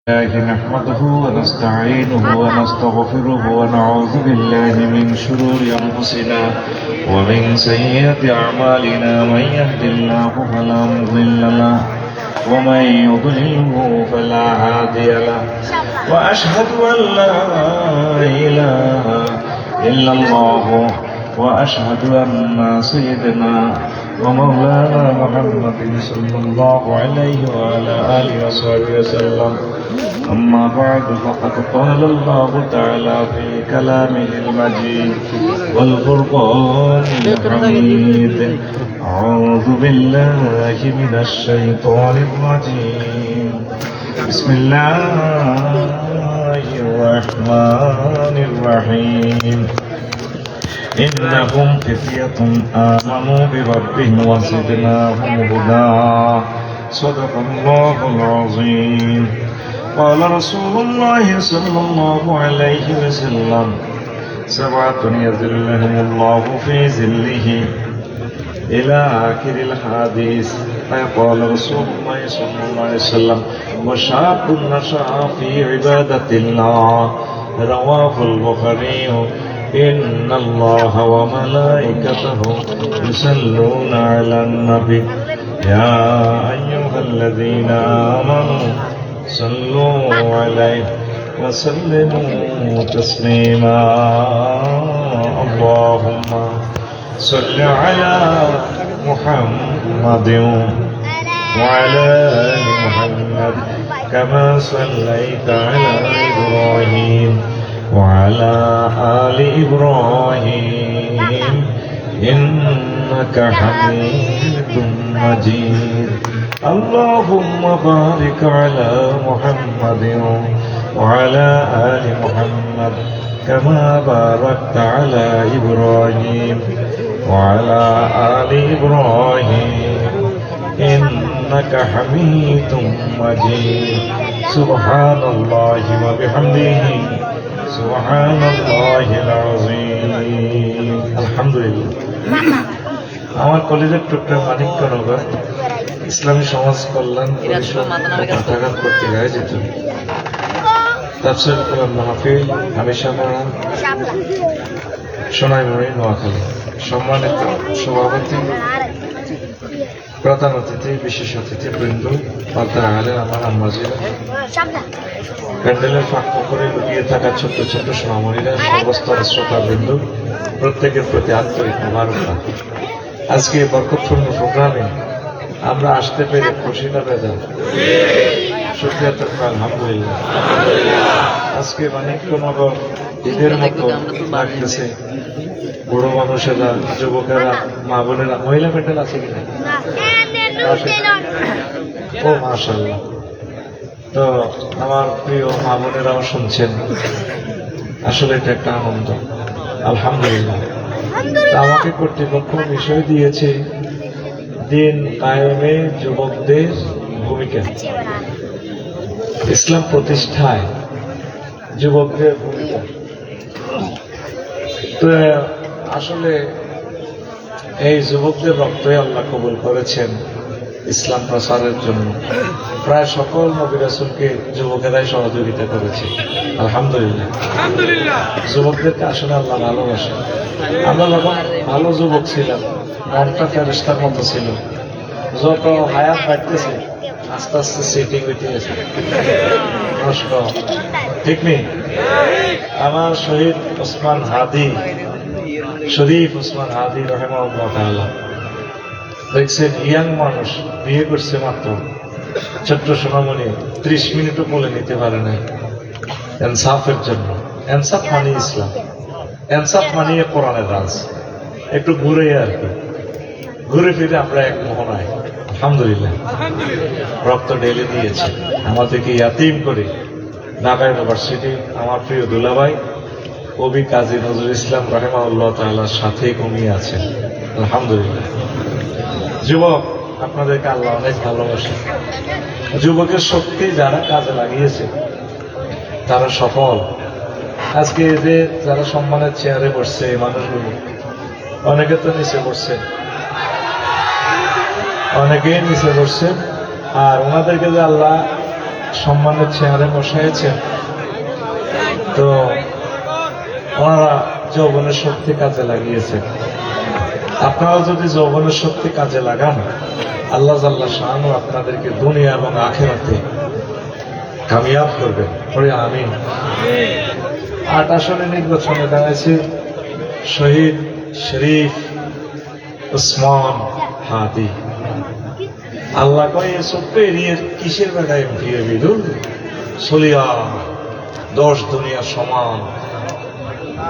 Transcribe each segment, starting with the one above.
الله نحمده ونستعينه ونستغفره ونعوذ بالله من شرور أنفسنا ومن سيئات أعمالنا. من يهد الله فلا مضل له ومن يضلله فلا هادي له، وأشهد أن لا إله إلا الله، وأشهد أن سيدنا ومولانا محمد صلى الله عليه وعلى آله وصحبه وسلم. أما بعد، فقد قال الله تعالى في كلامه المجيد والفرقان الحميد: أعوذ بالله من الشيطان الرجيم، بسم الله الرحمن الرحيم. إنهم فتية آمنوا بربهم وزدناهم هدى. صدق الله العظيم. قال رسول الله صلى الله عليه وسلم: سبعة يظلهم الله في ظله إلى آخر الحديث. فقال رسول الله صلى الله عليه وسلم: وشاب نشأ في عبادة الله. رواه البخاري. إن الله وملائكته يصلون على النبي يا أيها الذين آمنوا صلوا عليه وسلموا تسليما. اللهم صل على محمد وعلى آل محمد كما صليت على إبراهيم وعلى آل إبراهيم إنك حميد مجيد. اللهم بارك على محمد وعلى آل محمد كما باركت على إبراهيم وعلى آل إبراهيم إنك حميد مجيد. سبحان الله وبحمده سبحان الله العظيم. আলহামদুলিল্লাহ। আমার কলেজের টুকরা মানিকনগর ইসলামী সমাজ কল্যাণ পরিষদ ঘাটাঘাট কর্তৃক আয়োজিত তাফসীর কোরআন মাহফিল হামেশাপাড়া সোনাইমুড়ি নোয়াখালী। সম্মানিত সভাপতি, প্রধান অতিথি, বিশেষ অতিথি বৃন্দ, পর্দার আলেন আমার আম্মাজিরা, প্যান্ডেলের ফাঁক করে লুকিয়ে থাকা ছোট্ট ছোট্ট সোনামণিরা, সর্বস্তরের শ্রোতাবৃন্দ, প্রত্যেকের প্রতি আন্তরিক মোবারকবাদ। আজকে বরকতপূর্ণ প্রোগ্রামে আমরা আসতে পেরে খুশি না বেজার? শুকরিয়া তরফ আলহামদুলিল্লাহ। আজকে মানিকনগর ঈদের মতো লাগতেছে। বুড়ো মানুষেরা, যুবকেরা, মা বোনেরা, মহিলা প্যান্ডেল আছে কিনা? ও মাশাআল্লাহ। তো আমার প্রিয় মা বোনেরাও শুনছেন, আসলে এটা একটা আনন্দ। আলহামদুলিল্লাহ। আমাকে কর্তৃপক্ষ বিষয় দিয়েছে দিন কায়েমে যুবকদের ভূমিকা, ইসলাম প্রতিষ্ঠায় যুবকদের ভূমিকা। তো আসলে এই যুবকদের রক্তই আল্লাহ কবুল করেছেন ইসলাম প্রসারের জন্য। প্রায় সকল নবী রাসূলকে যুবকেরাই সহযোগিতা করেছে। আলহামদুলিল্লাহ। যুবকদেরকে আসলে আল্লাহ ভালোবাসে। আমরা যখন ভালো যুবক ছিলাম, মনটা ফেরেশতার মতো ছিল। যত হায়াত বাড়তেছে আস্তে আস্তে সিটিং উঠে গেছে, নষ্ট। ঠিক নেই? আমার শহীদ ওসমান হাদি, শরীফ ওসমান হাদি রাহিমাহুল্লাহ তাআলা, দেখছেন ইয়াং মানুষ, বিয়ে করছে মাত্র, ছোট্ট সোনামণি, 30 মিনিটও বলে নিতে পারে না ইনসাফের জন্য। ইনসাফ মানে ইসলাম, ইনসাফ মানে কোরআনের রাজ। একটু ঘুরে আর কি, ঘুরে ফিরে আমরা এক মোহনায়। আলহামদুলিল্লাহ। রক্ত ঢেলে দিয়েছে আমাদেরকে ইয়াতিম করে। ঢাকা ইউনিভার্সিটি আমার প্রিয় দুলাভাই কবি কাজী নজরুল ইসলাম রাহিমাহুল্লাহ তাআলার সাথে ঘুমিয়ে আছেন। আলহামদুলিল্লাহ। যুবক, আপনাদেরকে আল্লাহ অনেক ভালোবাসে। যুবকের শক্তি যারা কাজে লাগিয়েছে তারা সফল। আজকে যে যারা সম্মানের চেয়ারে বসছে, এই মানুষগুলো অনেকে তো নিচে বসছে, অনেকেই নিচে বসছে। আর ওনাদেরকে যে আল্লাহ সম্মানের চেয়ারে বসাইছেন, তো ওনারা যৌবনের শক্তি কাজে লাগিয়েছেন। আপনারা যদি যৌবনের শক্তি কাজে লাগান, আল্লাহ জাল্লা শাআনু আপনাদেরকে দুনিয়া এবং আখিরাতে কামিয়াব করবেন। পরে আমিন। 8 আসনে নির্বাচনে দাঁড়াইছে শহীদ শরীফ উসমান হাদি। আল্লাহ কয়ে ছোট্ট এরিয়ে কিসের বেটা এমপি বিদুল সলিয়া 10 দুনিয়া সমান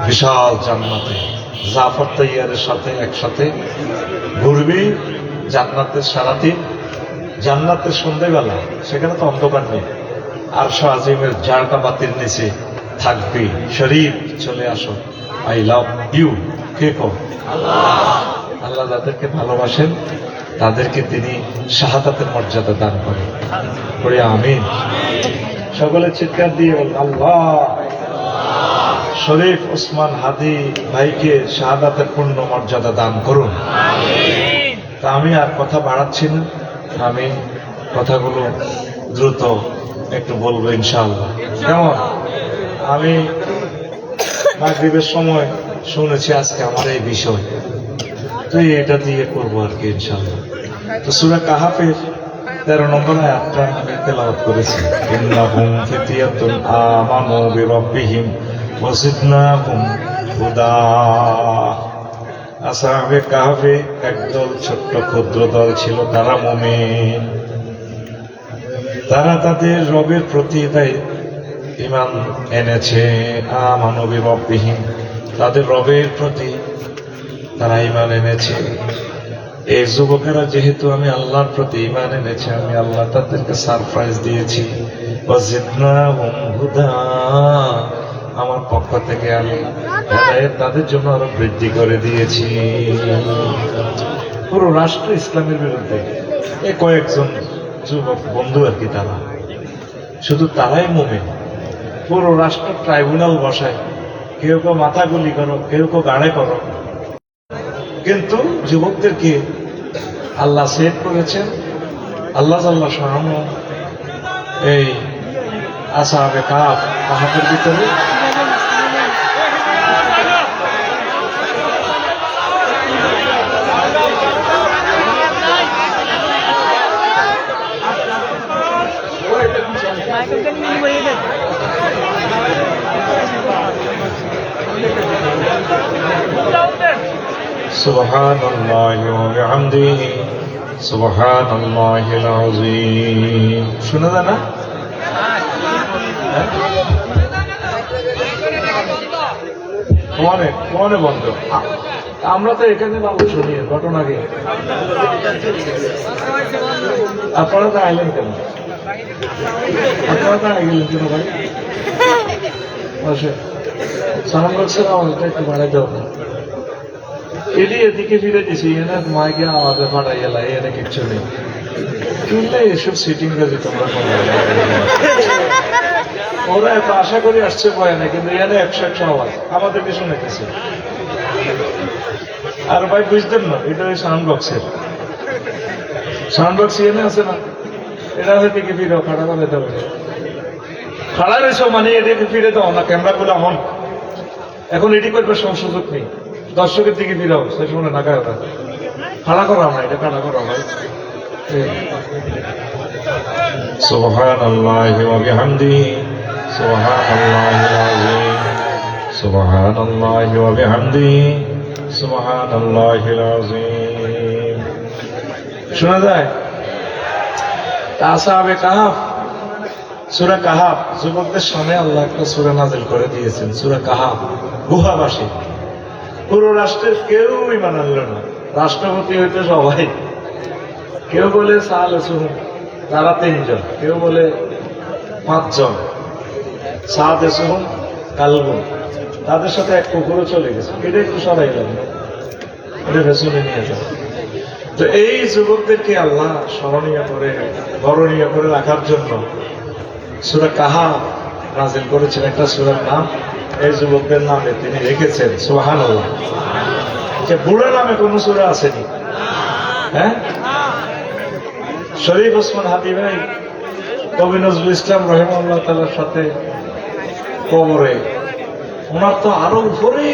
বিশাল জান্নাতে জাফর তৈয়ারের সাথে একসাথে ঘুরবি জান্নাতের সারাদিন, জান্নাতের সন্ধ্যেবেলা সেখানে তো অন্ধকার নেই, আর আজিমের জারকা বাতির নিচে থাকবি। শরীফ চলে আসো, আই লাভ ইউ। কে কো? আল্লাহ যাদেরকে ভালোবাসেন তাদেরকে তিনি শাহাদাতের মর্যাদা দান করেন। পড়ে আমিন। সকলে চিৎকার দিয়ে বল আল্লাহ। শরীফ ওসমান হাদি ভাইকে শাহাদাতের পূর্ণ মর্যাদা দান করুন। তা আমি আর কথা বাড়াচ্ছি না, আমি কথাগুলো দ্রুত একটু বলবো ইনশাআল্লাহ। কেমন? আমি মাগরিবের সময় শুনেছি আজকে আমার এই বিষয়, তো এটা দিয়ে করবো আর কি ইনশাআল্লাহ। তো সূরা কাহাফের 13 নম্বর আয়াতটা আমি তেলাওয়াত করেছি। ইন্নাহুম ফিতয়াতুন আমানু বিরাব্বিহিম ওয়া জিদনাহুম হুদা। আসহাবে কাহাফে একদল ছোট্ট ক্ষুদ্র দল ছিল, তারা মুমিন। তারা তাদের রবের প্রতি তাই ঈমান এনেছে। আমানু বিরাব্বিহিম, তাদের রবের প্রতি তারা ঈমান এনেছে। এই যুবকেরা যেহেতু আমি আল্লাহর প্রতি ঈমান এনেছে, আমি আল্লাহ তাদেরকে সারপ্রাইজ দিয়েছি। ওয়াজিদনাহুম হুদা, আমার পক্ষ থেকে আমি হেদায়েত তাদের জন্য আরো বৃদ্ধি করে দিয়েছি। পুরো রাষ্ট্র ইসলামের বিরুদ্ধে এই কয়েকজন যুবক বন্ধু আর কি, তারা শুধু তারাই মুমিন। পুরো রাষ্ট্র ট্রাইব্যুনাল বসায়, কেউ কেউ মাথা গুলি করো, কেউ কেউ গাড়ে করো, কিন্তু যুবকদেরকে আল্লাহ সেভ করেছেন। আল্লাহ জাল্লা শাআনু এই আসহাবে কাহাফের ভিতরে সুবহানাল্লাহি ওয়া বিহামদিহি সুবহানাল্লাহিল আযীম। শোনা যায় না? মনে বন্ধ। আমরা তো এখানে বাবু শুনি ঘটনা কি, আপনারা তো আইলেন কেন? আপনারা তো আইলেন কেন ভাই? সালাম করছে না, আমাদের একটু বাড়াই দাও না। এদিকে ফিরে দিছি, এনে মাইকে আওয়াজে ফাটাই এলাই, এনে কিচ্ছু নেই। শুনলে এসব সিটিং কাজে তোমরা ওরা এত আশা করি আসছে বয়ানে, কিন্তু এনে 100 আওয়াজ আমাদেরকে শুনেতেছে। আর ভাই বুঝতেন না, এটা ওই সাউন্ড বক্সের সাউন্ড বক্স এনে আছে না, এটা হয়তো দিকে ফিরে খাড়া করে দেবে, খাড়া রয়েছে মানে এদিকে ফিরে দাও না, ক্যামেরা গুলো আমন এখন এটি করবে সব সুযোগ নেই। দর্শকের দিকে ফিরাও, সে শুনে না গায়ে খাড়া করা না, এটা খাড়া করা ভাই। সুবহানাল্লাহি ওয়া বিহামদিহি সুবহানাল্লাহিল আযীম সুবহানাল্লাহি ওয়া বিহামদিহি সুবহানাল্লাহিল আযীম। শোনা যায়? আসহাবে কাহাফ, সূরা কাহাফ, যুবকদের সামনে আল্লাহ একটা সূরা নাযিল করে দিয়েছেন। সূরা কাহাফ, গুহাবাসী পুরো রাষ্ট্রের কেউ ঈমান আনল না, রাষ্ট্রপতি হইতে সবাই। কেউ বলে সালেসুন, তারা 3 জন, কেউ বলে 5 জন। সাদেসুন কালবুন, তাদের সাথে এক কুকুরও চলে গেছে। এটা একটু সরাই লাগবে, এটা ভেসনে নিয়ে যাবে। তো এই যুবকদেরকে আল্লাহ স্মরণীয় করে বরণীয় করে রাখার জন্য সূরা কাহাফ নাযিল করেছেন। একটা সূরার নাম এই যুবকদের নামে তিনি রেখেছেন। সুবহানাল্লাহ। যে বুড়ো নামে কোন সূরা আসেনি। হ্যাঁ, শরীফ ওসমান হাদি ভাই কবি নজরুল ইসলাম রহিমাহুল্লাহ তাআলার সাথে কবরে, ওনার তো আরো উপরে,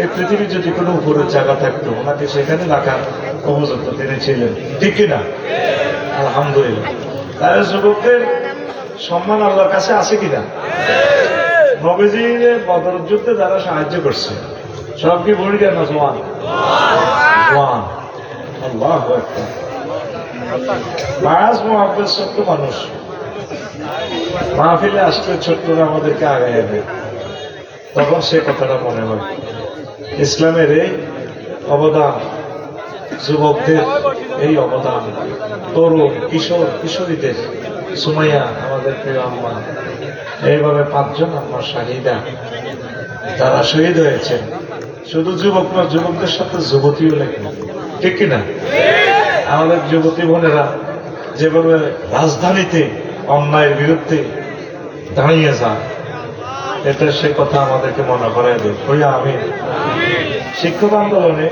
এই পৃথিবীর যদি কোনো উপরের জায়গা থাকতো ওনাকে সেখানে রাখার উপযুক্ত তিনি ছিলেন, ঠিক কিনা? আলহামদুলিল্লাহ। তাহলে যুবকদের সম্মান আল্লাহর কাছে আছে কিনা? নবীজি বদর যুদ্ধে যারা সাহায্য করছে সব কি বলি কেন? জওয়ান জওয়ান, আল্লাহু আকবার। মায়াজ মুহাব্বত ছোট্ট মানুষ, মাহফিলে আসলে ছোট্টরা আমাদেরকে আগায় দেয়, তখন সে কথাটা মনে হয়। ইসলামের এই অবদান, যুবকদের এই অবদান, তরুণ কিশোর কিশোরীদের, সুমাইয়া আমাদের প্রিয় আম্মা, এইভাবে 5 জন আমার শাহিদা তারা শহীদ হয়েছেন। শুধু যুবক না, যুবকদের সাথে যুবতীও লেগে, ঠিক কিনা? আমাদের যুবতী বোনেরা যেভাবে রাজধানীতে অন্যায়ের বিরুদ্ধে দাঁড়িয়ে যান, এটা সে কথা আমাদেরকে মনে করাই দেয়। হইয়া আমি শিক্ষক আন্দোলনে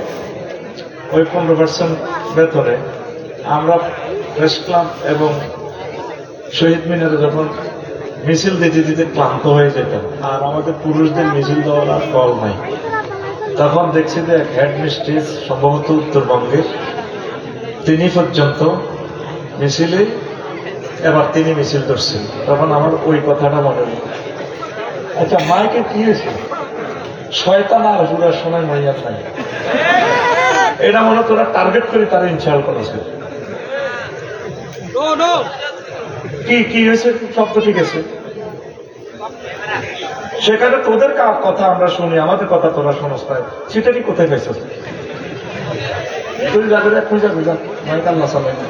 ওই 15% বেতনে আমরা প্রেস ক্লাব এবং শহীদ মিনারে যখন মিছিল দিতে দিতে ক্লান্ত হয়ে যেতাম, আর আমাদের পুরুষদের মিছিল দেওয়ার আর কল নাই, তখন দেখছি যে হেড মিস্ট্রেস সম্ভবত উত্তরবঙ্গের, তিনি পর্যন্ত মিছিলে, এবার তিনি মিছিল ধরছেন। তখন আমার ওই কথাটা মনে হল, আচ্ছা মাইকে কি হয়েছে? শয়তান আর হুরার সময় মাইয়ার নাই, এটা মনে তোরা টার্গেট করে তারা ইনশাল করেছে। কি কি হয়েছে? শব্দ ঠিক আছে, সেখানে তোদের কথা আমরা শুনি, আমাদের কথা তোরা শোনস না। সেটাকে কোথায় পাইছ? তুই যাবে এখন যাবি, যা মাইক আল্লাহ চালাই না।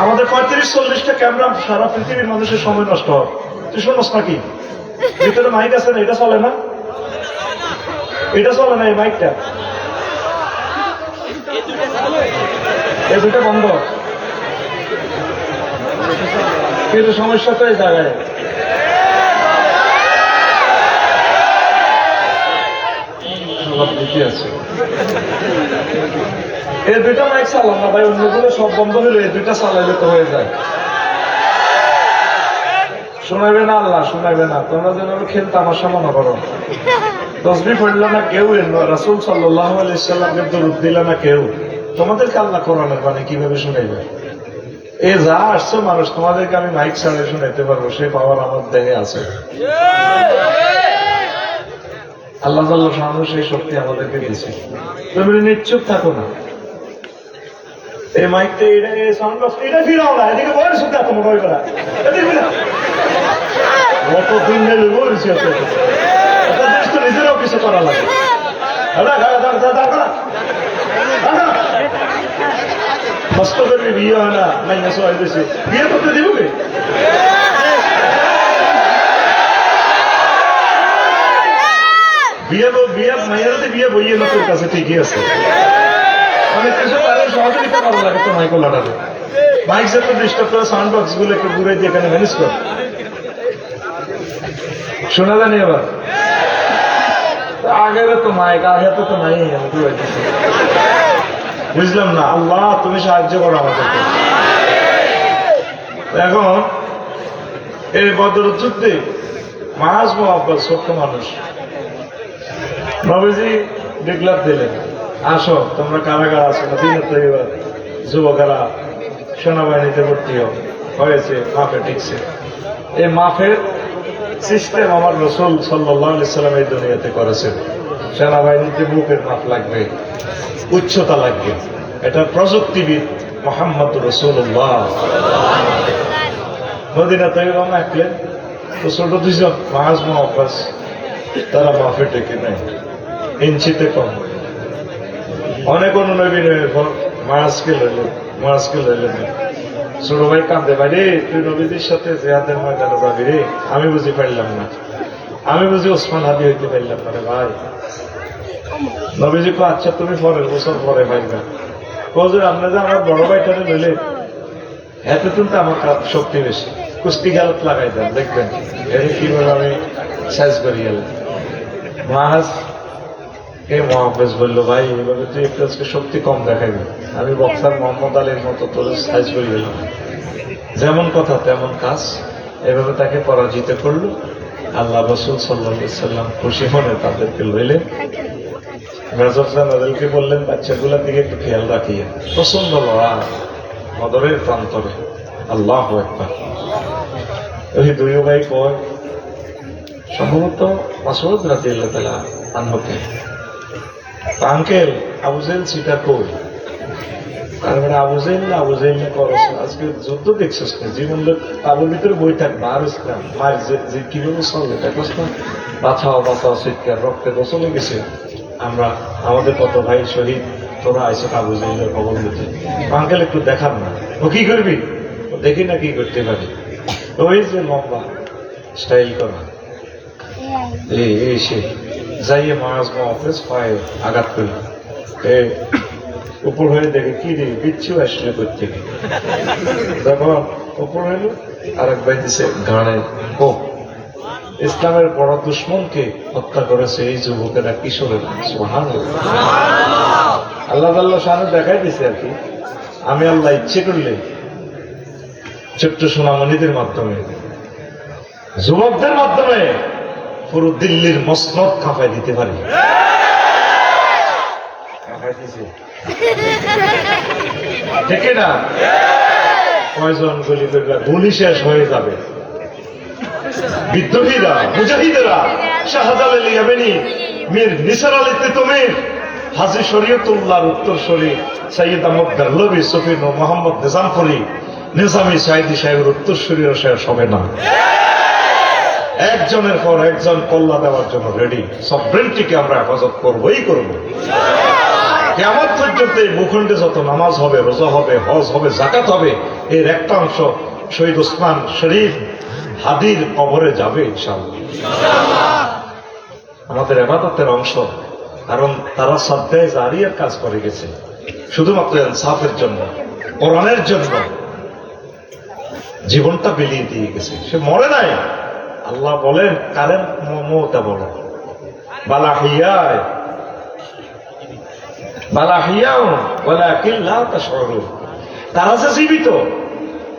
আমাদের 35-40টা ক্যামেরা, সারা পৃথিবীর মানুষের সময় নষ্ট হয়। তুই শোনস নাকি? ভিতরে মাইক আছে না, এটা চলে না, এটা চলে না, এই মাইকটা, এই দুটো বন্ধ। কিন্তু সমস্যা তো এই জায়গায়, আছে এই দুইটা মাইক চালাম না ভাই, অন্যগুলো সব বন্ধ হলে এই দুইটা চালাইলে তো হয়ে যায়। শোনাইবে না আল্লাহ, শোনাইবে না। তোমরা যেন খেল তামাশা মনে করো। তসবিহ পড়ল না কেউ, রাসূল সাল্লাল্লাহু আলাইহি সাল্লামকে দরুদ দিল না কেউ, তোমাদেরকে আল্লাহ কোরআনের বাণী কিভাবে শোনাইবে? এ যা আসছে মানুষ, তোমাদেরকে আমি মাইক ছাড়িয়ে শোনাইতে পারবো, সেই পাওয়ার আমার দেহে আছে। আল্লাহ তাআলা শাহ সেই শক্তি আমাদেরকে দিয়েছে। তুমি নিশ্চুপ থাকো না, এই মাইকটা, এটা সাউন্ড বক্স, এটা ফিরাও না, এদিকে বয়স হতে এত মনে হয় না, কতদিন বলছি তো নিজেরাও কিছু করা লাগে। কষ্ট করবি, বিয়ে হয় না, মাইনাস হয় বেশি, বিয়ে করতে দিব কি? বিয়ে মাইয়ারাতে বিয়ে বইয়ে না, তোর কাছে ঠিকই আছে। অনেক কিছু তাদের সহযোগিতা ভালো লাগে তো মাইকো লাটাতে। মাইক সেট ডিস্টার্ব করে, সাউন্ড বক্স গুলো একটু ঘুরে দিয়ে এখানে ম্যানেজ কর, শোনা জানি। এবার আগের তো মাইক, আগে তো নাই, বুঝলাম না। আল্লাহ তুমি সাহায্য করো আমাদেরকে। এখন এই বদর যুদ্ধে মায়াজ মুহাব্বত ছোট্ট মানুষ, নবীজি ডিক্লার দিলেন, আসো তোমরা কারাগার আছো মদিনাত তৈয়বা, যুবকেরা সেনাবাহিনীতে ভর্তি হয়েছে, মাফে টিকছে। এই মাফের সিস্টেম আমার রাসূল সাল্লাল্লাহু আলাইহি সাল্লাম এই দুনিয়াতে করেছেন। সেনাবাহিনীতে বুকের মাপ লাগবে, উচ্চতা লাগবে, এটা প্রযুক্তিবিদ মুহাম্মদ রাসূলুল্লাহ। মদিনা তৈয়বা মাখলেন তো ছোট দুইজন মায়াজ মুহাব্বত, তারা মাফে টেকে নেয়, ইঞ্চিতে কম। অনেক অনুনবী মায়াজকে লইলেন, ছোট ভাই কান্দে, ভাই রে তুই নবীদের সাথে জিহাদের ময়দানে যাবি রে, আমি বুঝি পারলাম না, আমি বুঝি ওসমান হাদি হইতে পারলাম না রে ভাই। নবীজি কো আচ্ছা তুমি পরের বছর পরে পাইবা। কজুর আপনি যে আমার বড় ভাইটারে লইলে, এতে কিন্তু আমার শক্তি বেশি, কুস্তি গালত লাগাই দেন, দেখবেন এর কিভাবে আমি সাইজ করি গেলাম। মাহাজ কে মহাফেজ বললো, ভাই এইভাবে তুই একটু আজকে শক্তি কম দেখাবি, আমি বক্সার মোহাম্মদ আলীর মতো তোর সাইজ করে গেলাম। যেমন কথা তেমন কাজ, এভাবে তাকে পরাজিত করলো। আল্লাহ রাসূল সাল্লাল্লাহু আলাইহি সাল্লাম খুশি মনে তাদেরকে লইলেন। মেজর সাহেবকে বললেন, বাচ্চাগুলোর দিকে একটু খেয়াল রাখিয়ে। প্রচন্ড লড়া মদরের প্রান্তরে। আল্লাহু আকবার। ওই দুই ভাই কয়, সম্ভবত মাসউদ রাদিয়াল্লাহু তাআলা আনহুকে, আঙ্কেল আবু জেহেল সিটা কই? তারপরে আবু জেহেল করস আজকে যুদ্ধ দেখছিস না, জীবন তাদের ভিতরে বই থাকবে আর ইসলাম মায়ের যে কিভাবে চলবে দেখোস না, বাঁচাও বাঁচাও চিৎকার, রক্তে গোসলে গেছে। আমরা আমাদের কত ভাই শহীদ, তোরা আইসে আবু জেহেলের খবর দিতে। আঙ্কেল একটু দেখান না। ও কি করবি? ও দেখি না কি করতে পারি। ওই যে লম্বা স্টাইল করা, এই সে যাইয়ে মাস অফিস পায়ে আঘাত করল, উপর হয়ে দেখে কি রে বিচ্ছু আসলে করতে, তখন উপর হইল আর এক ভাই দিছে গানে। ও ইসলামের বড় দুশ্মনকে হত্যা করেছে এই যুবকেরা, কিশোরের। সুবহানাল্লাহ। আল্লাহ আল্লাহ সামনে দেখাই দিছে আর কি। আমি আল্লাহ ইচ্ছে করলে ছোট্ট সোনামণিদের মাধ্যমে, যুবকদের মাধ্যমে পুরো দিল্লির মসনদ কাঁপাই দিতে পারি। ঠিক না? কয়জন গুলি করবে, গুলি শেষ হয়ে যাবে। বিদ্রোহীরা, মুজাহিদেরা, শাহজালাল ইয়ামানি, মীর নিসার আলী তিতুমির, হাজী শরীয়তুল্লাহর উত্তরসূরি সৈয়দ আহমদ গারলভী, সফি নূর মোহাম্মদ নিজামপুরী, নিজামী সাইদি সাহেবের উত্তরসূরিও শেষ হবে না। একজনের পর একজন কল্লা দেওয়ার জন্য রেডি। সবরেন্টিকে আমরা হেফাজত করবই করব। কিয়ামত পর্যন্ত এই ভূখণ্ডে যত নামাজ হবে, রোজা হবে, হজ হবে, যাকাত হবে, এর একটা অংশ শহীদ ওসমান শরীফ হাদির কবরে যাবে ইনশাআল্লাহ। আমাদের ইবাদতের অংশ, কারণ তারা সাদগায়ে জারিয়ার কাজ করে গেছে শুধুমাত্র ইনসাফের জন্য, কোরআনের জন্য জীবনটা বিলিয়ে দিয়ে গেছে। সে মরে নাই। আল্লাহ বলেন, কারেন মওতা বলো বালাহিয়ায় বালাহিয়াও ওয়ালাকিন লা তাশউরুন। তারা যে জীবিত,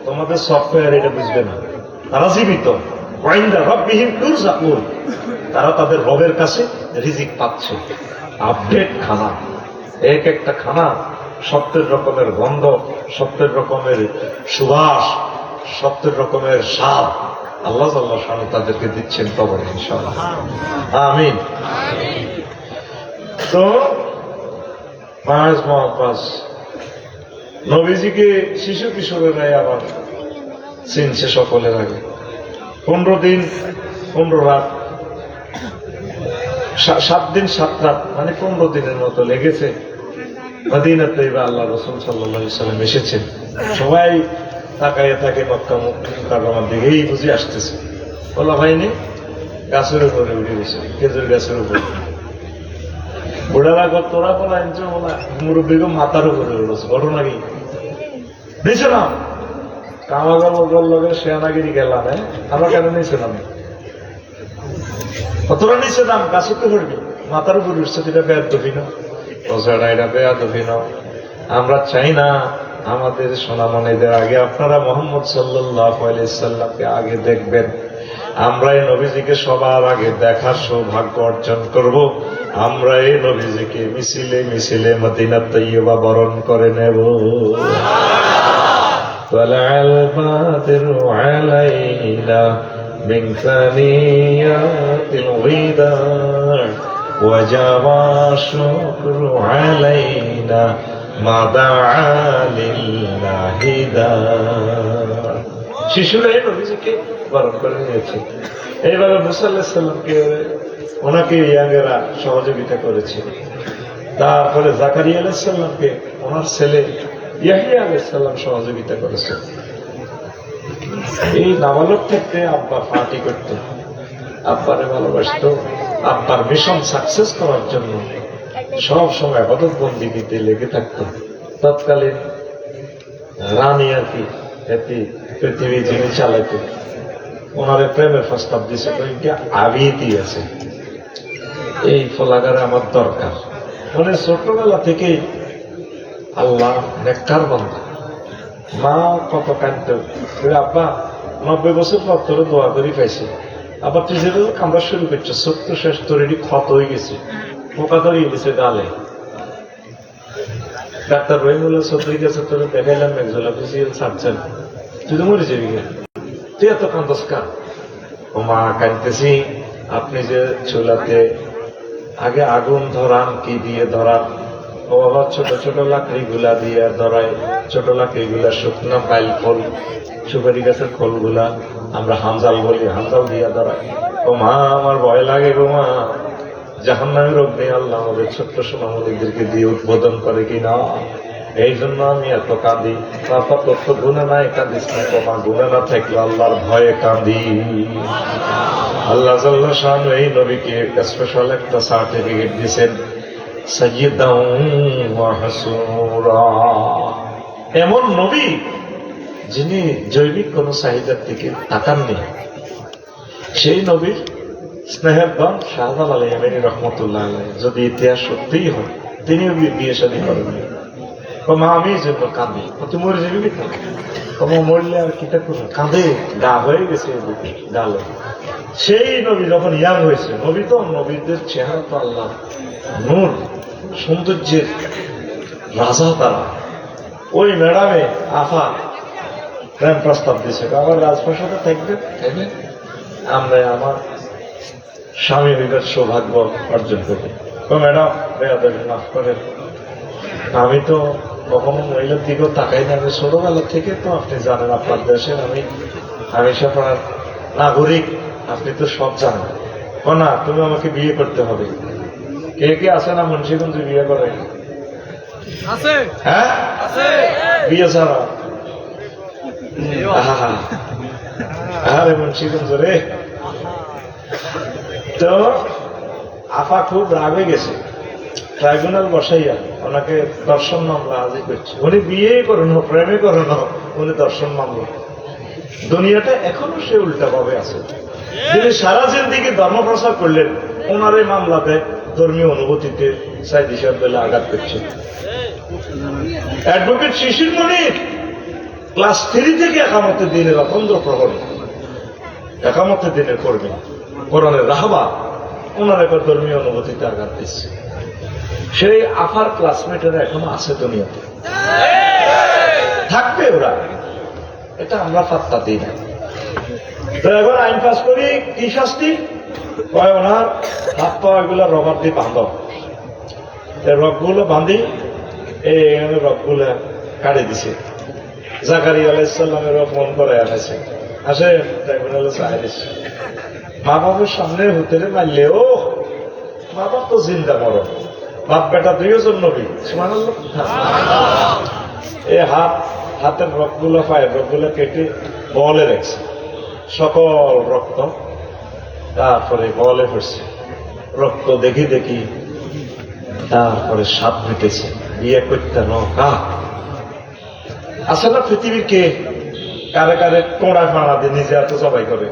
তোমাদের সফটওয়্যার এটা বুঝবে না। তারা জীবিত। ওয়াইন্দা রাব্বিহিম ইউরযাকুন। তারা তাদের রবের কাছে রিজিক পাচ্ছে। আপডেট খানা, এক একটা খানা 70 রকমের গন্ধ, 70 রকমের সুবাস, 70 রকমের স্বাদ আল্লাহ আল্লাহ শানে তাদেরকে দিচ্ছেন কবরে ইনশাআল্লাহ। আমিন। তো মাস মহাপাস নবীজিকে শিশু কিশোরেরাই আবার চিনছে সকলের আগে। 15 দিন 15 রাত, 7 দিন 7 রাত, মানে 15 দিনের মতো লেগেছে। মদিনা তৈবা আল্লাহ রাসূল সাল্লাল্লাহু আলাইহি ওয়াসাল্লাম এসেছেন। সবাই তাকাইয়ে থাকে মক্কা মুকাররমার দিকে, এই বুঝে আসতেছে। বলা ভাইনি গাছের উপরে উঠে গেছে, খেজুর গাছের উপরে। বুড়ারা ঘর তোরা বলা ইঞ্চ বলা, মুরব্বীকে মাথার উপরে উঠেছে। ঘটনা কি? নিচে নাম কামাগর লগে শেয়ানাগিরি গেলাম, হ্যাঁ আমরা কেন নিচে নাম? তোরা নিচে নাম, গাছে তো করবি, মাথার উপরে উঠছে, এটা বেয়াদবি না? ওঝাড়া এটা বেয়াদবি না। আমরা চাই না আমাদের সোনামণিদের আগে আপনারা মুহাম্মদ সাল্লাল্লাহু আলাইহি সাল্লামকে আগে দেখবেন। আমরা এই নবীজিকে সবার আগে দেখার সৌভাগ্য অর্জন করব। আমরা এই নবীজিকে মিছিলে মিছিলে মদিনা তৈয়বা বরণ করে নেব। তালাল বাদরু আলাইনা মিন সানিয়াতিল ওয়াদা ওয়াজাবা শুকরু আলাইনা শিশুরাই নবীজিকে বরণ করে নিয়েছে। এইভাবে মুসা আলাইহিস সালামকে ওনাকে ইয়াঙ্গেরা সহযোগিতা করেছে। তারপরে জাকারিয়া আলাইহিস সালামকে ওনার ছেলে ইয়াহইয়া আলাইহিস সালাম সহযোগিতা করেছে। এই নাবালক থেকে আব্বা পার্টি করত, আব্বারে ভালোবাসত। আব্বার মিশন সাকসেস করার জন্য সব সময় ইবাদত বন্দেগীতে লেগে থাকত। তৎকালীন রানী আর কি পৃথিবী যিনি চালাইতেন, ওনারে প্রেমের প্রস্তাব দিয়েছে, আবিয়েতি আছে, এই ফলাগারে আমার দরকার। মানে ছোটবেলা থেকেই আল্লাহ নেককার বান্দা। মা কত কাঁদত, আব্বা 90 বছর পর তোর দোয়া করি পাইছে, আবার তুই যেভাবে কামড়া শুরু করছো চোখ তো শেষ, তোর এটি ক্ষত হয়ে গেছে, পোকা ধরিয়ে গেছে গালে। ডাক্তার রহিমুল্লাহ চৌধুরীর কাছে তোর দেখাইলাম মেঘজলা ফিজিক্যাল সার্জন, তুই তো মরে যাবি, তুই এত কান্দস কান? ও মা কাঁদতেছি, আপনি যে চুলাতে আগে আগুন ধরান, কি দিয়ে ধরান? ও বাবা ছোট ছোট লাকড়ি গুলা দিয়ে ধরায়, ছোট লাকড়ি গুলা শুকনো পাইল খোল, সুপারি গাছের খোল গুলা আমরা হামজাল বলি, হামজাল দিয়ে ধরায়। ও মা আমার ভয় লাগে গো মা, জাহান্নামের অগ্নি আল্লাহ আমাদের ছোট্ট সোনামণিদেরকে দিয়ে উদ্বোধন করে কিনা, এই জন্য আমি এত কাঁদি। তারপর তোর তো গুণে নাই, কাঁদিস না কমা, গুণে না থাকলে আল্লাহর ভয়ে কাঁদি। আল্লাহ জাল্লা শানু এই নবীকে স্পেশাল একটা সার্টিফিকেট দিয়েছেন, সাইয়্যিদাও ওয়া হাসুরা। এমন নবী যিনি জৈবিক কোন চাহিদার দিকে তাকাননি। সেই নবীর স্নেহের ধন শাহজালাল আলী ইয়ামানী রহমতুল্লাহ আলাইহি, যদি ইতিহাস সত্যিই হয়, তিনিও বিয়ে শাদী করেননি। মা আমি এই জন্য কাঁদি, তুই মরে যাবি কিনা? তোমার মরলে আর কিটা করবে, কাঁদে, গা হয়ে গেছে গালে। সেই নবী যখন ইয়াং হয়েছে, নবী তো নবীদের চেহারা তো আল্লাহ নূর, সৌন্দর্যের রাজা তারা। ওই ম্যাডামে আফা প্রেম প্রস্তাব দিয়েছে, আমার রাজপ্রাসাদে থাকবে, আমরা আমার স্বামী বিবেক সৌভাগ্য অর্জন করবে। তো ম্যাডাম বেয়াদবি মাফ করেন, আমি তো কখনো মহিলার দিকেও তাকাই না, আমি ছোটবেলা থেকে তো আপনি জানেন আপনার দেশের আমি আপনার নাগরিক, আপনি তো সব জানেন। ও না, তুমি আমাকে বিয়ে করতে হবে। কে কে আছে না মুন্সিগঞ্জে বিয়ে করে? হ্যাঁ, বিয়ে ছাড়া আরে মুন্সিগঞ্জ রে। তো আপা খুব রাগ হয়ে গেছে, ট্রাইব্যুনাল বসাইয়া ওনাকে দর্শন মামলা হাজির করছে। উনি বিয়ে করেন, প্রেমে করেন, উনি দর্শন মামলা। দুনিয়াটা এখনো সে উল্টা ভাবে আছে। যিনি সারা জিন্দেগি ধর্ম প্রচার করলেন, ওনার এই মামলাতে ধর্মীয় অনুভূতিতে সাইদি সাহেব বেলা আঘাত করছে। অ্যাডভোকেট শিশির মনির ক্লাস 3 থেকে একামতের দিনের অতন্ত্র প্রহরী, একামতের দিনের কর্মী, কোরআনের রাহবা, ওনার একবার ধর্মীয় অনুভূতিতে আঘাত দিচ্ছে। সেই আফার ক্লাসমেটেরা এখনো আছে দুনিয়াতে, থাকবে ওরা, এটা আমরা পাত্তা দিই না। তো এবার আইন পাস করি, কি শাস্তি? ওনার হাত পা এগুলো রবার দিয়ে বাঁধ, রগগুলো বাঁধি, এই রগগুলো কাটে দিছে। জাকারিয়া আলাইহিস সালামেরও ফোন করে আনেছে, আসে ট্রাইব্যুনালে চাই দিচ্ছে। মা বাবার সামনে হুতেরে মারলে, ও মা বাপ তো জিন্দা মর, বাপ বেটা দুইজন নবী, সুবহানাল্লাহ। এই হাতের রক্তগুলো, পায়ের রক্তগুলো কেটে বলে রেখেছে, সকল রক্ত তারপরে বলে পড়ছে। রক্ত দেখি দেখি তারপরে সাপ মিটেছে, বিয়ে করতে কা আসলে পৃথিবীর কে কারে কারে কোঁড়া ফাঁড়া দিয়ে নিজে এত সবাই করে।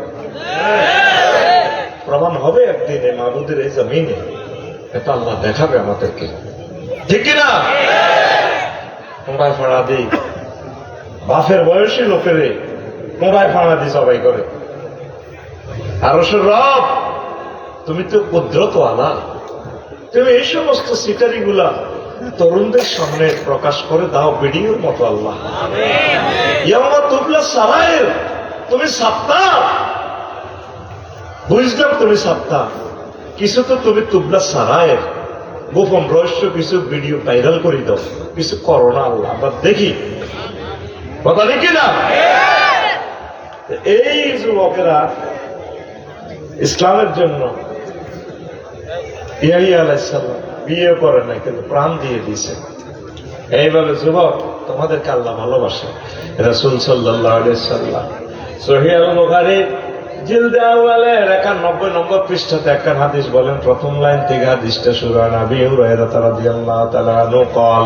প্রমাণ হবে একদিনে মাহবুদের এই জমিনে, এটা আল্লাহ দেখাবে আমাদেরকে, ঠিক কিনা? কোঁড়ায় ফাঁড়া দিই, বাফের বয়সী লোকেরে কোঁড়ায় ফাঁড়া দিয়ে সবাই করে। আরশের রব, তুমি তো কুদরত আলা, তুমি এই সমস্ত সিটারি গুলা তরুণদের সামনে প্রকাশ করে দাও ভিডিওর মতো। আল্লাহ ইয়ামা তুবলা সারায়ের, তুমি সাত্তার, বুঝলাম তুমি সাত্তার, কিছু তো তুমি তুবলা সারায়ের, গোপন রহস্য কিছু ভিডিও ভাইরাল করে দাও, কিছু করো না আল্লাহ, আমরা দেখি, কথা দেখি না। এই যুবকেরা ইসলামের জন্য ইয়াহিয়া আলাইহিস সালাম বিয়ে করে না, কিন্তু প্রাণ দিয়ে দিয়েছে। এইভাবে যুবক, তোমাদেরকে আল্লাহ ভালোবাসে। রাসূল সাল্লাল্লাহু আলাইহি ওয়াসাল্লাম সহিহ আল বুখারী জিলদে আউয়ালের 91 নম্বর পৃষ্ঠাতে একখান হাদিস বলেন, প্রথম লাইন থেকে হাদিসটা শুরু হয়। আবি হুরায়রা রাদিয়াল্লাহু তাআলা আনহু قال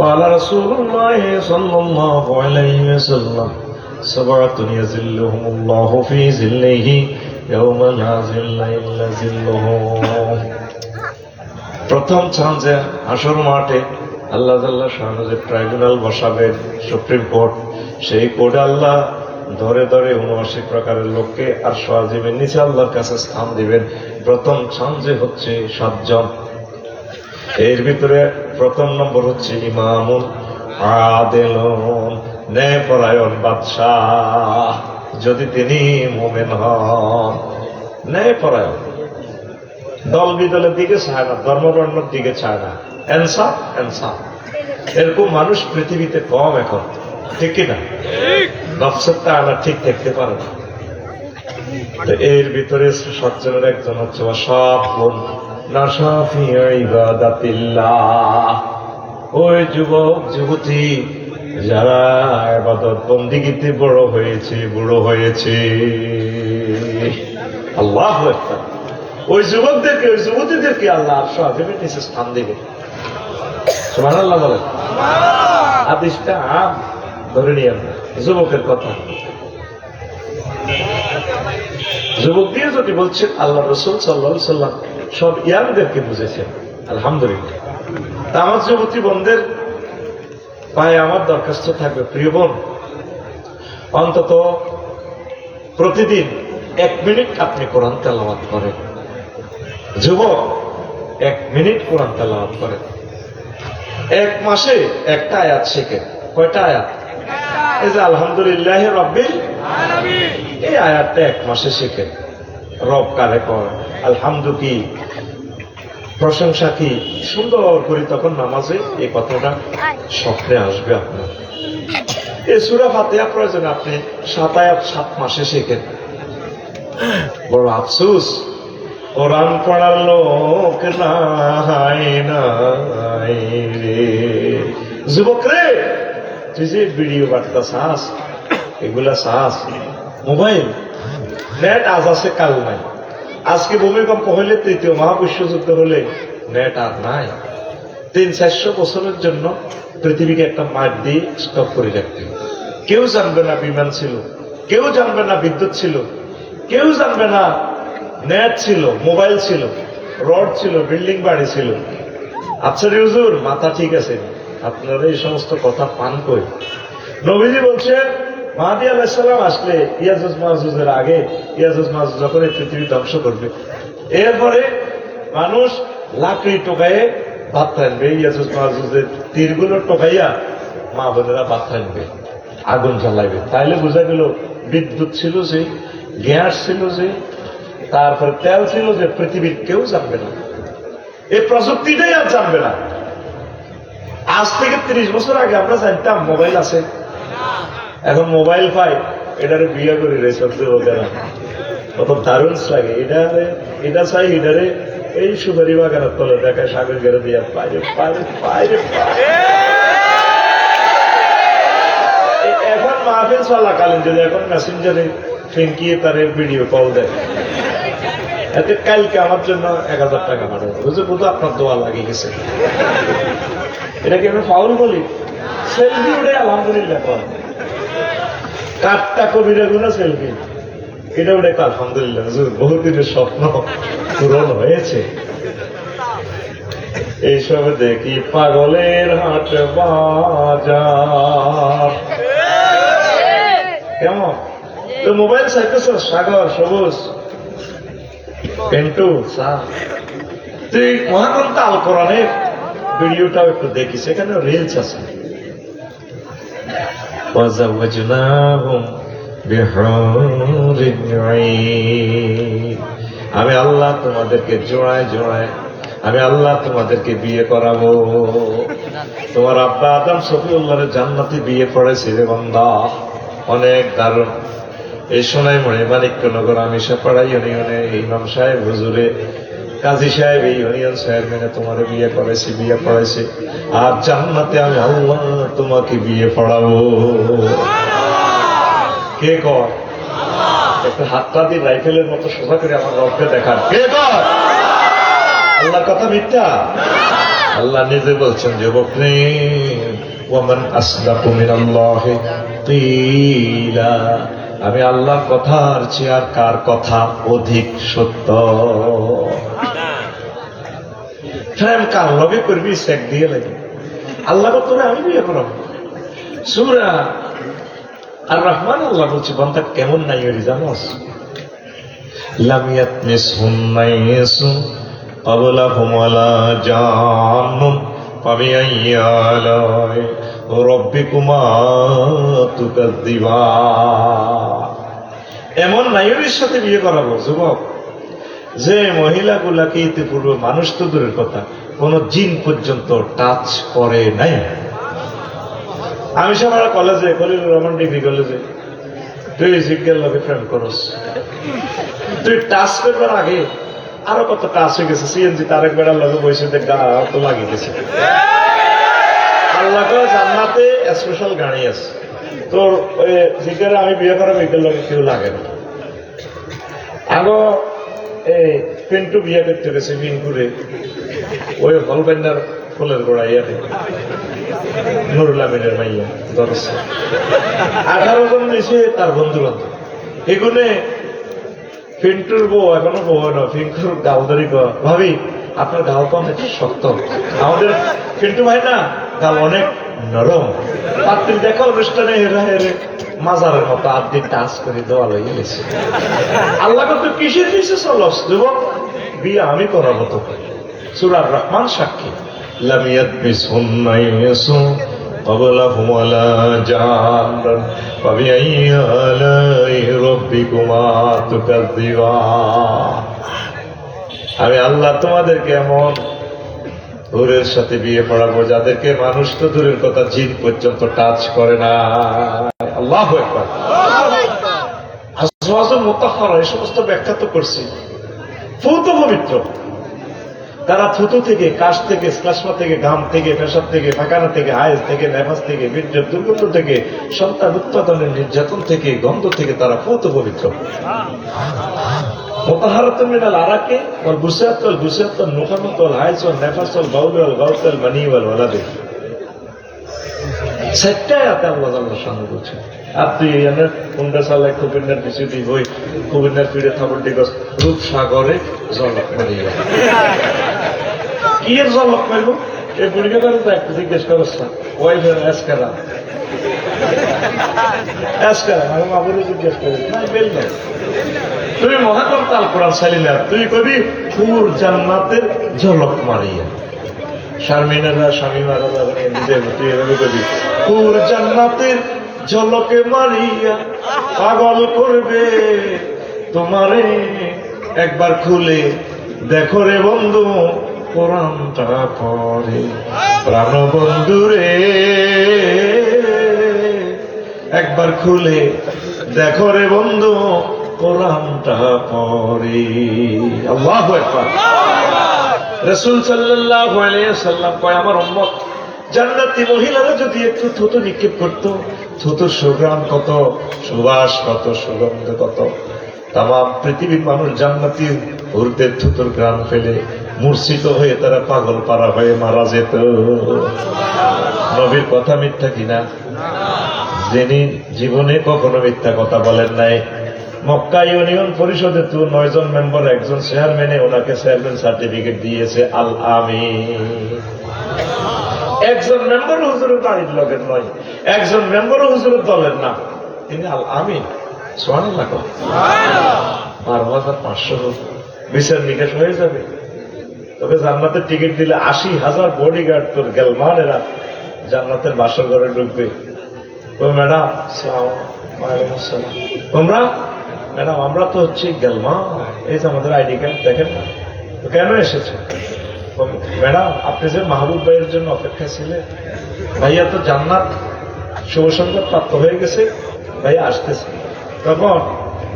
قال رسول الله صلى الله عليه وسلم سبعة يظلهم الله في ظله يوم لا ظل إلا ظله প্রথম চান যে হাসর মাঠে আল্লাহ তাআলা শাহানু যে ট্রাইব্যুনাল বসাবেন, সুপ্রিম কোর্ট, সেই কোর্টে আল্লাহ ধরে ধরে ৭৯ প্রকারের লোককে আর সওয়াজিবের নিচে আল্লাহর কাছে স্থান দিবেন। প্রথম চান যে হচ্ছে ৭ জন। এর ভিতরে প্রথম নম্বর হচ্ছে ইমামুল আদিলুন, ন্যায়পরায়ণ বাদশাহ, যদি তিনি মুমিন হন। ন্যায়পরায়ণ, দল বিদলের দিকে চায় না, ধর্মবর্ণের দিকে চায় না, ইনসাফ ইনসাফ। এরকম মানুষ পৃথিবীতে কম এখন, ঠিক কিনা? নফসের তাআলা ঠিক দেখতে পারে না। তো এর ভিতরে সজ্জনের একজন হচ্ছে ওয়াশাবুন নাশা ফি ইবাদাতিল্লাহ, ওই যুবক যুবতী যারা ইবাদত বন্দেগীতে বড় হয়েছে, বুড়ো হয়েছে। আল্লাহু আকবার। ওই যুবকদেরকে, ওই যুবতীদেরকে আল্লাহ আরশ আজিমের নিচে স্থান দিবে। সুবহানাল্লাহ বলেন। হাদিসটা আম ধরে নিয়ে যুবকের কথা, যুবক দিয়ে যদি বলছেন আল্লাহ রাসূল সাল্লাল্লাহু আলাইহি ওয়াসাল্লাম সব ইয়াংদেরকে বুঝেছেন, আলহামদুলিল্লাহ। তা আমার যুবতী বোনদের পায়ে আমার দরখাস্ত থাকবে, প্রিয় বোন, অন্তত প্রতিদিন 1 মিনিট আপনি কোরআন তেলাওয়াত করেন। যুবক 1 মিনিট কোরআন তেলাওয়াত করেন। 1 মাসে একটা আয়াত শেখেন। কয়টা আয়াত? এই যে আলহামদুলিল্লাহ রাব্বিল আলামিন, এই আয়াতটা 1 মাসে শেখেন। রব কারে কয়, আলহামদু কি, প্রশংসা কি, সুন্দর করে তখন নামাজে এই কথাটা স্বপ্নে আসবে আপনার। এই সূরা ফাতিহা প্রয়োজন আপনি 7 আয়াত 7 মাসে শেখেন। বড় আফসোস, কোরআন পড়ার লোক নাই নাই রে। যুবক রে, তুই যে ভিডিও বার্তা চাস, এগুলা চাস, মোবাইল নেট আজ আছে কাল নাই। আজকে ভূমিকম্প হলে, ৩য় মহাবিশ্বযুদ্ধ হলে নেট আর নাই। ৩00-৪০০ বছরের জন্য পৃথিবীকে একটা মাঠ দিয়ে স্টপ করে রাখতে। কেউ জানবে না বিমান ছিল, কেউ জানবে না বিদ্যুৎ ছিল, কেউ জানবে না নেট ছিল, মোবাইল ছিল, রড ছিল, বিল্ডিং বাড়ি ছিল। আচ্ছা রে হুজুর, মাথা ঠিক আছে, আপনারা এই সমস্ত কথা পান কই? নবীজি বলছে মাহদী আলাইহিস সালাম আসলে ইয়াজুজ মাজুজের আগে, ইয়াজুজ মাজুজ যখন এই পৃথিবী ধ্বংস করবে, এরপরে মানুষ লাকড়ি টোকাইয়ে ভাত রাখবে। ইয়াজুজ মাজুজের তীরগুলো টোকাইয়া মা বোনেরা ভাত রাখবে, আগুন জ্বালাইবে। তাইলে বোঝা গেল বিদ্যুৎ ছিল যে, গ্যাস ছিল যে, তারপরে তেল ছিল যে, পৃথিবীর কেউ জানবে না। এই প্রযুক্তিটাই আর জানবে না। আজ থেকে 30 বছর আগে আমরা জানতাম মোবাইল আছে, এখন মোবাইল পাই, এটারে বিয়ে করে রে সব যুবকেরা। কত দারুণ লাগে, এটা চাই, এটারে এই সুপারি বাগানের তলে দেখায়, সাগর গেড়ে দিয়ে পাইরে পাইরে পাইরে। এখন মাহফিল চলাকালীন যদি এখন মেসেঞ্জারে ফেঙ্কিয়ে তার ভিডিও কল দেয়, এতে কালকে আমার জন্য 1000 টাকা পাঠাবে, বুঝে বুঝো আপনার দোয়া লাগিয়ে গেছে। এটাকে আমি ফাউল বলি? সেলফি উঠে আলহামদুলিল্লাহ কর, কাঠটা কবিরা গুণা সেলফি, এটা উঠে আলহামদুলিল্লাহ, বহুদিনের স্বপ্ন পূরণ হয়েছে। এইসব দেখি পাগলের হাট বাজার। কেমন তো মোবাইল চাইতেছ? সাগর, সবুজ, পেন্টু, তুই মহাগ্রন্থ আল কোরআনের ভিডিওটাও একটু দেখিস, এখানে রিলস আছে। আমি আল্লাহ তোমাদেরকে জোড়ায় জোড়ায়, আমি আল্লাহ তোমাদেরকে বিয়ে করাবো। তোমার আব্বা আদম শফিউল্লাহর জান্নাতে বিয়ে পড়েছে রে বান্দা, অনেক দারুণ। এই সোনাইমুড়ি মানিক্যনগর আমিষাপাড়া ইউনিয়নে ইমাম সাহেব হুজুরে কাজী সাহেব এই ইউনিয়ন চেয়ারম্যানে তোমার বিয়ে করেছি, বিয়ে পড়াইছে, আর জান্নাতে আমি আল্লাহ তোমাকে বিয়ে পড়াবো। কে কর? একটা হাতটা দিয়ে রাইফেলের মতো সোজা করে আমার রবকে দেখান। কে কর? আল্লাহ কথা মিথ্যা? আল্লাহ নিজে বলছেন, যুবক রে, ওয়ামান আসদাকু মিনাল্লাহি কিলা, আমি আল্লাহর কথার চেয়ে আর কার কথা অধিক সত্য? প্রেম কার লগে করবি চেক দিয়ে লাগে আল্লাহ তোরে আমি বিয়ে করাবো সূরা আর রহমান আল্লাহ বলছে বান্দা কেমন নাই ওই জানোস লাম ইয়াতমিসহুন্না ইনসু ক্বাবলাহুম ওয়ালা জান্নুন ফাবিআইয়ি আলাই রাব্বিকুমা তুকাযযিবান। এমন নারীর সাথে বিয়ে করাবো যুবক যে মহিলাগুলাকে ইতিপূর্বে মানুষ তো দূরের কথা কোন জিন পর্যন্ত টাচ করে নাই। আমি সবার কলেজে খলিলুর রহমান ডিগ্রি কলেজে তুই জিজ্ঞের লোকে প্রেম করস তুই টাচ করবার আগে আরো কত টাচ হয়ে গেছে সিএনজি তারেক বেড়ার লগে বসে গা তো লাগিয়ে গেছে। আল্লাহ জান্নাতে স্পেশাল গাড়ি আছে তোর ওই জিজ্ঞারে আমি বিয়ে করাবো এটার লগে কেউ লাগে না। আগো এই পিন্টু বিয়ে করতে গেছে মিনপুরে ওই হলবেন্ডার ফুলের গোড়া ইয়াতে নুরুল আমিনের মাইয়া 18 জন নিচে তার বন্ধু বান্ধব এগুলো পিন্টুর বউ এখনো বউ না পিন্টুর গালদারি ভাবি আপনার গাল তো অনেক শক্ত আমাদের পিন্টু ভাই না গাল অনেক নরম পাত্রী দেখা অনুষ্ঠানে হেরা হেরে মাজারের মতো আদি টাচ করে দেওয়া লইয়ে গেছে। আল্লাহ তো কিসের দিয়েছে চলস যুবক বিয়ে আমি করাবো তো সূরা রহমান সাক্ষী লাম ইয়াতমিসহুন্না ইনসু ক্বাবলাহুম ওয়ালা জান্নুন ফাবিআইয়ি আলাই রাব্বিকুমা তুকাযযিবান। আমি আল্লাহ তোমাদেরকে এমন হুরের সাথে বিয়ে পড়াবো যাদেরকে মানুষ তো দূরের কথা জিন পর্যন্ত টাচ করে না। আল্লাহু আকবার। আজওয়াজুল মুতাহহারা এই সমস্ত ব্যাখ্যা তো করছি পূত পবিত্র তারা থুতু থেকে কাশ থেকে শ্লেষ্মা থেকে ঘাম থেকে পেশাব থেকে পায়খানা থেকে হায়েজ থেকে নেফাস থেকে বীর্যের দুর্গন্ধ থেকে সন্তান উৎপাদনের নির্যাতন থেকে গন্ধ থেকে তারা পূত পবিত্র। মুতাহহারাতুন মিনাল আরাকি ওয়াল বুসাত ওয়াল বুসাত ওয়াল নুখামাত ওয়াল হায়েজ ওয়াল নেফাস ওয়াল বাউল ওয়াল গাউত ওয়াল মানি ওয়াল ওয়ালাদ। সেটাই আল্লাহ জাল্লাহু শানহু বলছেন আপনি এনের কুন্ডা সালে কুবিনের কিছু দি হই কুবিনের ফিরে থাবর দিগস রূপ সাগরে জলক মারিয়া কি এর জলক মারবো এই বুড়িকে করে তো একটু জিজ্ঞেস করছ না ওয়াইফের এসকারা আমি বাবুরে জিজ্ঞেস করি না বেল নাই তুই মহাকর্তা আল কোরআন চাইলি না তুই কবি হুর জান্নাতের ঝলক মারিয়া শারমিনারা স্বামী মারা যাবে নিজের তুই এভাবে কবি হুর জান্নাতের ঝলকে মারিয়া পাগল করবে তোমারে একবার খুলে দেখো রে বন্ধু কোরআনটা পড়ে প্রাণ বন্ধুরে একবার খুলে দেখো রে বন্ধু কোরআনটা পড়ে। আল্লাহু আকবার। রাসূল সাল্লাল্লাহু আলাইহি ওয়াসাল্লাম কয় আমার উম্মত জান্নাতি মহিলারা যদি একটু থুতু নিক্ষেপ করতো থুতুর সুঘ্রাণ কত সুবাস কত সুগন্ধ কত তাম পৃথিবীর মানুষ জান্নাতি হুরদের থুতুর ঘ্রাণ ফেলে মূর্ছিত হয়ে তারা পাগল পারা হয়ে মারা যেত। নবীর কথা মিথ্যা কিনা? যিনি জীবনে কখনো মিথ্যা কথা বলেন নাই। মক্কা ইউনিয়ন পরিষদে তো 9 জন মেম্বার একজন চেয়ারম্যানে ওনাকে চেয়ারম্যান সার্টিফিকেট দিয়েছে আল আমিন। একজন মেম্বার হুজুরের বাড়ির লোকের নয়, একজন মেম্বার হুজুরের দলের না, তিনি আল আমিন। সুবহানাল্লাহ। 12,500 বিচার নিকাশ হয়ে যাবে। তবে জান্নাতের টিকিট দিলে 80,000 বডিগার্ড তোর গেলমানেরা জান্নাতের বাসর ঘরে ঢুকবে। তো ম্যাডাম তোমরা ম্যাডাম আমরা তো হচ্ছে গেলমান, এই যে আমাদের আইডি কার্ড দেখেন না, কেন এসেছো? ম্যাডাম আপনি যে মাহবুব ভাইয়ের জন্য অপেক্ষা ছিলেন, ভাইয়া তো জান্নাত শুভসংবাদ প্রাপ্ত হয়ে গেছে, ভাইয়া আসতেছে। তখন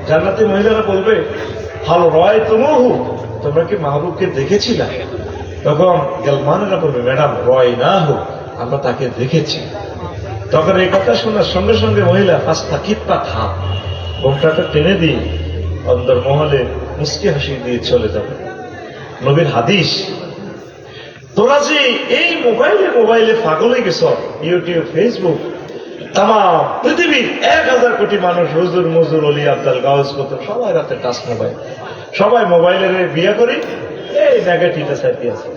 জান্নাতি মহিলারা বলবে হাল রয় তুমহু, তোমরা কি মাহবুবকে দেখেছিলা? তখন গেলমানেরা বলবে ম্যাডাম রয় না হোক, আমরা তাকে দেখেছি। তখন এই কথা শোনার সঙ্গে সঙ্গে মহিলা পাঁচটা কিপ্পা খা গোমটাটা টেনে দিয়ে অন্দর মহলে মুস্কি হাসি দিয়ে চলে যাবে। নবীর হাদিস। তোরা যে এই মোবাইলে পাগল হয়ে গেছ, ইউটিউব ফেসবুক তাম পৃথিবীর 1000 কোটি মানুষ হুজুর মজুর অলি আব্দাল গাউজ কত সবাই রাতে টাচ মোবাইল, সবাই মোবাইলের বিয়ে করি এই নেগেটিভটা চাইতে আছে।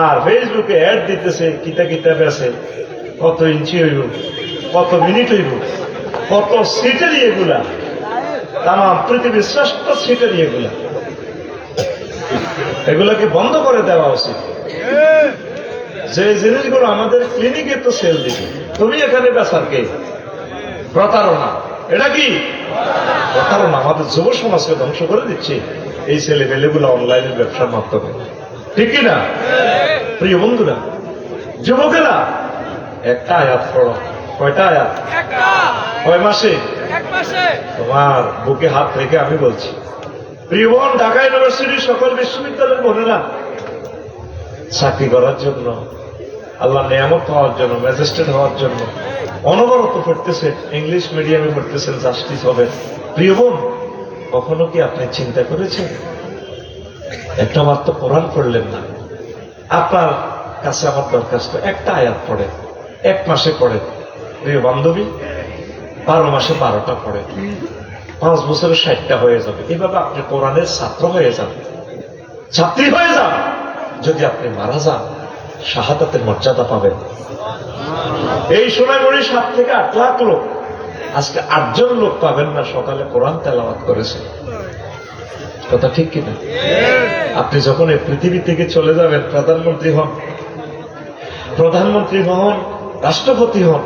আর ফেসবুকে অ্যাড দিতেছে কিতা কিতা বেছে, কত ইঞ্চি হইব, কত মিনিট হইব, কত সিটারি এগুলা, তাম পৃথিবীর শ্রেষ্ঠ সিটারি এগুলা। এগুলাকে বন্ধ করে দেওয়া উচিত। যে জিনিসগুলো আমাদের ক্লিনিকে তো সেল দিবে, তুমি এখানে বেচার কে? প্রতারণা। এটা কি প্রতারণা? আমাদের যুব সমাজকে ধ্বংস করে দিচ্ছে এই ছেলে পেলেগুলো অনলাইনের ব্যবসার মাধ্যমে, ঠিক কিনা? প্রিয় বন্ধুরা, যুবকেরা, একটা আয়াত পড়ো। কয়টা আয়াত? কয় মাসে? তোমার বুকে হাত রেখে আমি বলছি, প্রিয় বোন, ঢাকা ইউনিভার্সিটির সকল বিশ্ববিদ্যালয়ের বোনেরা, চাকরি করার জন্য, আল্লাহ নিয়ামত হওয়ার জন্য, ম্যাজিস্ট্রেট হওয়ার জন্য অনবরত পড়তেছেন, ইংলিশ মিডিয়ামে পড়তেছেন, জাস্টিস হবে। প্রিয় বোন, কখনো কি আপনি চিন্তা করেছেন একটা মাত্র কোরআন পড়লেন না? আপনার কাছে আমার দরখাস্ত, একটা আয়াত পড়ে, এক মাসে পড়ে। প্রিয় বান্ধবী, 12 মাসে 12টা পড়ে, 5 বছরে 60টা হয়ে যাবে। এভাবে আপনি কোরআনের ছাত্র হয়ে যান, ছাত্রী হয়ে যান। যদি আপনি মারা যান, শাহাদাতের মর্যাদা পাবেন। এই সোনাইমুড়ি 7 থেকে 8 লাখ লোক, আজকে 8 জন লোক পাবেন না সকালে কোরআন তেলাওয়াত করেছে। কথা ঠিক কিনা? আপনি যখন এই পৃথিবী থেকে চলে যাবেন, প্রধানমন্ত্রী হন, রাষ্ট্রপতি হন,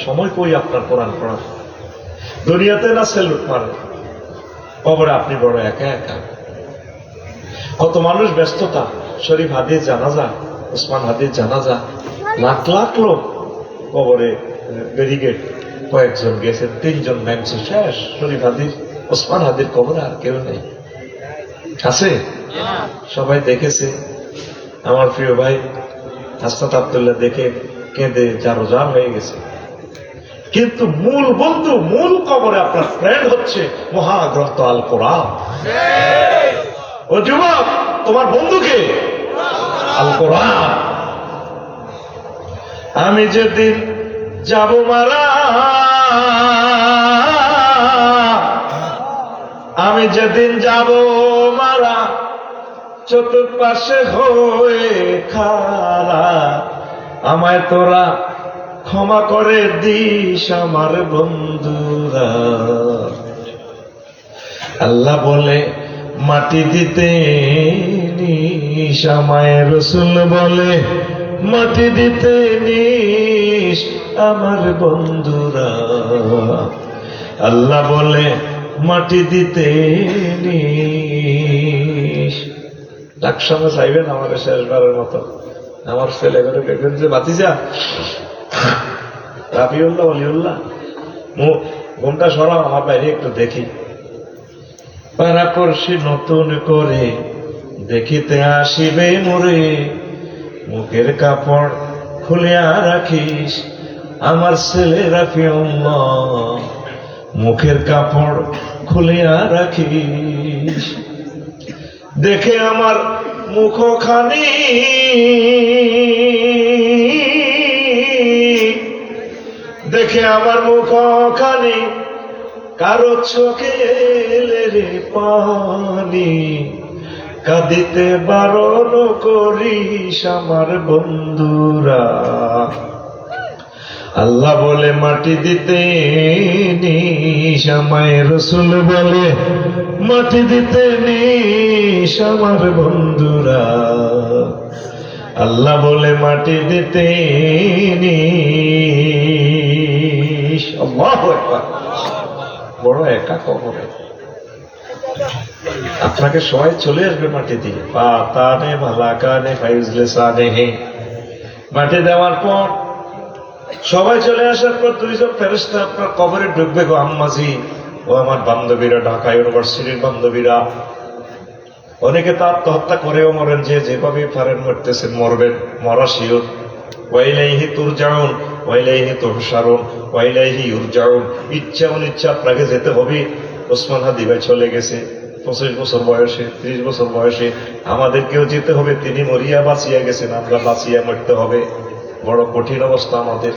সময় কই আপনার কোরআন পড়ার? দুনিয়াতে না সেলুট মারে, কবরে আপনি বড় একা একা। কত মানুষ ব্যস্ততা, শরীফ হাদিস জানাজা, ওসমান হাদিস জানাজা, লাখ লাখ লোক কবরে, ব্যারিকেড, কয়েকজন গেছে, 3 জন নামছে, শেষ। শরীফ হাদিস, ওসমান হাদির কবরে আর কেউ নেই, আছে? সবাই দেখেছে। আমার প্রিয় ভাই হাসনাত আব্দুল্লাহ দেখে কেঁদে জারোজার হয়ে গেছে। কিন্তু মূল বন্ধু, মূল কবরে আপনার ফ্রেন্ড হচ্ছে মহাগ্রন্থ আল কোরআন। ও যুবক, তোমার বন্ধুকে আল কোরআন। আমি যেদিন যাব মারা, আমি যেদিন যাব মারা, চতুর্পাশে হয়ে খারা, আমায় তোরা ক্ষমা করে দিস আমার বন্ধুরা। আল্লাহ বলে মাটি দিতে নিস, আমায় রসুল বলে মাটি দিতে নিস আমার বন্ধুরা। আল্লাহ বলে মাটি দিতে নিস। ডাক সঙ্গে চাইবেন আমাকে শেষবারের মতো, আমার ছেলে করে দেখবেন যে বাতিজা রাফিউল্লাহ অলিউল্লাহ, ঘুমটা সরাও, আমার বাইরে একটু দেখি। পারা করছি নতুন করে, দেখিতে আসিবে মোরে, মুখের কাপড় খুলিয়া রাখিস আমার ছেলে রাফিউল্লাহ, মুখের কাপড় খুলিয়া রাখিস। দেখে আমার মুখখানি, দেখে আমার মুখখানি, কারো চোখে এলে রে পানি, কাঁদিতে বারণ করিস আমার বন্ধুরা। আল্লাহ বলে মাটি দিতে নিস, আমায় রসুল বলে মাটি দিতে নিস আমার বন্ধুরা। আল্লাহ বলে মাটি দিতে নিস। আল্লাহু আকবার। বড় একা কবরে, আপনাকে সবাই চলে আসবে মাটি দিয়ে। পাতানে মালাকানে ফাইজলে সানে, মাটি দেওয়ার পর সবাই চলে আসার পর 2 জন ফেরেশতা আপনার কবরে ঢুকবে। গো আম্মাজি, ও আমার বান্ধবীরা, ঢাকা ইউনিভার্সিটির বান্ধবীরা, অনেকে তো আত্মহত্যা করেও মরেন, যে যেভাবে পারেন মরতেছেন, মরবেন, মরা শিওর। ওয়াইলাইহি তুরজাউন ওয়াইলাইহি তুহশারুন ওয়াইলাইহি ইউরজাউন। ইচ্ছা অনিচ্ছা আপনাকে যেতে হবে। ওসমান হাদি ভাই চলে গেছে 25 বছর বয়সে, 30 বছর বয়সে। আমাদেরকেও যেতে হবে, তিনি মরিয়া বাঁচিয়া গেছেন, আমরা বাঁচিয়া মরতে হবে। বড় কঠিন অবস্থা আমাদের।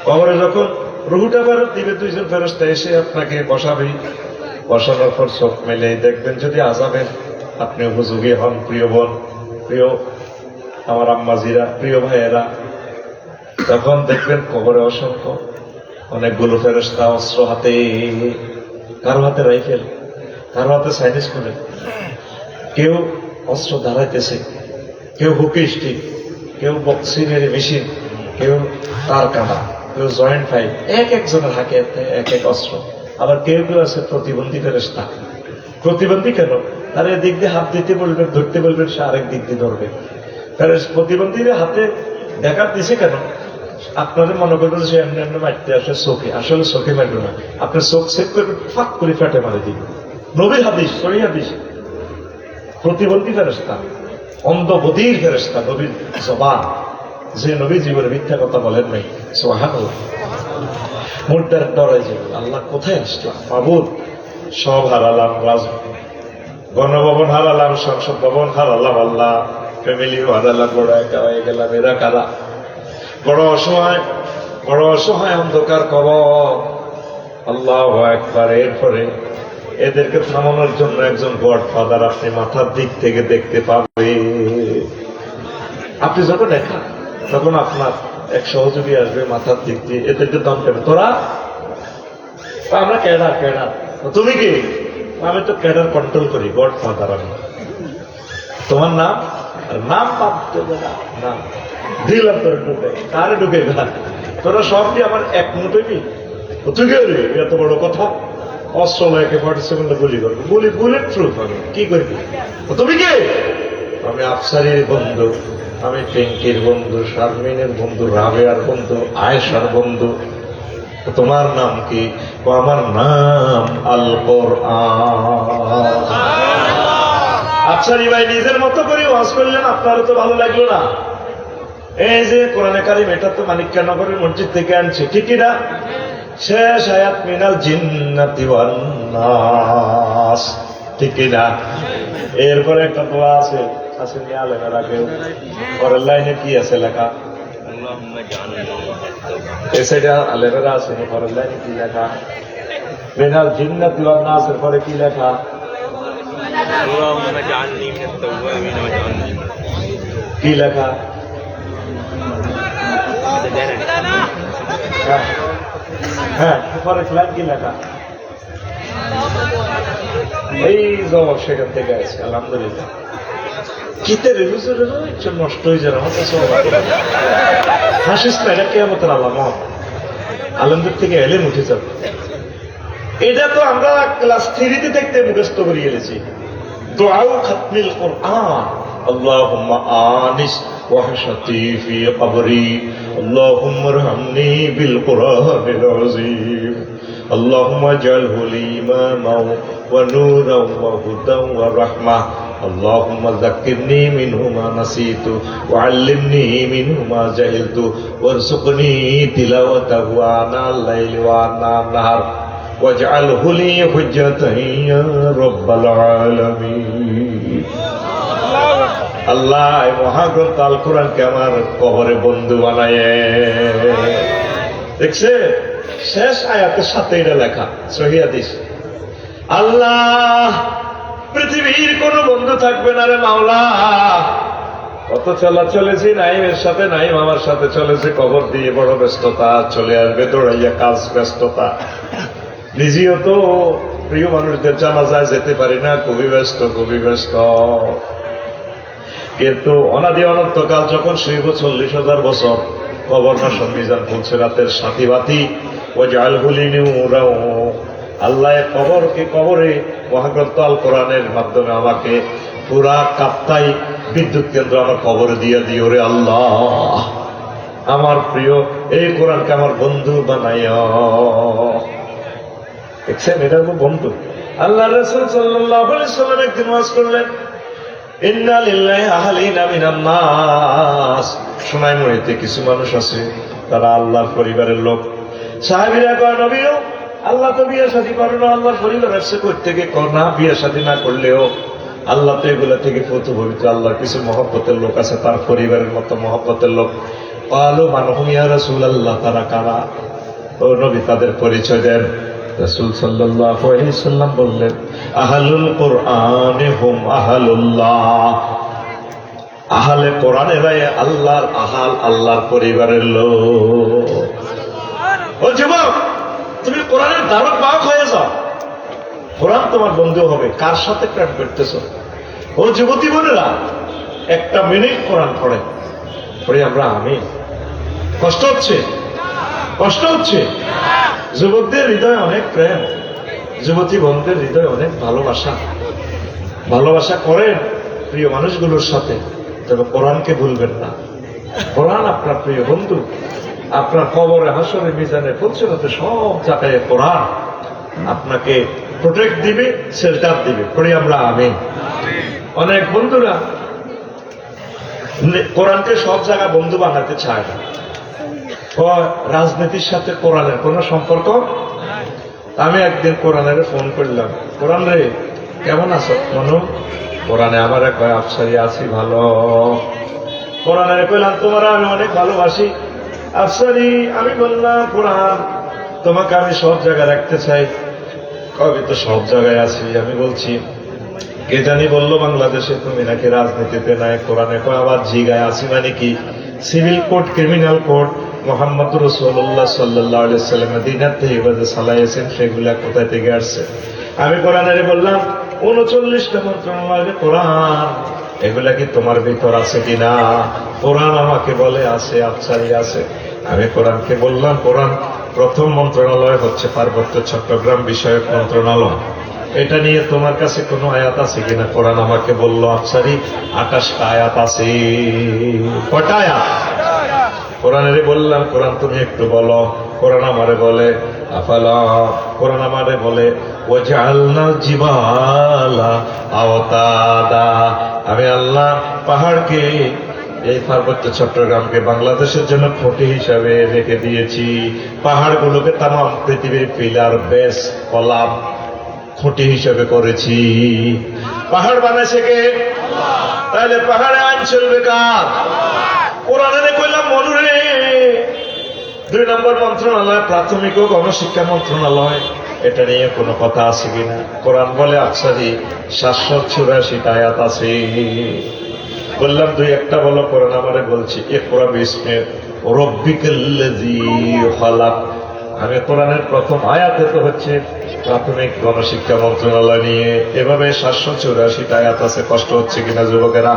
কবরে যখন রুহুটা ফেরত দিবে, 2 জন ফেরেশতা এসে আপনাকে বসাবে। বসানোর পর চোখ মেলে দেখবেন যদি আযাবের আপনি উপযোগী হন। প্রিয় বোন, প্রিয় আমার আম্মাজিরা, প্রিয় ভাইয়েরা, তখন দেখবেন কবরে অসংখ্য অনেকগুলো ফেরেশতা অস্ত্র হাতে, কারো হাতে রাইফেল, কারো হাতে সাইনিস করে, কেউ অস্ত্র ধারাইতেছে, কেউ হুকি স্টিক, কেউ বক্সিং এর মেশিন, কেউ তার কাটা, কেউ জয়েন্ট ফাইভ, এক একজনের হাতে এক এক অস্ত্র। আবার কেউ কেউ আছে প্রতিবন্ধী ফেরেশতা। প্রতিবন্ধী কেন? তার এদিক দিয়ে হাত দিতে বলবেন, ধরতে বলবেন, সে আরেক দিক দিয়ে ধরবে। প্রতিবন্ধীর হাতে দেখার দিছে কেন? আপনাদের মনে করবেন সে এমনি এমনি মারতে আসে চোখে, আসলে চোখে মারবে না, আপনার চোখ সেট করবেন, ফাঁক করে ফেটে মারে দিবে। নবীর হাদিস, সহি হাদিস। প্রতিবন্ধী ফেরেশতা, অন্ধবধির ফেরেশতা, নবীর জবান, যে নবী জীবনে মিথ্যা কথা বলেন নাই। সুবহানাল্লাহ। মুর্দার ডরে জীবন, আল্লাহ কোথায় আসলাম, মাবুদ সব হারালাম, গণভবন হারালাম, সংসদ ভবন হারালাম, আল্লাহ ফ্যামিলিও হারালাম, বড় একা হয়ে গেলাম, এরা কারা? বড় অসহায়, বড় অসহায়, অন্ধকার কবর। আল্লাহু আকবার। এরপরে এদেরকে থামানোর জন্য একজন গডফাদার আপনি মাথার দিক থেকে দেখতে পাবে। আপনি যখন দেখা, তখন আপনার এক সহযোগী আসবে মাথার দিক দিয়ে, এদেরকে দম দেবে, তোরা? আমরা ক্যাডার, ক্যাডার। তুমি কি? আমি তো ক্যাডার কন্ট্রোল করি, গডফাদার আমি। তোমার নাম? নাম বাদ দেবে না, নাম দিলাম তোর ঢুকে, কারে ঢুকে গা? তোরা সব কি আমার এক মুঠোই? তুই কে রে? এত বড় কথা। অস্ত্র লাগে 47 গুলি করবে, গুলি বুলেট প্রুফ হবে, কি করবি? তুমি কে? আমি আফসারির বন্ধু, আমি পিঙ্কির বন্ধু, শারমিনের বন্ধু, রাবেয়ার বন্ধু, আয়েশার বন্ধু। তোমার নাম কি? আমার নাম আল কোরআন। আফসারি ভাই নিজের মতো করে ওয়াজ করলেন, আপনারও তো ভালো লাগলো না? এই যে কোরআনে কারিম, এটা তো মানিকনগরের মসজিদ থেকে আনছে, ঠিকই না? শেষ আয়াত মিনাল জিন্নাতি ওয়ান নাস, ঠিকই না? এরপরে একটা দোয়া আছে, আসেনি আলেমেরা কেউ? পরের লাইনে কি আছে লেখা? এই সাইডে আলেমেরা আসেনি, পরের লাইনে কি লেখা? মিনাল জিন্নাতি ওয়ান নাসের পরে কি লেখা? কি লেখা? হ্যাঁ, পরের লাইন কি লেখা? এই জবাব সেখান থেকে আছে, আলহামদুলিল্লাহ। কিতের নষ্ট হয়ে যাবে, হাসিস না, এটা কিয়ামতের আলামত। আলমদের থেকে এলেম উঠে যাবে। এটা তো আমরা ক্লাস 3 দেখতে মুখস্থ করে গেলেছি। দুআউ খাতমিল কোরআন, আল্লাহুম্মা আনিস ওয়াহশাতি ফি কবরি, আল্লাহুম্মা রহমনি বিল কোরআনিল আযীম, আল্লাহুম্মা জালহু লি ইমামান ওয়া নূরান ওয়া হুদান ওয়া রাহমাহ, আল্লাহুম্মা যাক্কিরনি মিনহু মা নাসিতু ওয়া আল্লিমনি মিনহু মা জাহিলতু ওয়ারযুকনি তিলাওয়াতাহু আনাল লাইলি ওয়া আনান নাহার ওয়াজআলহু লি হুজ্জাতান ইয়া রাব্বাল আলামিন। আল্লাহ মহাগ্রন্থ আল কোরআনকে আমার কবরে বন্ধু বানায়। দেখছে শেষ আয়াতের সাথে এটা লেখা, সহিহ হাদিস। আল্লাহ পৃথিবীর কোন বন্ধু থাকবে না রে মাওলা। কত চলা চলেছি নাইমের সাথে, নাইম আমার সাথে চলেছে, কবর দিয়ে বড় ব্যস্ততা, চলে আসবে দৌড়াইয়া কাজ, ব্যস্ততা। নিজেও তো প্রিয় মানুষদের জানাজায় যেতে পারি না, খুবই ব্যস্ত, খুবই ব্যস্ত। কিন্তু অনাদি অনন্তকাল যখন শুইব 40,000 বছর, কবর না সন্নিজান খুলছে রাতের সাথী বাতি, ও জাল হুলিনি উড়াও। আল্লাহ কবরকে, কবরে মহাগ্রন্থ আল কোরআনের মাধ্যমে আমাকে পুরা কাপ্তাই বিদ্যুৎ কেন্দ্র আমার কবরে দিয়ে দিও রে আল্লাহ। আমার প্রিয় এই কোরআনকে আমার বন্ধু বানাইয়া। দেখছেন, এটা আমার বন্ধু। আল্লাহ রাসূল সাল্লাল্লাহু আলাইহি ওয়াসাল্লাম একদিন ওয়াজ করলেন, ইন্না লিল্লাহি আহলিনা মিনান নাস। সোনাইমুড়িতে কিছু মানুষ আছে, তারা আল্লাহর পরিবারের লোক। সাহাবীরা কয়, নবীও আল্লাহ তো বিয়ে শাদী করে না, আল্লাহর পরিবার আসছে কই থেকে? না, বিয়ে শাদী না করলেও আল্লাহ তো এগুলা থেকে পবিত্র। আল্লাহর কিছু মহব্বতের লোক আছে, তার পরিবারের মতো মহব্বতের লোক। ক্বালু মান হুম ইয়া রাসূলুল্লাহ, তারা কারা? ও নবী, তাদের পরিচয় দেন। রাসূল সাল্লাল্লাহু আলাইহি ওয়াসাল্লাম বললেন, আহলুল কোরআন হুম আহলুল্লাহ। আহলে কোরআন এরাই আল্লাহর আহাল, আল্লাহর পরিবারের লোক। ও যুবক, তুমি কোরআনের দারুণ বাহক হয়ে যাও, কোরআন তোমার বন্ধু হবে। কার সাথে প্রেম করতেছ? ও যুবতী বোনেরা, একটা মিনিট কোরআন পড়ে আমরা আমি কষ্ট হচ্ছে, কষ্ট হচ্ছে। যুবকদের হৃদয়ে অনেক প্রেম, যুবতী বন্ধুদের হৃদয়ে অনেক ভালোবাসা, ভালোবাসা করেন প্রিয় মানুষগুলোর সাথে, তবে কোরআনকে ভুলবেন না। কোরআন আপনার প্রিয় বন্ধু, আপনার কবরে, হাসরে, মিজানে, ফুলসিরাতে সব জায়গায় কোরআন আপনাকে প্রোটেক্ট দিবে, শেল্টার দিবে। পড়ি আমরা আমিন। অনেক বন্ধুরা কোরআনকে সব জায়গা বন্ধু বানাতে চায় না। রাজনীতির সাথে কোরআনের কোন সম্পর্ক। আমি একদিন কোরআনের ফোন করলাম, কোরআন রে কেমন আছো মনু? কোরআনে আমার কয় আফসারি আছি ভালো। কোরআনের কইলাম তোমার আমি অনেক ভালোবাসি আফসারি। আমি বললাম কোরআন তোমাকে আমি সব জায়গায় রাখতে চাই। কবে তো সব জায়গায় আছি। আমি বলছি কে জানি বললো বাংলাদেশে তুমি নাকি রাজনীতিতে নাই। কোরআনে কয় আবার জিগায় আছি মানে কি? Civil code, criminal code Muhammad রাসূলুল্লাহ সাল্লাল্লাহু আলাইহি ওয়াসাল্লাম মদিনা থেকে যে চালাইছেন সেগুলা কোথায় থেকে আসছে? আমি কোরআনে বললাম 39টা মন্ত্রণালয়ের কোরআন, এগুলা কি তোমার ভিতর আছে কিনা? কোরআন আমাকে বলে আছে, আফসারি আছে। আমি কোরআনকে বললাম কোরআন প্রথম মন্ত্রণালয় হচ্ছে পার্বত্য চট্টগ্রাম বিষয়ক মন্ত্রণালয়, এটা নিয়ে তোমার কাছে কোনো আয়াত আছে কিনা? কোরআন আমাকে বললো আফসারি 28টা আয়াত আছে। কটা আয়াত? কোরআনের বললাম কোরআন তুমি একটু বলো। কোরআন আমারে বলে আফালা, কোরআন আমারে বলে ওয়াজআলনা জিবালা আওতাদা। আমি আল্লাহ পাহাড়কে, এই পার্বত্য চট্টগ্রামকে বাংলাদেশের জন্য খুঁটি হিসাবে রেখে দিয়েছি। পাহাড়গুলোকে তামাম পৃথিবীর পিলার, বেস, কলাম, খুঁটি হিসাবে করেছি। পাহাড় বানাইছে কে? তাহলে পাহাড়ে আইন চলবে কার? কোরআনে কইলাম মনুরে 2 নম্বর মন্ত্রণালয় প্রাথমিক ও গণশিক্ষা মন্ত্রণালয়, এটা নিয়ে কোনো কথা আছে কিনা? কোরআন বলে আফসারি 784টা আয়াত আছে। বললাম 2-1টা বলো। কোরআন আমারে বলছি ইকরা বিসমি রাব্বিকাল্লাযী খালাক। আমি কোরআনের প্রথম আয়াতে তো হচ্ছে প্রাথমিক গণশিক্ষা মন্ত্রণালয় নিয়ে, এভাবে 784টা আয়াত আছে। কষ্ট হচ্ছে কিনা যুবকেরা?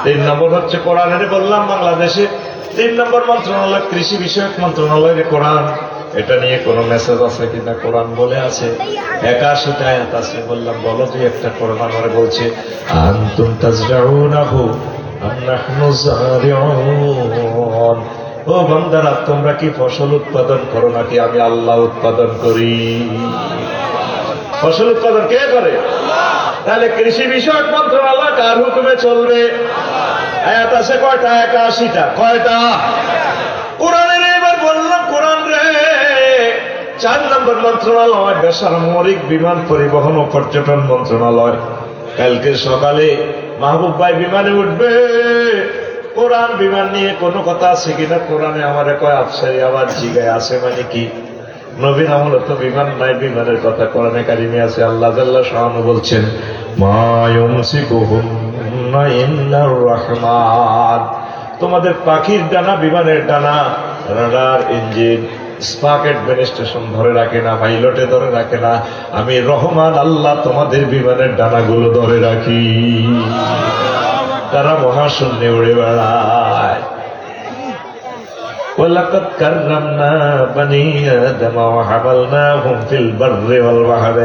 3 নম্বর হচ্ছে কোরআনের বললাম বাংলাদেশে 3 নম্বর মন্ত্রণালয় কৃষি বিষয়ক মন্ত্রণালয়ের কোরআন, এটা নিয়ে কোনো মেসেজ আছে কিনা? কোরআন বলে আছে 81টা আয়াত আছে। বললাম বলো 2-1টা। কোরআন আমারে বলছে আনতুম তাজরাউনাহু আম নাহনু যারিউন। ও বান্দারা, তোমরা কি ফসল উৎপাদন করো নাকি আমি আল্লাহ উৎপাদন করি? ফসল উৎপাদন কে করে? তাহলে কৃষি বিষয়ক মন্ত্রণালয় কার হুকুমে চলবে? আয়াত আছে কয়টা? 81টা। কয়টা? কোরআনের এবার বললাম কোরআন রে 4 নম্বর মন্ত্রণালয় বেসামরিক বিমান পরিবহন ও পর্যটন মন্ত্রণালয়। কালকে সকালে মাহবুব ভাই বিমানে উঠবে। কোরআন বিমান নিয়ে কোনো কথা আছে কিনা? কোরআনে আমারে কয় আফসারি আবার জিগায় আছে মানে কি? নবীন আমল তো বিমান নাই, বিমানের কথা কোরআনে কারিমে আছে। আল্লাহ জাল্লা শাআনু বলছেন মা ইউমসিকুহুন্না ইল্লার রহমান। তোমাদের পাখির ডানা, বিমানের ডানা, রাডার, ইঞ্জিন, স্পার্ক অ্যাডমিনিস্ট্রেশন ধরে রাখে না, পাইলটে ধরে রাখে না, আমি রহমান আল্লাহ তোমাদের বিমানের ডানাগুলো ধরে রাখি। তারা মহাশূন্যে উড়ে বেড়ায়। وَلَقَدْ كَرَّمْنَا بَنِي آدَمَ وَحَمَلْنَاهُمْ فِي الْبَرِّ وَالْبَحْرِ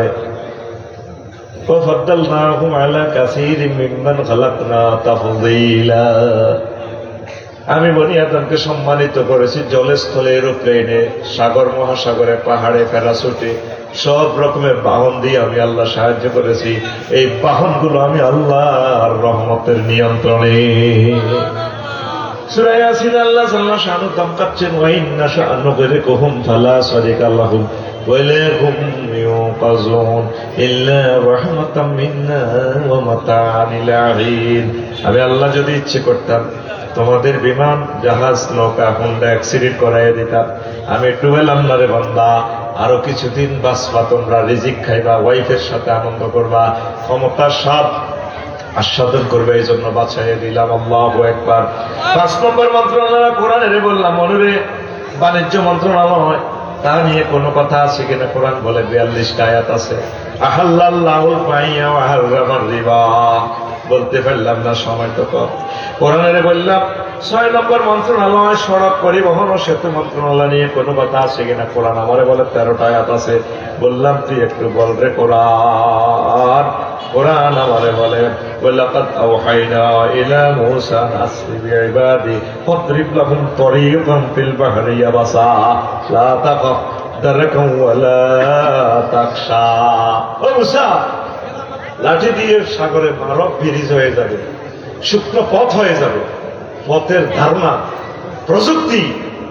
وَفَضَّلْنَاهُمْ عَلَى كَثِيرٍ مِّمَّنْ خَلَقْنَا تَفْضِيلًا। আমি বনি আদমকে সম্মানিত করেছি জলে, স্থলে, এরোপ্লেনে, সাগর, মহাসাগরে, পাহাড়ে, প্যারাসুটে, সব রকমের বাহন দিয়ে আমি আল্লাহ সাহায্য করেছি। এই বাহনগুলো আমি আল্লাহর রহমতের নিয়ন্ত্রণে। সূরা ইয়াসিন আল্লাহ জাল্লা শানু দমকাচ্ছেন ওয়া ইন্না শানুগরিকুহুম ফালা সারিকা লাহুম ওয়া লাহুম ইউকাযুন ইল্লা রাহমাতাম মিন্না ওয়া মাতাআন ইলাহিন। আমি আল্লাহ যদি ইচ্ছে করতাম তোমাদের বিমান, জাহাজ, নৌকা, হুন্ডা অ্যাক্সিডেন্ট করাইয়া দিতাম। আমি একটু বললাম না রে বান্দা, আরো কিছুদিন বাঁচবা, তোমরা রিজিক খাইবা, ওয়াইফের সাথে আনন্দ করবা, ক্ষমতার স্বাদ আস্বাদন করবে, এই জন্য বাছাইয়ে দিলাম। আল্লাহু আকবার। 5 নম্বর মন্ত্রণালয় কোরআনের বললাম মনে বাণিজ্য মন্ত্রণালয়, তা নিয়ে কোনো কথা আছে কিনা? কোরআন বলে 42টা আয়াত আছে। আহাল্লাল্লাহুল বাইয়া ওয়া হাররামার রিবা, বলতে পারলাম না, সময় তো কম। কোরআনের বললাম 6 নম্বর মন্ত্রণালয় সড়ক পরিবহন ও সেতু মন্ত্রণালয় নিয়ে কোনো কথা আছে কিনা? কোরআন আমারে বলে 13টা আয়াত আছে। বললাম তুই একটু বল রে কোরআন। কোরআন আমারে বলে ওয়ালাকাদ আওহাইনা ইলা মূসা আসরি বিইবাদি ফাদরিব লাহুম তরিকান ফিল বাহরি ইয়াবাসা লা তাখাফ দারাকান ওয়ালা তাখশা। ও মূসা, লাঠি দিয়ে সাগরে মারো, ব্রিজ হয়ে যাবে, শুকনো পথ হয়ে যাবে। পথের ধারণা প্রযুক্তি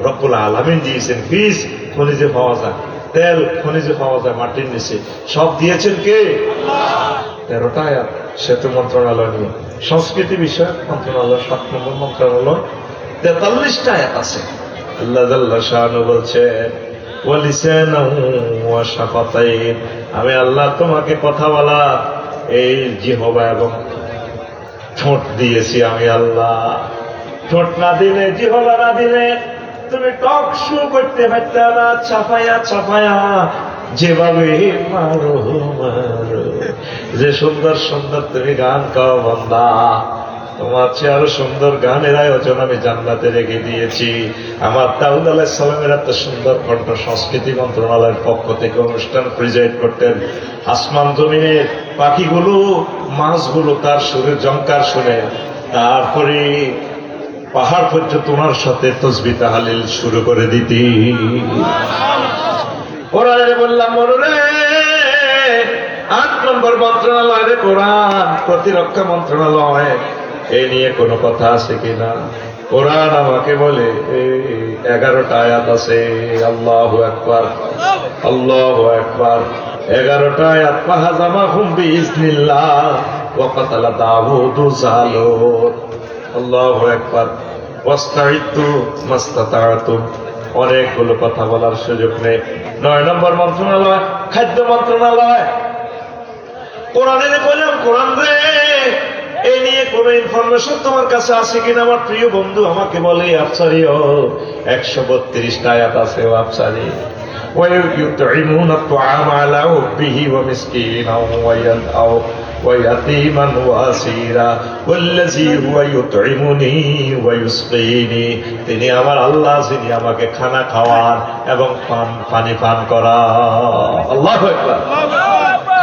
রব্বুল আলামিন দিয়েছেন। বীজ খনিজে পাওয়া যায়, তেল খনিজে পাওয়া যায় মাটির নিচে, সব দিয়েছেন কে? 13টা আয়াত সেতু মন্ত্রণালয় নিয়ে। সংস্কৃতি বিষয়ক মন্ত্রণালয় 7 নম্বর মন্ত্রণালয় 43টা আয়াত আছে। আল্লাহ জাল্লা শাআনু বলছেন ওয়ালিসানাহু ওয়া শাফাতাইন, আমি আল্লাহ তোমাকে কথা বলা এই জিহ্বা এবং ঠোঁট দিয়েছি। আমি আল্লাহ ঠোঁট না দিলে, জিহ্বা না দিলে তুমি টক শু করতে পারতে না। ছাপায়া ছাপায়া যেভাবে মারো মারো, যে সুন্দর সুন্দর তুমি গান গাও বান্দা, তোমার চেয়ে আরো সুন্দর গানের আয়োজন আমি জান্নাতে রেখে দিয়েছি। আমার দাউদ আলাইহিস সালামের এত সুন্দর কণ্ঠ সংস্কৃতি মন্ত্রণালয়ের পক্ষ থেকে অনুষ্ঠান প্রিজাইড করতেন। আসমান জমিনের পাখিগুলো, মাছগুলো তার সুরে জঙ্কার শুনে, তারপরে পাহাড় পর্যন্ত ওনার সাথে তসবিহ তাহলিল শুরু করে দিতি। কোরআনে বললাম মনে 8 নম্বর মন্ত্রণালয় রে কোরআন, প্রতিরক্ষা মন্ত্রণালয়, এই নিয়ে কোনো কথা আছে কিনা? কোরআন আমাকে বলে 11টা আয়াত আছে। আল্লাহু আকবার, আল্লাহু আকবার। 11টা আয়াত। ফাহাজামাহুম বিইজনিল্লাহ ওয়া কাতালা দাউদু জালুত। আল্লাহু আকবার। ওয়াস্তাইদু মাস্তাতাতুম। অনেকগুলো কথা বলার সুযোগ নেই। 9 নম্বর মন্ত্রণালয় খাদ্য মন্ত্রণালয়। কোরআনে বললাম কোরআন রে, এই নিয়ে কোন ইনফরমেশন তোমার কাছে আছে কিনা? আমার প্রিয় বন্ধু আমাকে বলে আফসারি 132টা আয়াত আছে। ও আফসারি ويطعمون الطعام على حبه ومسكينا ويتيما واسيرا والذي هو يطعمني ويسقيني, তিনি আমার আল্লাহ যিনি আমাকে খানা খাওয়ান এবং পানি পান করান। আল্লাহু আকবার।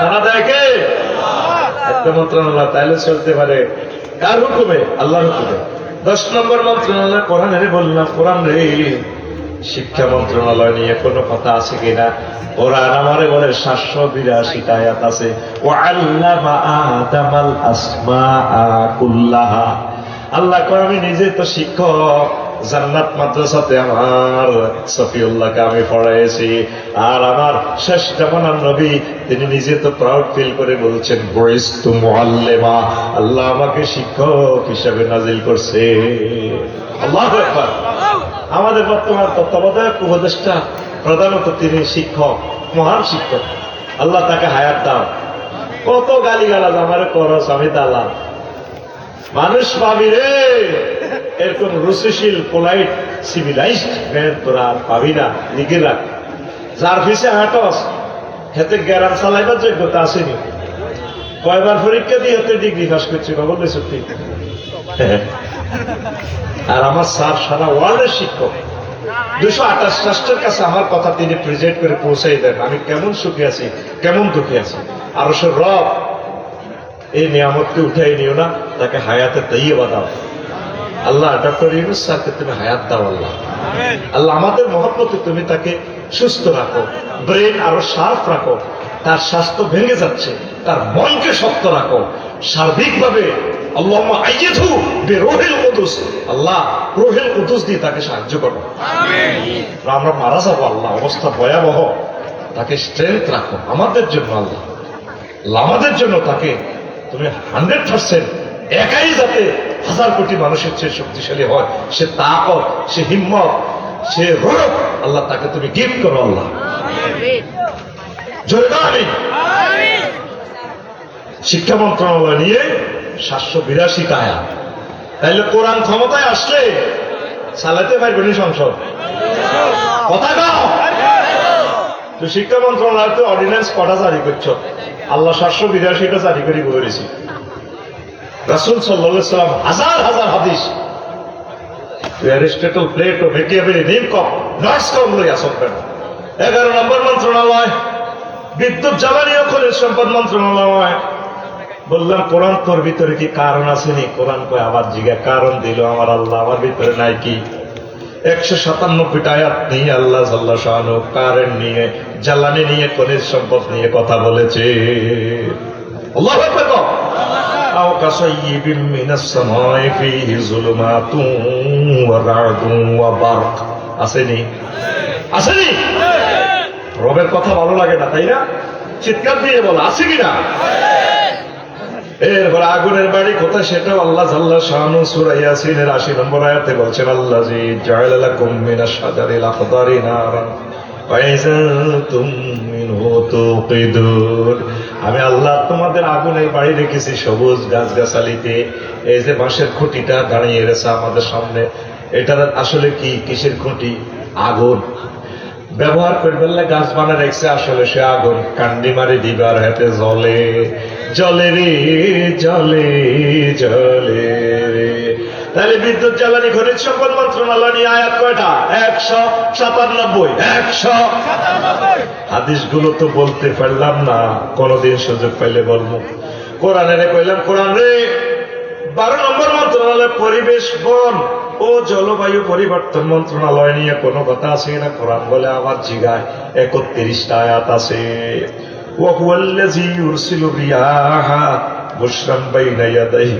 খানা দেয় কে? একটা মন্ত্রণালয়। তাইলে চলতে পারে কার হুকুমে? আল্লাহর হুকুমে। 10 নম্বর মন্ত্রণালয় কোরআন রে বললাম কোরআন রে, শিক্ষা মন্ত্রণালয় নিয়ে কোনো কথা আছে কিনা? কোরআন আমারে বলে 782টা আয়াত আছে। ওয়াল্লামা আদামাল আসমাআ কুল্লাহা। আল্লাহ কয় আমি নিজে তো শিক্ষক, জান্নাত মাদ্রাসাতে আমার সফিউল্লাহকে আমি পড়াইছি। আর আমার শেষ জামানার নবী তিনি নিজে তো প্রাউড ফিল করে বলছেন বুইস্তু মুআল্লিমা, আল্লাহ আমাকে শিক্ষক হিসেবে নাজিল করছে। আল্লাহু আকবার। আমাদের বর্তমান তত্ত্বাবধায়ক উপদেষ্টা প্রধানত তিনি শিক্ষক, মহান শিক্ষক। আল্লাহ তাকে হায়াত দাও। কত গালিগালাজ আমার করস, আমি দালাল। মানুষ পাবি রে এরকম রুচিশীল পোলাইট সিভিলাইজড ম্যান তোরা পাবি না। লিখে রাখ, যার পিছে হাঁটস হেতে গ্যারান চালাইবার যোগ্যতা আসেনি। কয়বার পরীক্ষা দিয়ে হাতে ডিগ্রি পাস করছি বাবু সত্যি। আর আমার স্যার সারা ওয়ার্ল্ডের শিক্ষক। 228 রাষ্ট্রের কাছে আমার কথা তিনি প্রেজেন্ট করে পৌঁছাই দেন। আমি কেমন সুখী আছি, কেমন দুঃখী আছি। আর সে রব এই নিয়ামতকে উঠাই নিও না, তাকে হায়াতে তাইয়্যিবা দাও। আল্লাহ ডক্টর ইউনূস স্যারকে তুমি হায়াত দাও। আল্লাহ আল্লাহ আমাদের মহব্বতে তুমি তাকে সুস্থ রাখো, ব্রেন আরো শার্প রাখো। তার স্বাস্থ্য ভেঙে যাচ্ছে, তার মনকে শক্ত রাখো সার্বিকভাবে। আল্লাহুম্মা আইয়িদহু বিরূহিল কুদুস। আল্লাহ রূহুল কুদুস দিয়ে তাকে সাহায্য করো। আমিন। আমরা মারা যাবো আল্লাহ, অবস্থা ভয়াবহ। তাকে স্ট্রেংথ রাখো আমাদের জন্য আল্লাহ। আমাদের জন্য তাকে তুমি 100% একাই যাতে 1000 কোটি মানুষের চেয়ে শক্তিশালী হয়, সে তাকত, সে হিম্মত, সে রূহ আল্লাহ তাকে তুমি গিফট করো আল্লাহ। জোরে আমিন। শিক্ষা মন্ত্রণালয় নিয়ে 782টা আয়াত। তাইলে কোরআন ক্ষমতায় আসলে চালাতে পারবেনি সংসদ? কথা কাও। তো শিক্ষা মন্ত্রণালয় তো অর্ডিন্যান্স কটা জারি করছ? আল্লাহ 782টা জারি করে বলেছি। রাসূল সাল্লাল্লাহু আলাইহি ওয়াসাল্লাম হাজার হাজার হাদিস অ্যারিস্টটল, প্লেটো, মেকিয়াভেলি, নিমকম, নর্সকম লইয়া চলবেন। 11 নম্বর মন্ত্রণালয় বিদ্যুৎ, জ্বালানি ও খনিজ সম্পদ মন্ত্রণালয়। বললাম কোরআন তোর ভিতরে কি কারণ আসেনি? কোরআন কয় আবার জিজ্ঞা কারণ দিল আমার আল্লাহ, আমার ভিতরে নাই কি? 197টা আয়াত নিয়ে আল্লাহ জাল্লা শাআনহু কারেন্ট নিয়ে, জ্বালানি নিয়ে, খনিজ সম্পদ নিয়ে কথা বলেছে। আল্লাহু আকবার। আও কাসাইয়িবিন মিনাস সামাই ফীহি যুলুমাতুন ওয়া রা'দুন ওয়া বারক। আসেনি? আসেনি? রবের কথা ভালো লাগে না, তাই না? চিৎকার দিয়ে বলা আছে কিনা? এরপর আগুনের বাড়ি কোথায় সেটাও আল্লাহ জাল্লা শাআনহু সূরা ইয়াসিনের 80 নম্বর আয়াতে বলছেন, আল্লাযী জাআলা লাকুম মিনাশ শাজারিল আখদারি নারান ওয়া ইযা আনতুম মিনহু তুকিদুন। আমি আল্লাহ তোমাদের আগুনের বাড়ি রেখেছি সবুজ গাছগাছালিতে। এই যে বাঁশের খুঁটিটা দাঁড়িয়ে রয়েছে আমাদের সামনে, এটা আসলে কি? কিসের খুঁটি? আগুন। ব্যবহার করবেন না, গাছ বানা রেখেছে, আসলে সে আগুন। কান্ডি মারি দিবার হাতে জলে জলে রে, জলে জলে রে। তাহলে বিদ্যুৎ, জ্বালানি, খনিজ সম্পদ মন্ত্রণালয় নিয়ে আয়াত কয়টা? 197। 197 হাদিসগুলো তো বলতে পারলাম না, কোনদিন সুযোগ পাইলে বলবো। কোরআনে কইলাম, কোরআন রে 12 নম্বর মন্ত্রণালয় পরিবেশ, বন ও জলবায়ু পরিবর্তন মন্ত্রণালয় নিয়ে কোনো কথা আছে না? কোরআন বলে আবার জিগায় 31টা আয়াত আছে। ওয়া হুয়াল্লাযী ইউরসিলু রিয়াহা বুশরান বাইনা ইয়াদাইহি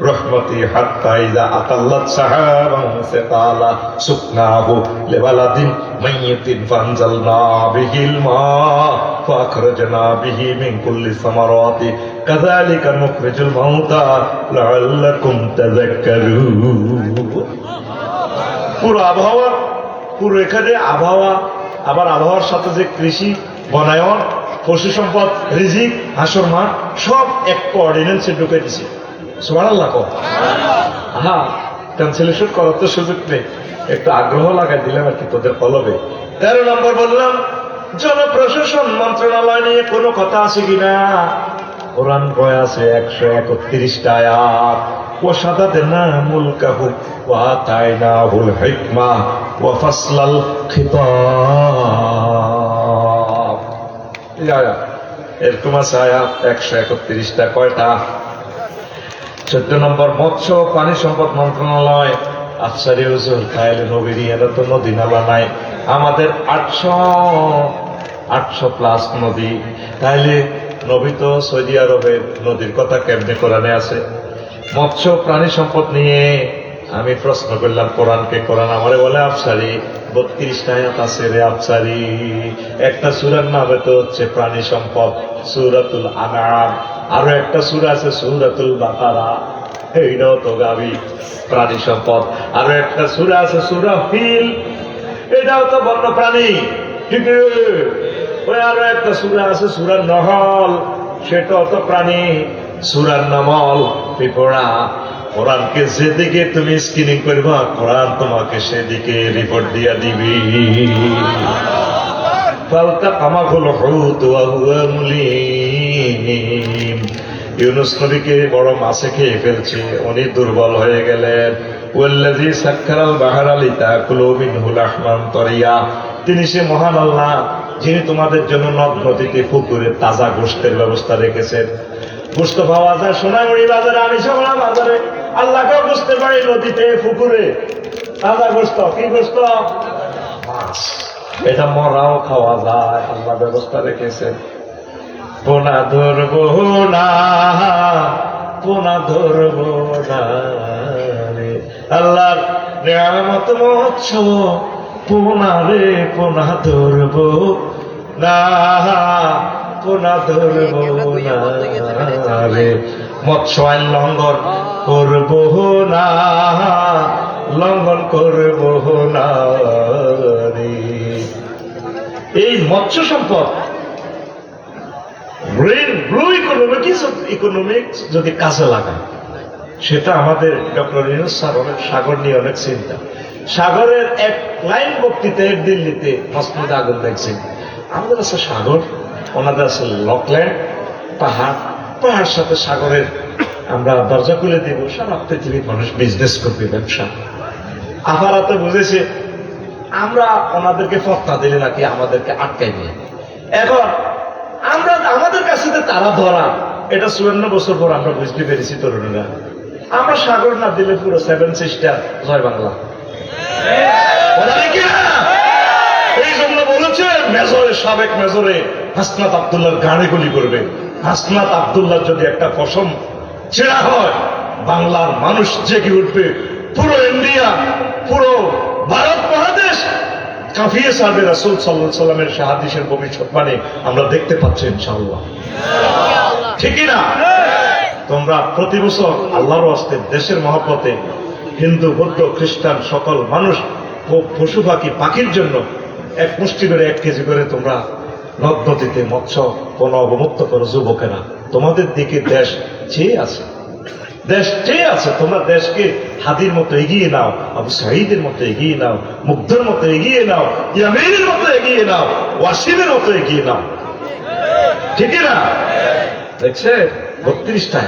রহমতি হাত্তা ইযা আতাল্লাত সাহাবান সাকালা সুকনাহু লিবালাদিন মাইয়িতিন ফানজালনা বিহিল মা ফাখরাজনা বিহি মিন কুল্লি সামারাতি কাযালিকা নুখরিজুল মাউতা লাআল্লাকুম তাযাক্কারুন। পুরো আবহাওয়া, পুরো এখানে আবহাওয়া, আবার আবহাওয়ার সাথে যে কৃষি, বনায়ন, পশু সম্পদ, রিজিক, হাসর মাঠ সব এক অর্ডিন্যান্সে ঢুকে দিছে। সুবহানাল্লাহ। হ্যাঁ, ট্রান্সলেশন করার তো সুযোগ নেই, একটু আগ্রহ লাগাই দিলাম আর কি তোদের কলবে। 13 নম্বর বললাম জনপ্রশাসন মন্ত্রণালয় নিয়ে কোনো কথা আছে কিনা? কোরআন কয় আছে 131টা আয়াত। وشددنا ملكه وآتيناه الحكمة وفصل الخطاب। এরকম আছে আয়াত 131টা। কয়টা? 14 নম্বর মৎস্য পানি সম্পদ মন্ত্রণালয়। আফসারি হুজুর তাইলে নবীর এরা তো নদী নালা নাই, আমাদের 800+ নদী। তাইলে নবী তো সৌদি আরবের নদীর কথা কেমনে কোরআনে আছে? মৎস্য প্রাণী সম্পদ নিয়ে আমি প্রশ্ন করলাম কোরআনকে। কোরআন আমারে বলে আফসারি 32টা আয়াত আছে রে আফসারি। একটা সূরার নাম তো হচ্ছে প্রাণী সম্পদ, সূরাতুল আনআম। আরো একটা সূরা আছে সূরাতুল বাকারা, এইটাও তো গাবি প্রাণী সম্পদ। আরো একটা সূরা আছে সূরা ফিল, এটাও তো বন্য প্রাণী, ঠিক? ওই আরো একটা সূরা আছে সূরা নহল, সেটাও তো প্রাণী। সূরা নামল, পিপড়া। কোরআনকে যেদিকে তুমি স্ক্রিনিং করবা, কোরআন তোমাকে সেদিকে রিপোর্ট দিয়া দিবি। ফালতাকামাহুল হুত ওয়া হুয়া মুলিম। ইউনূস নবীকে বড় মাছে খেয়ে ফেলছে, উনি দুর্বল হয়ে গেলেন। ওয়াল্লাযী সাক্কারাল বাহরা লিতাকুলু মিনহু লাহমান তারিয়া। তিনি সে মহান আল্লাহ যিনি তোমাদের জন্য নদ নদীতে পুকুরে তাজা গোশতের ব্যবস্থা রেখেছেন। গোশত পাওয়া যায় সোনামুড়ি বাজারে, আমিষামড়া বাজারে। আল্লাহকেও বুঝতে পারি নদীতে, পুকুরে তাজা গোশত। কি গোশত? মাছ। এটা মরাও খাওয়া যায়, আল্লাহ ব্যবস্থা রেখেছেন। পোনা ধরবো না, পোনা ধরবো না রে, আল্লাহর নিয়ামত মৎস্য পোনা রে, পোনা ধরবো না, পোনা ধরবো না রে। মৎস্য আইন লঙ্ঘন করবো না, লঙ্ঘন করবো না রে। এই মৎস্য সম্পদ গ্রিন ব্লু ইকোনমিক্স যদি কাজে লাগায় সেটা আমাদের ডক্টর ইউনূস স্যার অনেক সাগর নিয়ে অনেক চিন্তা। সাগরের এক লাইন বক্তৃতায় দিল্লিতে মসজিদে আগুন দেখছেন। আমাদের আছে সাগর, ওনাদের আছে লকল্যান্ড, পাহাড়, পাহাড় সাথে সাগরের আমরা দরজা খুলে দিব, সারা পৃথিবীর মানুষ বিজনেস করবে, ব্যবসা। আফারাতে বুঝেছে আমরা ওনাদেরকে ফতনা দিলে নাকি আমাদেরকে আটকাই দিয়ে। এখন আমরা আমাদের কাছে তো তারা ধরা, এটা 54 বছর পর আমরা বুঝতে পেরেছি তরুণীরা। আমরা সাগর না দিলে পুরো 7 সিস্টার জয় বাংলা। এই জন্য বলেছে মেজরে, সাবেক মেজরে হাসনাত আব্দুল্লাহর গাড়ি গুলি করবে। হাসনাত আব্দুল্লাহ যদি একটা পশম ছেঁড়া হয়, বাংলার মানুষ জেগে উঠবে, পুরো ইন্ডিয়া, পুরো ভারত মহাদেশ কাঁপিয়ে ছাড়বে। রাসূল সাল্লাল্লাহু আলাইহি সাল্লামের হাদিসের ভবিষ্যৎবাণী আমরা দেখতে পাচ্ছি ইনশাআল্লাহ, ঠিকই না? তোমরা প্রতি বছর আল্লাহর ওয়াস্তে দেশের মহব্বতে হিন্দু, বৌদ্ধ, খ্রিস্টান সকল মানুষ, পশু পাখি, পাখির জন্য এক মুষ্টি করে 1 কেজি করে তোমরা নদ নদীতে মৎস্য কোন অবমুক্ত করো। যুবকেরা, তোমাদের দিকে দেশ চেয়ে আছে, দেশ চেয়ে আছে। তোমরা দেশকে হাদির মতো এগিয়ে নাও, আবু সাঈদের মতো এগিয়ে নাও, মুগ্ধর মতো এগিয়ে নাও, ইয়ামিনের মতো এগিয়ে নাও, ওয়াসিমের মতো এগিয়ে নাও, ঠিকই না? দেখছে 32টা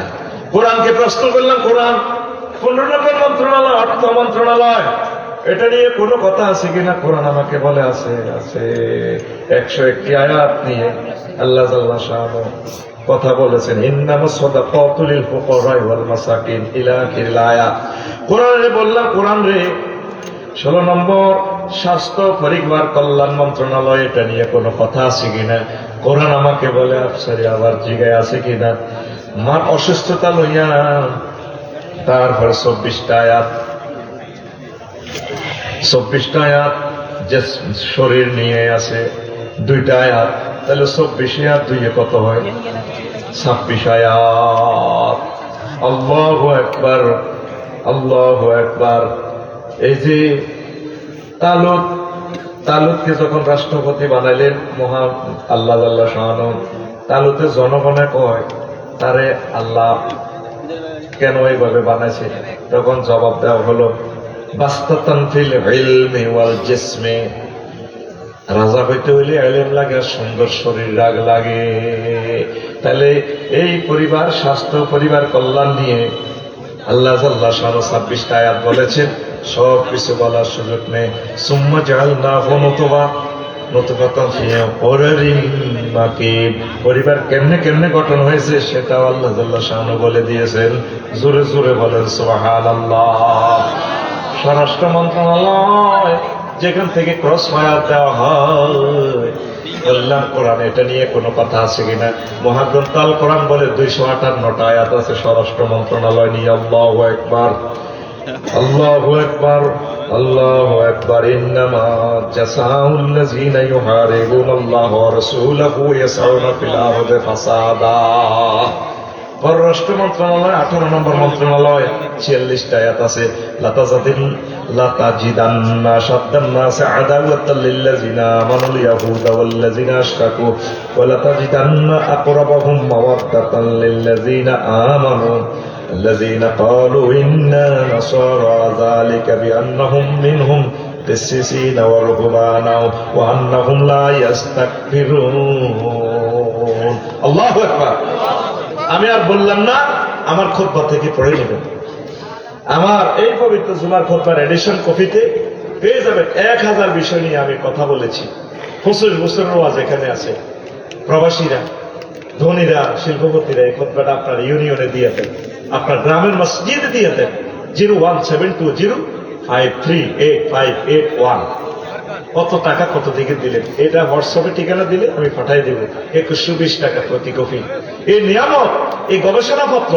কোরআনকে প্রশ্ন করলাম। কোরআন 15 নম্বর মন্ত্রণালয়, অর্থ মন্ত্রণালয়, এটা নিয়ে কোনো কথা আছে কিনা? কোরআন আমাকে বলে আছে। 101টি আয়াত নিয়ে আল্লাহ জাল্লা শাআনু কথা বলেছেন। ইন্নামাস সাদাকাতু লিল ফুকারা ওয়াল মাসাকিন ইলা আখিরিল আয়াত। কোরআনে বললাম, কোরআন রে 16 নম্বর স্বাস্থ্য পরিবার কল্যাণ মন্ত্রণালয়, এটা নিয়ে কোনো কথা আছে কিনা? কোরআন আমাকে বলে আফসারি আবার জিগায় আছে কিনা। মার অসুস্থতা লইয়া তারপরে 24টা আয়াত, 24টা আয়াত যে শরীর নিয়ে আছে 2টা আয়াত, তাহলে 24 আয়াত 2 কত হয়? 26 আয়াত। আল্লাহু আকবার, আল্লাহু আকবার। এই যে তালুতকে যখন রাষ্ট্রপতি বানাইলেন মহান আল্লাহ জাল্লা শাআনু, তালুতে জনগণে কয় তারে আল্লাহ কেন এইভাবে বানাইছে? তখন জবাব দেওয়া হলো বাস্তাতান ফিল ইলমি ওয়াল জিসমি। রাজা হইতে হইলে ইলম লাগে, সুন্দর শরীর রাগ লাগে। তাহলে এই পরিবার স্বাস্থ্য, পরিবার কল্যাণ নিয়ে আল্লাহ জাল্লা শাআনু 26টা আয়াত বলেছেন। সব কিছু বলার সুযোগ নেই। সুম্মা জাআলনাহু নুতফাতান ফি করারিন মাকিন। পরিবার কেমনে কেমনে গঠন হয়েছে সেটাও আল্লাহ জাল্লা শাআনু বলে দিয়েছেন। জোরে জোরে বলেন সুবহানাল্লাহ। স্বরাষ্ট্র মন্ত্রণালয় যেখান থেকে ক্রস ফায়ার দেওয়া হয়, বললাম কোরআন এটা নিয়ে কোনো কথা আছে কিনা? মহাগ্রন্থ আল কোরআন বলে 258টা আয়াত আছে স্বরাষ্ট্র মন্ত্রণালয় নিয়ে। আল্লাহু আকবার, আল্লাহু আকবার, আল্লাহু আকবার। ইন্নামা জাযাউল লাযিনা ইউহারিবুনাল্লাহ ওয়া রাসূলাহু ইয়াসআউনা ফিল আরদি ফাসাদা। পররাষ্ট্র মন্ত্রণালয় 18 নম্বর মন্ত্রণালয় 46টা আয়াত আছে। লাতাজিদান্না শাদ্দান নাসি আদাওয়াতাল লিল্লাযিনা আমানুল ইয়াহুদা ওয়াল লাযিনা আশরাকু ওয়া লাতাজিদান্না আকরাবাহুম মাওয়াদ্দাতান লিল্লাযিনা আমানু الذين قالوا إنا نصارى ذلك بأنهم منهم قسيسين ورهبانا وأنهم لا يستكبرون. الله أكبر. আমি আর বললাম না, আমার খুতবা থেকে পড়ে নেবেন। আমার এই পবিত্র জুমার খুতবার এডিশন কপিতে পেয়ে যাবেন। 1000 বিষয় নিয়ে আমি কথা বলেছি। 25 বছরের ওয়াজ এখানে আছে। প্রবাসীরা, ধনীরা, শিল্পপতিরা এই খুতবাটা আপনার ইউনিয়নে দিয়ে দেন, আপনার গ্রামের মসজিদে দিয়ে দেন। 01720538581। কত টাকা কত দিকে দিলেন? এটা হোয়াটসঅ্যাপে ঠিকানা দিলে আমি পাঠাই দেব। 2120 টাকা প্রতি কপি। এই নিয়ামত, এই গবেষণাপত্র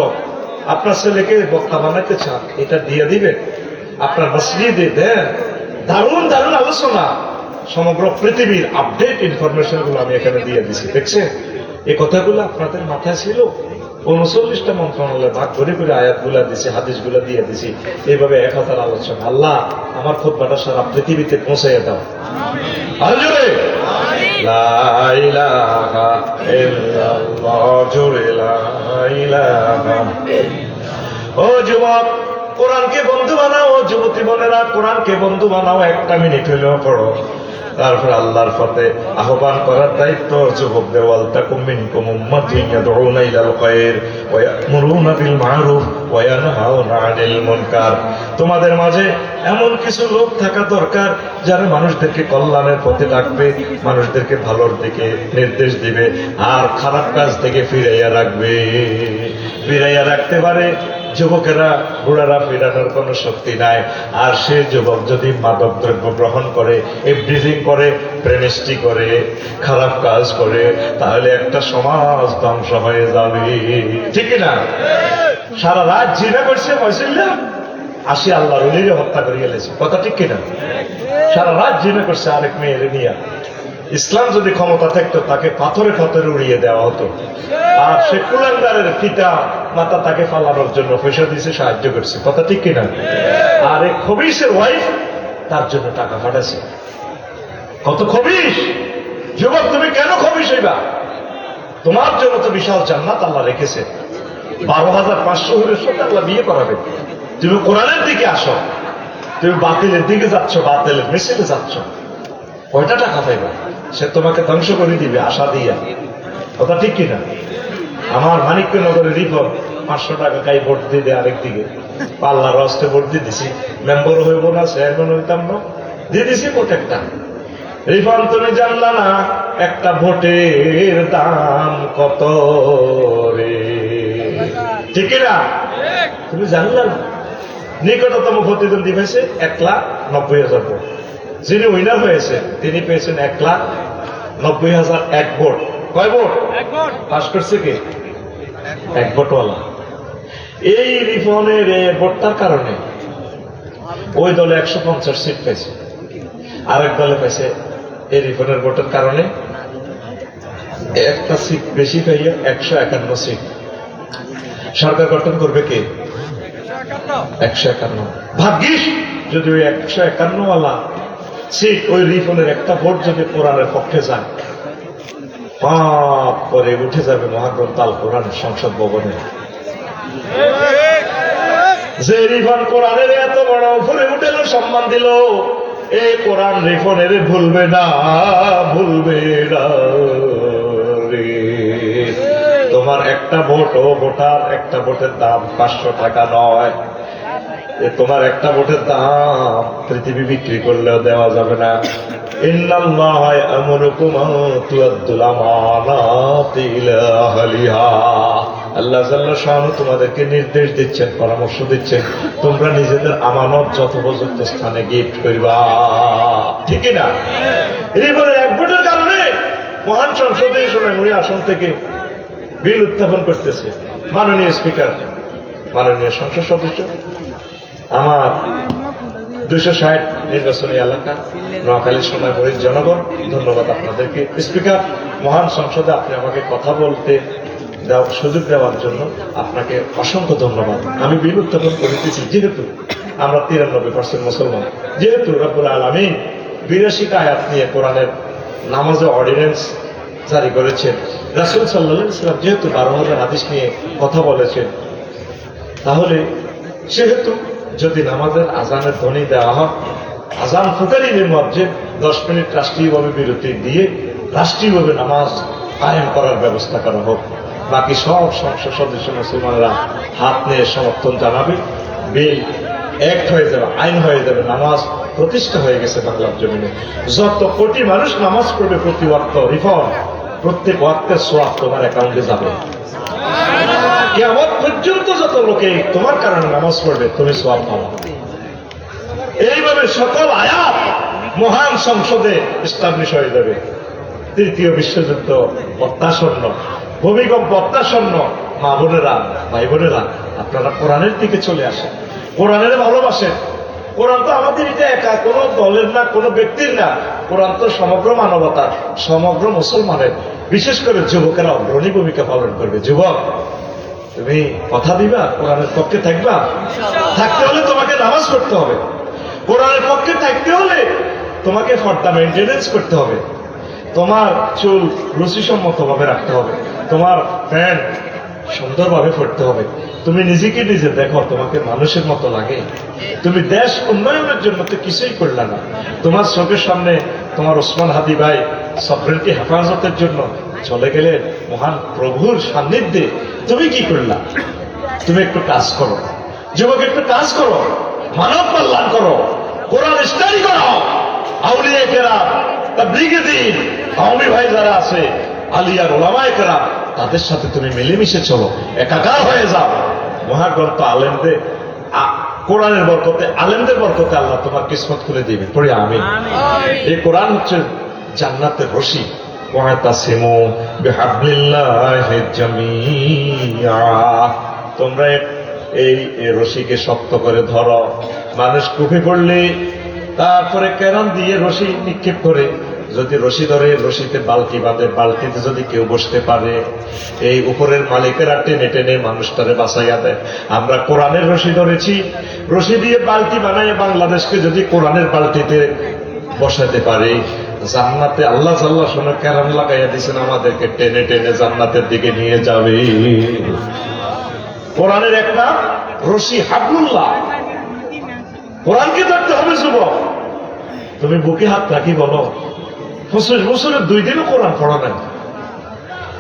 আপনার ছেলেকে বক্তা বানাইতে চান, এটা দিয়ে দিবেন, আপনার মসজিদে দেন। দারুণ দারুণ আলোচনা, সমগ্র পৃথিবীর আপডেট ইনফরমেশন গুলো আমি এখানে দিয়ে দিছি। দেখছেন, এই কথাগুলো আপনাদের মাথায় ছিল। 39টা মন্ত্রণালয় ভাগ করে করে আয়াতগুলা দিছি, হাদিসগুলা দিয়ে দিছি। এইভাবে 1000 আলোচনা। আল্লাহ আমার খুতবাটা সারা পৃথিবীতে পৌঁছাইয়া দাও। জোরে লা ইলাহা ইল্লাল্লাহ, জোরে লা ইলাহা ও যুবক, কোরআনকে বন্ধু বানাও। ও যুবতী বোনেরা, কোরআনকে বন্ধু বানাও, 1 মিনিট হলেও পড়ো। তারপর আল্লাহর পথে আহ্বান করার দায়িত্ব যুবকদের। ওয়ালতাকুম মিনকুম উম্মাতুন ইয়াদউনা ইলাল খায়র ওয়া ইয়া'মুরুনা বিল মা'রুফ ওয়া ইয়ানহাউনা আনিল মুনকার। তোমাদের মাঝে এমন কিছু লোক থাকা দরকার যারা মানুষদেরকে কল্যাণের পথে ডাকবে, মানুষদেরকে ভালোর দিকে নির্দেশ দিবে, আর খারাপ কাজ থেকে ফিরাইয়া রাখবে। ফিরাইয়া রাখতে পারে যুবকেরা, বুড়ারা ফিরানোর কোনো শক্তি নাই। আর সে যুবক যদি মাদক দ্রব্য গ্রহণ করে, এভরিথিং করে, প্রেমিষ্টি করে, খারাপ কাজ করে, তাহলে একটা সমাজ ধ্বংস হয়ে যাবে। ঠিক না? সারা রাত জিনা করছে ময়সিল্লা, আসি আল্লাহর ওলিরে হত্যা করে গেলেছে। কথা ঠিক কিনা? সারা রাত জিনা করছে আরেক মেয়ের নিয়ে। ইসলাম যদি ক্ষমতা থাকতো তাকে পাথরে পাথরে উড়িয়ে দেওয়া হতো। আর সে কুলাঙ্গারের পিতা মাতা তাকে ফালানোর জন্য পয়সা দিয়েছে, সাহায্য করছে। কথা ঠিক কিনা? আর এই খবিশের ওয়াইফ তার জন্য টাকা পাঠাচ্ছে। কত খবিশ! যুবক, তুমি কেন খবিশ হইবা? তোমার জন্য তো বিশাল জান্নাত আল্লাহ রেখেছে। 12,500 হুরের সাথে আল্লাহ বিয়ে করাবে। তুমি কোরআনের দিকে আসো, তুমি বাতিলের দিকে যাচ্ছ, বাতিলের মিছিলে যাচ্ছ, কয়টা টাকা পাইবা? সে তোমাকে ধ্বংস করে দিবে আশা দিয়া। কথা ঠিক কিনা? আমার মানিকনগরের রিপন 500 টাকা খাই ভোট দিয়ে দেয় আরেকদিকে। পাল্লার রস্তে ভোট দিয়ে দিছি, মেম্বার হইব না, চেয়ারম্যান হইতাম না, দিয়ে দিছি ভোট একটা। রিফন, তুমি জানলা না একটা ভোটের দাম কত রে? ঠিক না? তুমি জানলা না? নিকটতম প্রতিদ্বন্দ্বী পেয়েছে 1,90,000 ভোট। যিনি উইনার হয়েছে তিনি পেয়েছেন 1,90,001 ভোট। কয় ভোট? পাস করছে কে? 1 ভোটওয়ালা। এই রিফনের ভোটটার কারণে ওই দলে 150 সিট পেয়েছে, আরেক দলে পেয়েছে এই রিফনের ভোটের কারণে একটা সিট বেশি পাইয়া 151 সিট। সরকার গঠন করবে কে? 151। ভাগ্যিস যদি ওই 151 ওয়ালা সিট, ওই রিফনের একটা ভোট যদি কোরআনের পক্ষে যায়, পাপ করে উঠে যাবে মহাগ্রন্থ আল কোরআন সংসদ ভবনে। যে রিফন কোরআনের এত বড় উপরে উঠেল, সম্মান দিল, এই কোরআন রিফনের ভুলবে না, ভুলবে না রে। তোমার একটা ভোট, ও ভোটার, একটা ভোটের দাম 500 টাকা নয়। তোমার একটা ভোটের দাম পৃথিবী বিক্রি করলেও দেওয়া যাবে না। ইন্নাল্লাহা ইয়া'মুরুকুম আন তু'আদ্দুল আমানাতি ইলা আহলিহা। আল্লাহ জাল্লা শাআনহু তোমাদেরকে নির্দেশ দিচ্ছেন, পরামর্শ দিচ্ছেন, তোমরা নিজেদের আমানত যথোপযুক্ত স্থানে গিফট করবা। ঠিক না? এইবারে এক ভোটের কারণে মহান সংসদে সোনামুড়ি আসন থেকে বিল উত্থাপন করতেছে মাননীয় স্পিকার, মাননীয় সংসদ সদস্য, আমার 260 নির্বাচনী এলাকা নোয়াখালী সোনামুড়ির জনগণ, ধন্যবাদ আপনাদেরকে। স্পিকার, মহান সংসদে আপনি আমাকে কথা বলতে সুযোগ দেওয়ার জন্য আপনাকে অসংখ্য ধন্যবাদ। আমি বিল উত্থাপন করিতেছি যেহেতু আমরা 93% মুসলমান, যেহেতু রব্বুল আলামিন 82টা আয়াত নিয়ে কোরআনের নামাজে অর্ডিন্যান্স জারি করেছেন, রাসূল সাল্লাল্লাহু আলাইহি ওয়াসাল্লাম যেহেতু 12,000 হাদিস নিয়ে কথা বলেছেন, তাহলে সেহেতু যদি নামাজের আজানের ধ্বনি দেওয়া হয়, আজান ফুকারিনের মধ্যে 10 মিনিট রাষ্ট্রীয়ভাবে বিরতি দিয়ে রাষ্ট্রীয়ভাবে নামাজ কায়েম করার ব্যবস্থা করা হোক। বাকি সব সংসদ সদস্য মুসলমানরা হাত নিয়ে সমর্থন জানাবে, বিল অ্যাক্ট হয়ে যাবে, আইন হয়ে যাবে, নামাজ প্রতিষ্ঠা হয়ে গেছে বাংলার জমিনে। যত কোটি মানুষ নামাজ পড়বে প্রতি ওয়াক্ত, রিফর্ম প্রত্যেক ওয়াক্তের সোয়াব তোমার অ্যাকাউন্টে যাবে। কিয়ামত পর্যন্ত যত লোকে তোমার কারণে নামাজ পড়বে তুমি সোয়াব পাবে। এইভাবে সকল আয়াত মহান সংসদে এস্টাবলিশ হয়ে যাবে। তৃতীয় বিশ্বযুদ্ধ প্রত্যাসন্ন, ভূমিকম্প প্রত্যাসন্ন। মা বোনেরা, ভাই বোনেরা, আপনারা কোরআনের দিকে চলে আসেন, কোরআনের ভালোবাসেন। কোরআন তো আমাদের এটা একা কোনো দলের না, কোনো ব্যক্তির না, কোরআন তো সমগ্র মানবতার, সমগ্র মুসলমানের। বিশেষ করে যুবকেরা অগ্রণী ভূমিকা পালন করবে। যুবক, তুমি কথা দিবা, কোরআনের পক্ষে থাকবা। থাকতে হলে তোমাকে নামাজ পড়তে হবে, কোরআনের পক্ষে থাকতে হলে তোমাকে পর্দা মেনটেনেন্স করতে হবে, তোমার চুল রুচিসম্মত ভাবে রাখতে হবে, তোমার প্যান্ট সুন্দরভাবে পড়তে হবে। তুমি নিজেকে নিজে দেখো, তোমাকে মানুষের মতো লাগে? তুমি দেশ উন্নয়নের জন্য তো কিছুই করলে না। তোমার চোখের সামনে তোমার ওসমান হাদি ভাই সফরেন্টি হেফাজতের জন্য চলে গেলে মহান প্রভুর সান্নিধ্যে, তুমি কি করলা? তুমি একটু কাজ করো যুবক, একটু কাজ করো, মানব কল্যাণ করো, কোরআন স্টাডি করো। আউলিয়া কেরাম, তাবলীগে দ্বীন, কওমি ভাই যারা আছে, আলিয়ার ওলামায়ে কেরাম, তাদের সাথে তুমি মিলেমিশে চলো, একাকার হয়ে যাও। মহাগ্রন্থ আলেমদের কোরআনের বরকতে, আলেমদের বরকতে আল্লাহ তোমার কিসমত খুলে দিবে। পড়ি আমিন। এই কোরআন হচ্ছে জান্নাতের রশি। ওয়াতাসিমু বিহাবলিল্লাহি জামিআ, তোমরা এই রশিকে শক্ত করে ধরো। মানুষ কুফি পড়লে তারপরে কেরান দিয়ে রশি নিক্ষেপ করে, যদি রশি ধরে রশিতে বালতি বাঁধে, বালতিতে যদি কেউ বসতে পারে, এই উপরের মালিকেরা টেনে টেনে মানুষটারে বাঁচাইয়া দেয়। আমরা কোরআনের রশি ধরেছি, রশি দিয়ে বালতি বানায় বাংলাদেশকে যদি কোরআনের বালতিতে বসাতে পারি, জান্নাতে আল্লাহ সাল্লাহ শোনো কেরান লাগাইয়া দিয়েছেন, আমাদেরকে টেনে টেনে জান্নাতের দিকে নিয়ে যাবে। কোরআনের একটা রশি হাবলুল্লাহ, কোরআনকে ধরতে হবে যুবক। তুমি বুকে হাত রাখি বলো, 25 বছরের 2 দিনও কোরআন পড়া নাই,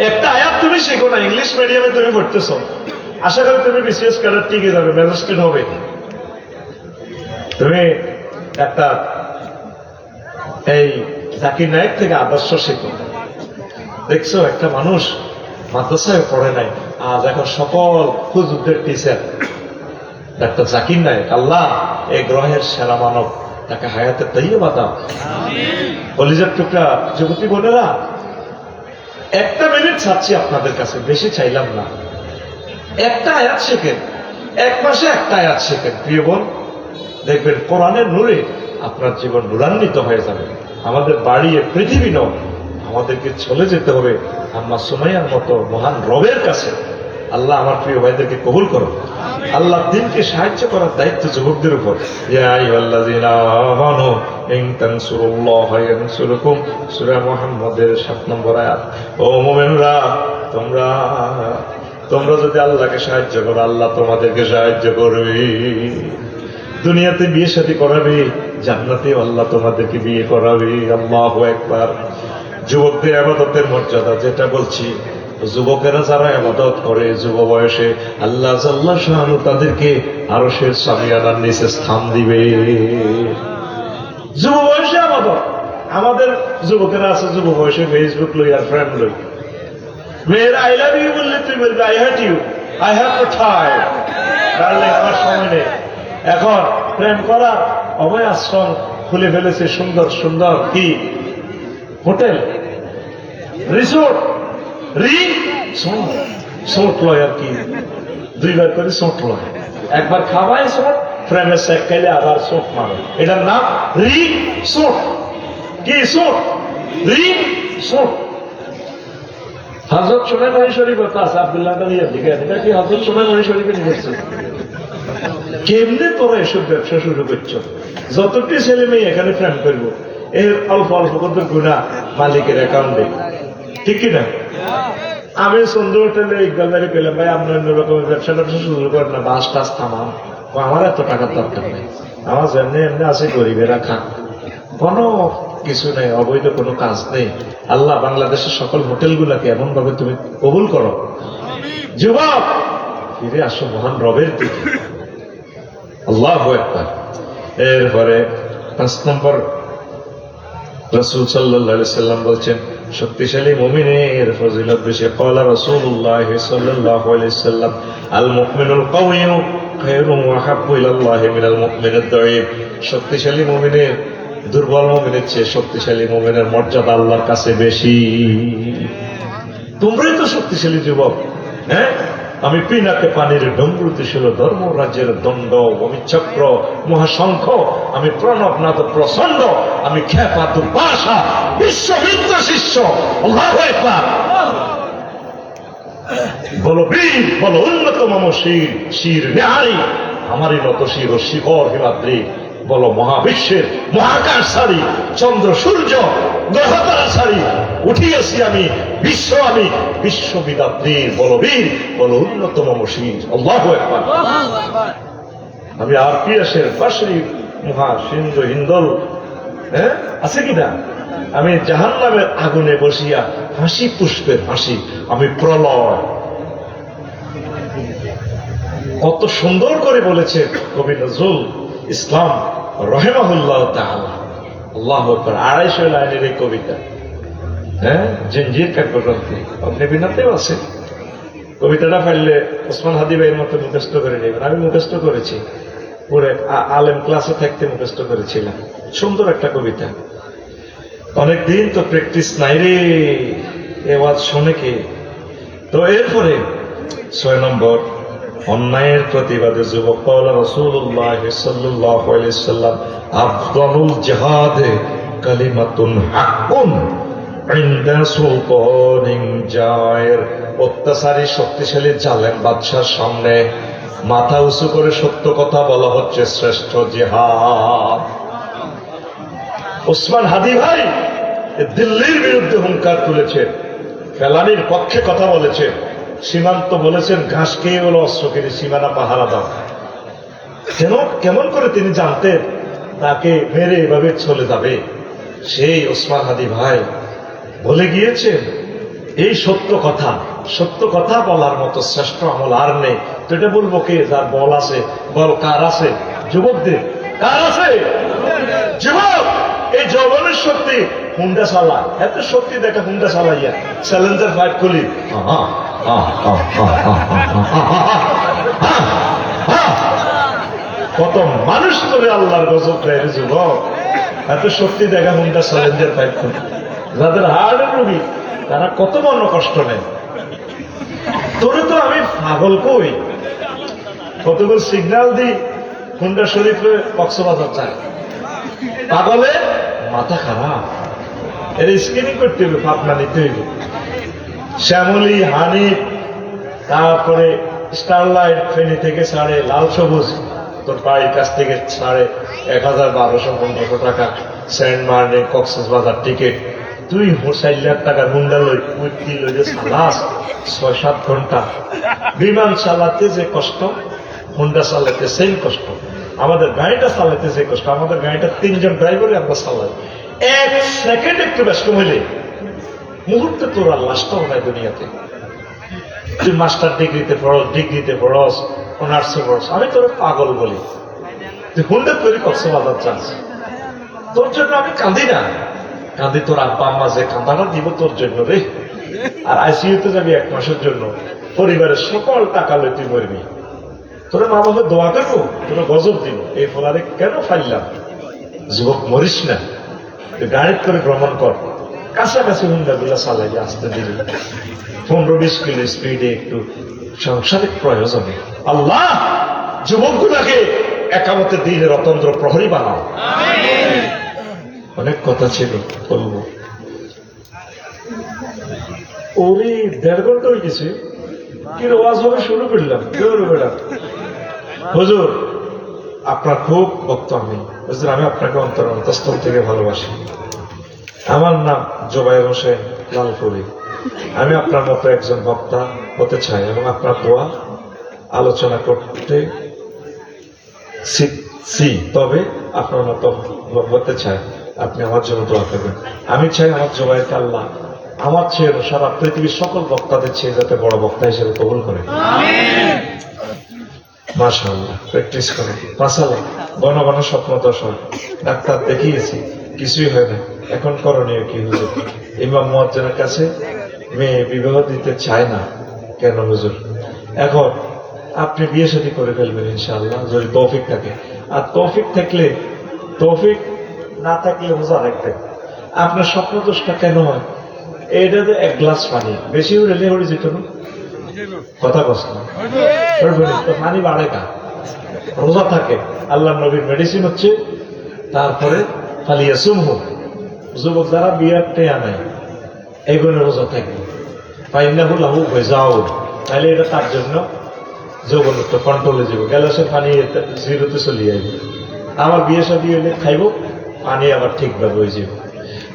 একটা আয়াত তুমি শেখো না। ইংলিশ মিডিয়ামে তুমি পড়তেছ, আশা করি তুমি বিসিএস ক্যাডার টিকে যাবে, ম্যাজিস্ট্রেট হবে। তুমি একটা এই জাকির নায়েক থেকে আদর্শ শেখো। দেখছো একটা মানুষ মাদ্রাসায় পড়ে নাই, আজ এখন সকল হুজুরদের টিচার। ডাক্তার জাকির নায়েক, আল্লাহ এই গ্রহের সেরা মানব, তাকে হায়াতে তাইয়্যিবা দাও। কলিজার টুকরা যুবতী বোনেরা, 1 মিনিট চাচ্ছি আপনাদের কাছে, বেশি চাইলাম না। একটা আয়াত শেখেন, 1 মাসে একটা আয়াত শেখেন প্রিয় বোন, দেখবেন কোরআনের নূরে আপনার জীবন নূরান্বিত হয়ে যাবে। আমাদের বাড়িয়ে পৃথিবী নয়, আমাদেরকে চলে যেতে হবে আম্মা সুমাইয়ার মতো মহান রবের কাছে। আল্লাহ আমার প্রিয় ভাইদেরকে কবুল করো। আল্লাহ দিনকে সাহায্য করার দায়িত্ব যুবকদের উপর। ইয়া আইয়ুহাল্লাযীনা আমানু ইন তানসুরুল্লাহা ইয়ানসুরকুম, সূরা মুহাম্মদের 7 নম্বর আয়াত। ও মুমিনরা, তোমরা যদি আল্লাহকে সাহায্য করো, আল্লাহ তোমাদেরকে সাহায্য করবে। দুনিয়াতে বিয়ে শাদী করাবে, জান্নাতে আল্লাহ তোমাদেরকে বিয়ে করাবে। আল্লাহু আকবার। যুবকদের ইবাদতের মর্যাদা যেটা বলছি, যুবকেরা যারা ইবাদত করে যুব বয়সে, আল্লাহ জাল্লা শাআনু তাদেরকে আরশের সামিয়ানার নিচে স্থান দিবে। যুব বয়সে ইবাদত। আমাদের যুবকেরা আছে যুব বয়সে ফেসবুক লই আর ফ্রেন্ড লই। মেয়ের আই লাভ ইউ বললে তুই বলবি I hate you, I have no time, darling আমার সময় নেই। এখন প্রেম করা অভয় আশ্রম খুলে ফেলেছে, সুন্দর সুন্দর কি হোটেল, রিসোর্ট, সোট লয় আর কি, 2 বার করে সোট লয়। একবার খাওয়ায় সোট, প্রেমের শেখ খাইলে আবার সোট মারে। এটার নাম রিসোর্ট। কি সোট? রিসোর্ট। হযরত সুলাইমান শরীফের কাছে আব্দুল্লাহ গালিয়া দিকে, এটা কি হযরত সুলাইমান শরীফে নিয়েছে? কেমনে তোরা এসব ব্যবসা শুরু করছো? যতটি ছেলে মেয়ে এখানে প্রেম করবো, এর অল্প অল্প কত গুণা মালিকের অ্যাকাউন্টে, ঠিক কিনা? আমি সুন্দর হোটেলে ইকবালদারি পেলাম, ভাই আপনার অন্য রকমের ব্যবসা শুরু করেন না, বাস টাস থামান। আমার এত টাকার দরকার নেই, আমার যেমনি এমনি আছে গরিবেরা খান, কোনো কিছু নেই, অবৈধ কোনো কাজ নেই। আল্লাহ বাংলাদেশের সকল হোটেলগুলাকে এমন ভাবে তুমি কবুল করো। যুবক ফিরে আসো মহান রবের দিকে। আল্লাহু আকবার। এরপরে 5 নম্বর রাসূল সাল্লাল্লাহু আলাইহি সাল্লাম বলছেন, শক্তিশালী মুমিনের ফজিলত বেশি। ক্বালা রাসূলুল্লাহ সাল্লাল্লাহু আলাইহি সাল্লাম, আল মুমিনুল কাওয়িয়্যু খায়রুন ওয়া হাব্বু ইলাল্লাহি মিনাল মুমিনিদ দাঈফ। শক্তিশালী মুমিনের দুর্বল মুমিনের চেয়ে শক্তিশালী মুমিনের মর্যাদা আল্লাহর কাছে বেশি। তোমরাই তো শক্তিশালী যুবক। হ্যাঁ, আমি পিনাকে পানির ডম্বুতে ছিল ধর্ম রাজ্যের দণ্ড, আমি চক্র মহাশঙ্খ, আমি প্রণব নাদ প্রচন্ড, আমি খেপা দুর্বাসা, বিশ্ববিদ্য শিষ্য। আল্লাহু আকবার। বলো বীর, বলো উন্নত মম শির, শির নেহারি আমারই মতো শির ও শিখর হিমাদ্রি। বলো মহাবিশ্বের মহাকাশ ছাড়ি, চন্দ্র সূর্য গ্রহতারা ছাড়ি উঠিয়াছি আমি, আমি বিশ্ববিদাত্রীর বলবীর, বল অন্যতম মশির। আল্লাহু আকবার। আমি আর পিয়াসের পাশে মহা সিন্ধু হিন্দল, হ্যাঁ আছে কিনা? আমি জাহান্নামের আগুনে বসিয়া হাসি পুষ্পের হাসি, আমি প্রলয়। কত সুন্দর করে বলেছে কবি নজরুল ইসলাম রহিমাহুল্লাহ তাআলা। আল্লাহু আকবার। 250 লাইনের এই কবিতা, হ্যাঁ, জিনজির কাব্যগ্রন্থে আপনি বিনাতেও আছে। কবিতাটা পাইলে ওসমান হাদি ভাইয়ের মতো মুখস্থ করে নেবেন। আমি মুখস্থ করেছি, পুরো আলেম ক্লাসে থাকতে মুখস্থ করেছিলাম। সুন্দর একটা কবিতা। অনেকদিন তো প্র্যাকটিস নাই রে, এ ওয়াজ শোনে কে? তো এরপরে 6 নম্বর, অন্যায়ের প্রতিবাদে যুবক। ক্বালা রাসূলুল্লাহ সাল্লাল্লাহু আলাইহি সাল্লাম আফদালুল জিহাদে কালিমাতুন হাক্কুন ইনদা সুলতানিন জায়ের। অত্যাচারী শক্তিশালী জালেম বাদশার সামনে মাথা উঁচু করে সত্য কথা বলা হচ্ছে শ্রেষ্ঠ জিহাদ। ওসমান হাদি ভাই দিল্লির বিরুদ্ধে হুঙ্কার তুলেছেন, ফেলানির পক্ষে কথা বলেছে, সীমান্ত বলেছেন ঘাস খেয়ে বলে অস্ত্র কিনে সীমানা পাহারা দাও। কেমন করে তিনি জানতেন তাকে মেরে এভাবে চলে যাবে? সেই ওসমান হাদি ভাই বলে গিয়েছেন এই সত্য কথা বলার মতো শ্রেষ্ঠ আমল আর নেই। তো এটা বলবো কে? যার বল আছে। বল কার আছে? যুবকদের। কার আছে? যুবক। এই যৌবনের শক্তি হুন্ডা চালা, এত শক্তি দেখা হুন্ডা চালাইয়া চ্যালেঞ্জার ফাইট খুলি, কত মানুষ করে আল্লাহর গজব দেয় যুবক। এত শক্তি দেখা হুন্ডা চ্যালেঞ্জার ফাইট খুলি। যাদের হার্টের রোগী তারা কত মন কষ্ট নেয়। তোরে তো আমি পাগল কই, কতগুলো সিগন্যাল দিই হুন্ডা শরীফে কক্সবাজার যায়। পাগলে মাথা খারাপ, এর স্ক্রিনিং করতে হবে, ভাবনা নিতে হইবে। শ্যামলী, হানিফ, তারপরে স্টারলাইট ফেনী থেকে ছাড়ে, লাল সবুজ তোর বাড়ির কাছ থেকে ছাড়ে 1000-1200-1500 টাকা সেন্ট মার্নে কক্সবাজার টিকিট। তুই 4 লাখ টাকার হুন্ডা লই উঠতি লই যে চালাস 6-7 ঘন্টা। বিমান চালাতে যে কষ্ট, হুন্ডা চালাতে সেই কষ্ট। আমাদের গাড়িটা চালাতে যে কষ্ট, আমাদের গাড়িটা 3 জন ড্রাইভারে আমরা চালাই। 1 সেকেন্ড একটু ব্যস্ত হইলে মুহূর্তে তোর আর লাশটাও নাই দুনিয়াতে। তুই মাস্টার ডিগ্রিতে পড়স, অনার্সে পড়স, আমি তোর পাগল বলি। তুই হুন্ডা তৈরি কক্সবাজার চাস, তোর জন্য আমি কাঁদি না, কাঁদি তোর আব্বা আম্মা যে কাঁদাটা দিব তোর জন্য রে। আর আইসিইউতে যাবি 1 মাসের জন্য, পরিবারের সকল টাকা লই তুই মরবি। তোরা মা বাবা দোয়া করবো, তোরা গজব দিব, এই ফলারে কেন ফাইলাম? যুবক মরিস না, তুই গাড়ি করে ভ্রমণ কর, কাছাকাছি হুন্ডা গুলা চালাই আসতে দিবি 15-20 কিলো স্পিডে, একটু সাংসারিক প্রয়োজনে। আল্লাহ যুবক গুলাকে একামতে দিনের অতন্ত্র প্রহরী বানাও। অনেক কথা ছিল বলবো, ওরে 1.5 ঘন্টা হয়ে গেছে, কি ওয়াজ হবে শুরু করলাম। হুজুর আপনার খুব ভক্ত আমি, হুজুর আমি আপনাকে অন্তঃস্থল থেকে ভালোবাসি। আমার নাম জোবায়ের হোসেন লালপুরি। আমি আপনার মতো একজন বক্তা হতে চাই এবং আপনার দোয়া আলোচনা করতে শিখছি, তবে আপনার মতো হতে চাই। আপনি আমার জন্য দোয়া করবেন। আমি চাই আমার জোবায়েরকে আল্লাহ আমার চেয়ে সারা পৃথিবীর সকল বক্তাদের চেয়ে যাতে বড় বক্তা হিসেবে কবুল করে। মাশাআল্লাহ, প্র্যাকটিস করে। মাশাআল্লাহ, ঘন ঘন স্বপ্ন দর্শন, ডাক্তার দেখিয়েছি, কিছুই হয় না। এখন করণীয় কি হুজুর? ইমাম মুয়াজ্জিনের কাছে মেয়ে বিবাহ দিতে চায় না কেন হুজুর? এখন আপনি বিয়ে শাদী করে ফেলবেন ইনশাআল্লাহ, যদি তৌফিক থাকে। আর তৌফিক না থাকলে বোঝার একটা, আপনার স্বপ্ন দোষটা কেন হয়? এইটাতে 1 গ্লাস পানি বেশি উঠলে হয়ে যেত না, কথা কষ্ট না, পানি বাড়ে না, রোজা থাকে। আল্লাহ নবীর মেডিসিন হচ্ছে তারপরে ফালিয়া সুমহু। যুবক যারা বিয়ার টেয়া নাই এইগুলো রোজা থাকবে, ফাইন্নাহু লাহু ওয়াজাউ, তাহলে এটা তার জন্য যৌবনত্ব কন্ট্রোলে যাবে, গ্যালাসের পানি জিরোতে চলে যাবে। আমার বিয়ে শাদী হইলে খাইব, পানি আবার ঠিকভাবে হয়ে যাবে।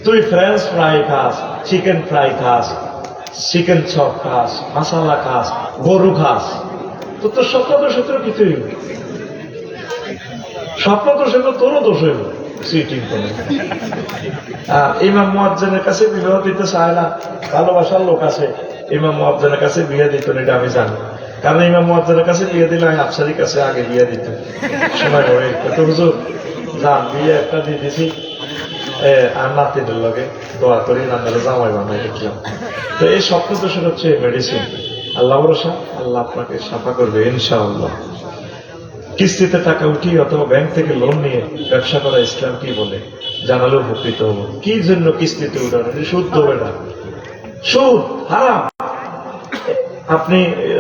তুই ফ্রেঞ্চ ফ্রাই খাস, চিকেন ফ্রাই খাস, চিকেন চপ খাস, মশালা খাস, গরু খাস, তো স্বপ্ন দোষ তোর কিছুই হইব, স্বপ্ন দোষ হইব, তোরও দোষ হইব সিটিং করে। আর ইমাম মুয়াজ্জিনের কাছে বিবাহ দিতে চায় না, ভালোবাসার লোক আছে, ইমাম মুয়াজ্জিনের কাছে বিয়ে দিত না, এটা আমি জানি। কারণ ইমাম মুয়াজ্জিনের কাছে বিয়ে দিলে আমি আফসারির কাছে আগে বিয়ে দিত, সময় হয়ে তো হুজুর যান বিয়ে একটা দিয়ে দিছি, আর নাতিদের লগে দোয়া করি, নান্দারে জামাই বানাই দেখলাম। তো এই স্বপ্ন দোষের হচ্ছে মেডিসিন, আল্লাহ ভরসা, আল্লাহ আপনাকে সাফা করবে ইনশাআল্লাহ। কিস্তিতে টাকা উঠিয়ে অথবা ব্যাংক থেকে লোন নিয়ে ব্যবসা করা ইসলাম কি বলে জানালেও উপকৃত হবো। কি জন্য কিস্তিতে উঠানো? সুদ দেবে না, সুদ হারাম। আপনি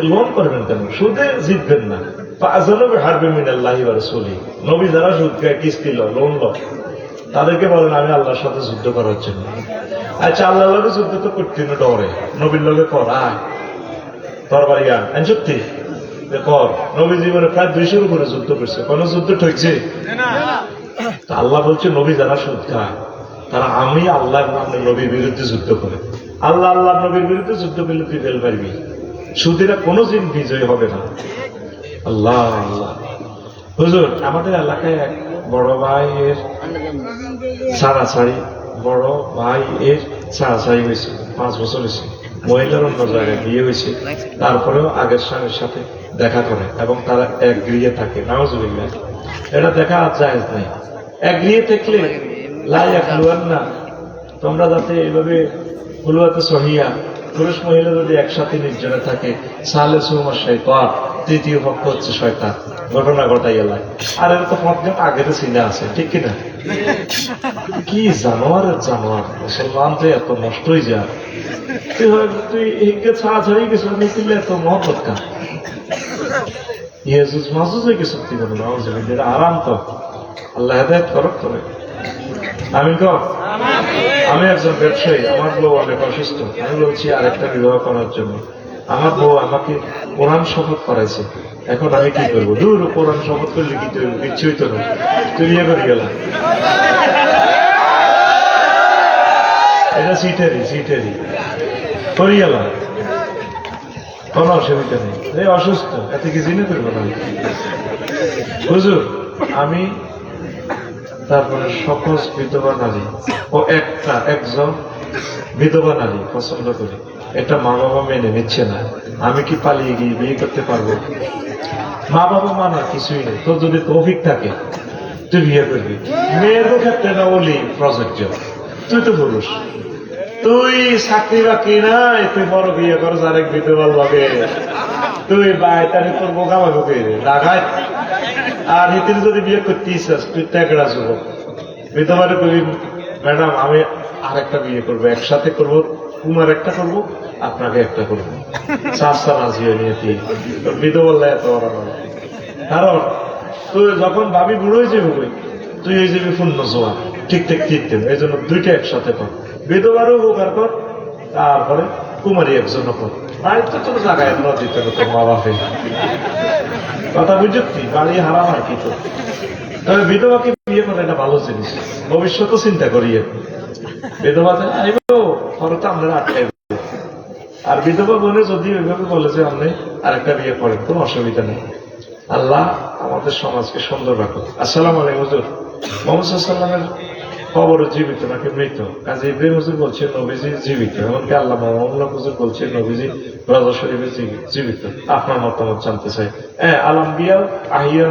লোন করবেন কেন? সুদে জিতবেন না। হারবে মিনাল্লাহি ওয়া রাসূলি, নবী যারা সুদ খায়, কিস্তি লয়, লোন লয়, তাদেরকে বলেন আমি আল্লাহর সাথে যুদ্ধ করার জন্য। আচ্ছা, আল্লাহর লগে যুদ্ধ তো করতে না ডরে, নবীর লগে কর, আয় তরবারি আন সত্যি কর। নবী জীবনে প্রায় 200-এর উপরে যুদ্ধ করছে, কোন যুদ্ধ ঠকছে? আল্লাহ বলছে নবী যারা সুদ খায় তারা আমি আল্লাহ নবীর বিরুদ্ধে যুদ্ধ করে। আল্লাহ নবীর বিরুদ্ধে যুদ্ধ করলে তুই ফেল পারবি, সুদীরা কোনোদিন বিজয় হবে না। আল্লাহ আল্লাহ। হুজুর, আমাদের এলাকায় এক বড় ভাইয়ের ছাড়াছাড়ি, বড় ভাই এর ছাড়াছাড়ি হয়েছে, 5 বছর হয়েছে, মহিলার অন্য জায়গায় বিয়ে হয়েছে, তারপরেও আগের স্বামীর সাথে দেখা করে এবং তারা এক গৃহে থাকে। নাউজুবিল্লাহ, এটা দেখা আর জায়েজ নাই। এক গৃহে থাকলে লাই এক লুয়ান না, তোমরা যাতে এইভাবে হুলুয়াতে সহিয়া পুরুষ মহিলা যদি একসাথে নির্জনে থাকে, সালে সুমার শয়তান, তৃতীয় পক্ষ হচ্ছে শয়তান, ঘটনা ঘটাইয়া লাগে। আর এর তো প্রজ্ঞা আগের সিনে আছে, ঠিক কিনা? কি জানোয়ারের জানোয়ার, মুসলমান যে এত নষ্ট হয়ে যায়। তুই একে ছাড়াছাড়ি কিছু নিলে এত মহব্বত কা ইয়েজুজ মাসুজ হয়ে গেছে, সত্যি বলো না, এটা আরাম তো। আল্লাহ হেদায়েত করক করে। আমি একজন ব্যবসায়ী, আমার বউ অনেক অসুস্থ, আমি বলছি আরেকটা বিবাহ করার জন্য। আমার বউ আমাকে কোরআন শপথ করাইছে, এখন আমি কি করবো? দূর, কোরআন শপথ করলে কি করবো? কিচ্ছুই তো না, তুই বিয়ে করে গেলাম। এটা সিটেরি করে গেলাম, কোনো অসুবিধা নেই, এই অসুস্থ, এতে কি জিনে করবো না। হুজুর, আমি তারপরে সকল বিধবা নারী ও একজন বিধবা নারী পছন্দ করি, এটা মা বাবা মেনে নিচ্ছে না, আমি কি পালিয়ে গিয়ে বিয়ে করতে পারবো? মা বাবা মানার কিছুই নেই, তোর যদি তৌফিক থাকে তুই বিয়ে করবি। মেয়েদের ক্ষেত্রে না বলি প্রযোজ্য, তুই তো পুরুষ, তুই চাকরি বাকরি নাই, তুই বড় বিয়ে করছ আরেক বিধবার লাগে, তুই বাইতারে তোর বোকা বাবুকে ডাকায়। আর হিতির যদি বিয়ে করতে ইচ্ছাস, তুই ত্যাগড়া যুবক, বিধবারে কবি ম্যাডাম আমি আরেকটা বিয়ে করবো, একসাথে করবো, কুমার একটা করবো, আপনাকে একটা করবো, চাষা রাজি হয়ে নিয়ে তোর বিধবল্লা এত বড় নয়। কারণ তুই যখন ভাবি বুড়ো হয়ে যাবি, তুই হয়ে যাবি পূর্ণ জোয়া, ঠিক এই জন্য দুইটা একসাথে কর, বিধবারও উপকার কর, তারপরে কুমারী একজনও কর। দায়িত্ব তোর জায়গায় দিতে হবে তোর মা বাপে, কথা বুঝছি, বাড়ি হারাম আর কি। তো তবে বিধবাকে বিয়ে করে এটা ভালো জিনিস, ভবিষ্যৎ চিন্তা করি। বিধবাতে আইব খরচ আমরা আটকাইব, আর বিধবা বলে যদি ওইভাবে বলে যে আপনি আরেকটা বিয়ে করেন, কোনো অসুবিধা নেই। আল্লাহ আমাদের সমাজকে সুন্দর রাখুন। আসসালামু আলাইকুম। হুজুর, মোহাম্মদ সাল্লামের কবর জীবিত নাকি মৃত? কাজী ইব্রাহিম হুজুর বলছে নবীজি জীবিত, এমনকি আল্লাহ মোহাম্মদ হুজুর বলছে নবীজি রাজা শরীফে জীবিত। আপনার মতামত জানতে চাই। আলাম্বিয়া আহিয়া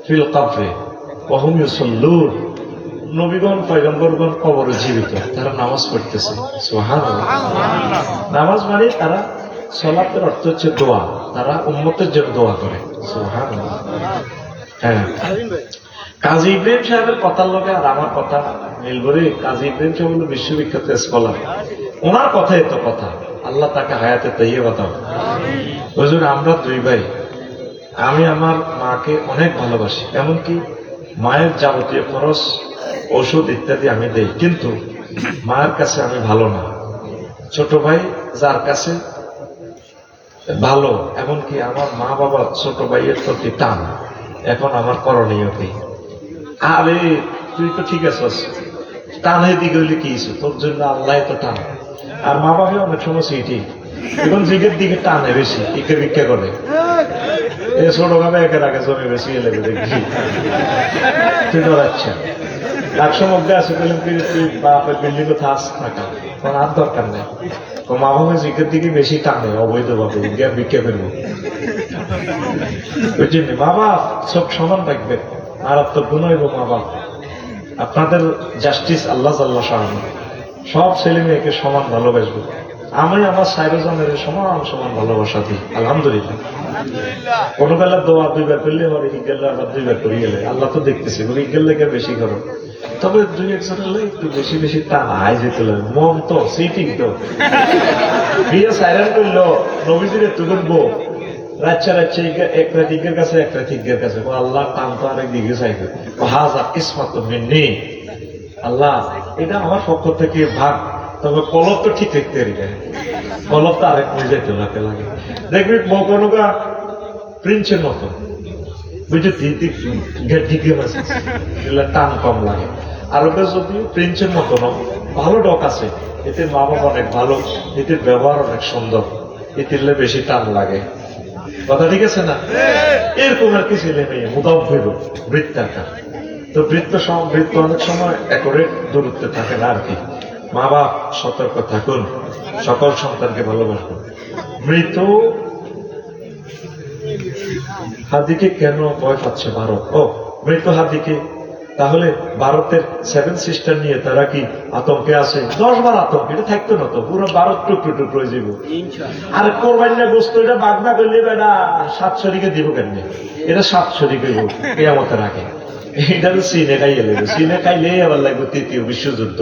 ফিল কাবরে ওয়া হুম ইউসাল্লুন, নবীগণ পয়গম্বরগণ কবরে জীবিত, তারা নামাজ পড়তেছে। সুবহানাল্লাহ। নামাজ মানে তারা সালাতের অর্থ হচ্ছে দোয়া, তারা উম্মতের জন্য দোয়া করে। সুবহানাল্লাহ। হ্যাঁ, কাজী ইব্রাহিম সাহেবের কথার লোকে আর আমার কথা মিলবরে। কাজী ইব্রাহিম সাহেব হল বিশ্ববিখ্যাত স্কলার, ওনার কথা এত কথা, আল্লাহ তাকে হায়াতে তাইয়্যিবা দাও। হুজুর, আমরা 2 ভাই, আমি আমার মাকে অনেক ভালোবাসি, এমনকি মায়ের যাবতীয় খরচ, ওষুধ ইত্যাদি আমি দেই, কিন্তু মায়ের কাছে আমি ভালো না। ছোট ভাই যার কাছে ভালো, এমনকি আমার মা বাবা ছোট ভাইয়ের প্রতি টান। এখন আমার করণীয় কি? আরে তুই তো ঠিক আছিস, টানের দিকে হইলে কি হইছে? তোর জন্য আল্লাহ তো টান। আর মা বাবা অনেক সময় সেইটি এখন জিগের দিকে টানে বেশি, ইকে ভিক্ষা করে। এ ছোট ভাবে একের আগে জমি বেশি এলে দেখি তুই ডরাচ্ছা। একশো মধ্যে আছে বললাম তুই বাপের বিল্ডিং থাস থাকা, কারণ আর দরকার নেই। তো মা বাবা জিগের দিকে বেশি টানে অবৈধভাবে, গিয়ে ভিক্ষা করবো। ওই জন্য মা বাপ সব সমান রাখবে, মারাত্মক গুণ হইব মা বাপ। আপনাদের জাস্টিস আল্লাহ আল্লাহ সাহায্য, সব ছেলে মেয়েকে সমান ভালোবাসবে। আমি আমার সাইরোজনের সমান সমান ভালোবাসা দিই আলহামদুলিল্লাহ। কোনো বেলা দোয়া দুইবার করলে আমার ইগেল আবার দুইবার করি গেলে আল্লাহ তো দেখতেছি ইগেল লেগে বেশি করো, তবে দুই একজন হলে একটু বেশি বেশি টান আয় যেতে লাগে। মন তো সিটিং তো বিয়ে সাইরেন করলো নবীজির একটু করবো রাচ্চা রাচ্চা এক রাত ইগের কাছে এক রাত ইগের কাছে, আল্লাহ টান তো আরেক দিকে চাইবে। হাজার কিসমত মেনে আল্লাহ এটা আমার পক্ষ থেকে ভাগ, তবে কলব তো ঠিক রাখতে পারি না, কলব তো আরেক মজা তোলাতে লাগে। দেখবি মৌকনকা প্রিন্সের মতো বুঝে দিকে আছে, টান কম লাগে। আর ওটা যদি প্রিন্সের মতো না, ভালো ডক আছে, এতে মা বাবা অনেক ভালো, এতে ব্যবহার অনেক সুন্দর, এতে বেশি টান লাগে। কথা ঠিক আছে না? এরকম আর কি ছেলে মেয়ে মুদাব হইল বৃত্তাকার। তো বৃত্ত অনেক সময় একরে দূরত্বে থাকে না আর কি। মা বাপ সতর্ক থাকুন, সকল সন্তানকে ভালোবাসুন। মৃত হাদিকে কেন ভয় পাচ্ছে ভারত? ও মৃত হাদিকে, তাহলে ভারতের 7 সিস্টার নিয়ে তারা কি আতঙ্কে আছে? 10 বার আতঙ্ক, এটা থাকতো না তো, পুরো ভারত টুকরো টুকরো হয়ে যাব। আর কোরবানি গোস্ত এটা বাগনা করলে বেটা 7 শরিকে দিব কেন? এটা 7 শরিকে কেয়ামতের আগে। এটা তো চীনে খাইয়ে লাগবে, চীনে খাইলে আবার লাগবে 3য় বিশ্বযুদ্ধ,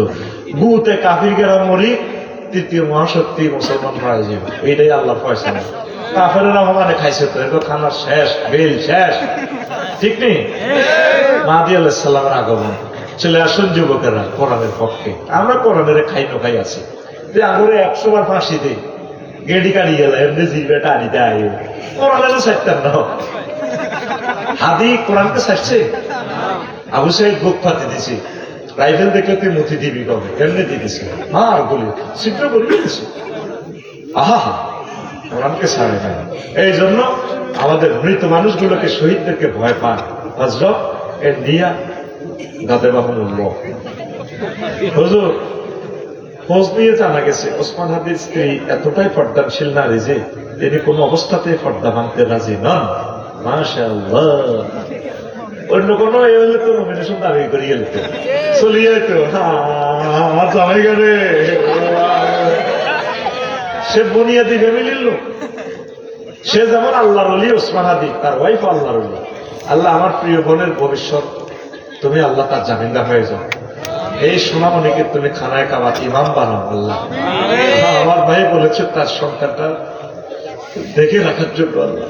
গুতে কাফিররা মরি, 3য় মহাশক্তি মুসলমান হয়ে যাবে। এইটাই আল্লাহ ফয়সালা। কাফেরেরা মানে খাইছে তো, এটা খানার শেষ, বেল শেষ, ঠিক নেই? মাহদী আলাইহিস সালামের আগমন, চলে আসুন যুবকেরা কোরআনের পক্ষে। আমরা কোরআনের খাই খাই আছি যে আগুনে 100 বার ফাঁসি দিই, গেডি কাড়ি গেল এমনি জিরবে টাড়িতে আই, কোরআনেরও চাইতেন না। হাদি কোরআনকে চাইছে? আবু সাইদ বুক ফাতে দিছি, রাইফেল দেখলে তুই মুথি দিবি কবে, এমনি দিয়েছে আর গুলি শীঘ্র বলিয়ে দিছে। আহা হা, কোরআনকে ছাড়ে না। এই জন্য আমাদের মৃত মানুষগুলোকে, শহীদদেরকে ভয় পান। হযরত ইন্ডিয়া গাদেবাহুল্লাহ হুজুর খোঁজ নিয়ে জানা গেছে ওসমান হাদির স্ত্রী এতটাই পর্দানশীল নারী যে তিনি কোন অবস্থাতে পর্দা ভাঙতে রাজি নন। মাশাআল্লাহ, অন্য কোন এ হলে তো নমিনেশন দাবি করিয়ে যেত, চলিয়ে যেত, জামাই গেলে সে বুনিয়াদি ফ্যামিলির লোক। সে যেমন আল্লাহর ওলি, ওসমান হাদি তার ওয়াইফ আল্লাহর ওলি। আল্লাহ আমার প্রিয় বোনের ভবিষ্যৎ, তুমি আল্লাহ তার জামিনদার হয়ে যাও। এই সোনামণিকে তুমি খানায় কাবার ইমাম বানাও আল্লাহ। আমার ভাই বলেছে তার সন্তানটা দেখে রাখার জন্য আল্লাহ,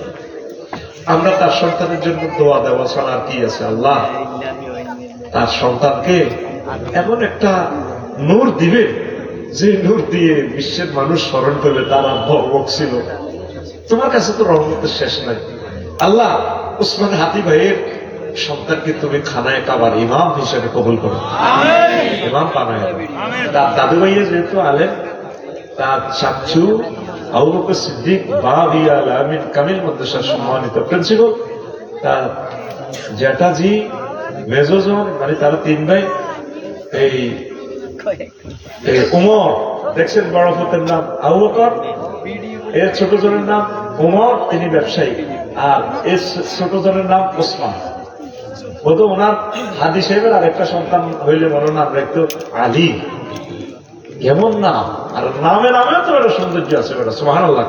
আমরা তার সন্তানের জন্য দোয়া দেওয়া ছাড়া আর কি আছে? আল্লাহ তার সন্তানকে এমন একটা নূর দিবে যে নূর দিয়ে বিশ্বের মানুষ স্মরণ করবে তার আর বরবক ছিল। তোমার কাছে তো রহমতের শেষ নাই আল্লাহ। ওসমান হাদি ভাইয়ের সন্তানকে তুমি খানায় কাবার ইমাম হিসেবে কবুল করো, ইমাম বানায়। তার দাদু ভাইয়া যেহেতু আলেম, তার চাচু আবু বকর সিদ্দিক বাবি আল আমিন কামিল মাদ্রাসার সম্মানিত প্রিন্সিপাল, তার জ্যাঠাজি মেজোজন, মানে তারা 3 ভাই। এই উমর দেখছেন, বড় পুত্রের নাম আবু বকর, এর ছোট জনের নাম উমর, তিনি ব্যবসায়ী, আর এর ছোট জনের নাম ওসমান। ও তো ওনার হাদি সাহেবের আরেকটা সন্তান হইলে মনে নাম রাখতো আলী। কেমন নাম, আর নামে নামেও তো একটা সৌন্দর্য আছে বেটা, সুবহানাল্লাহ।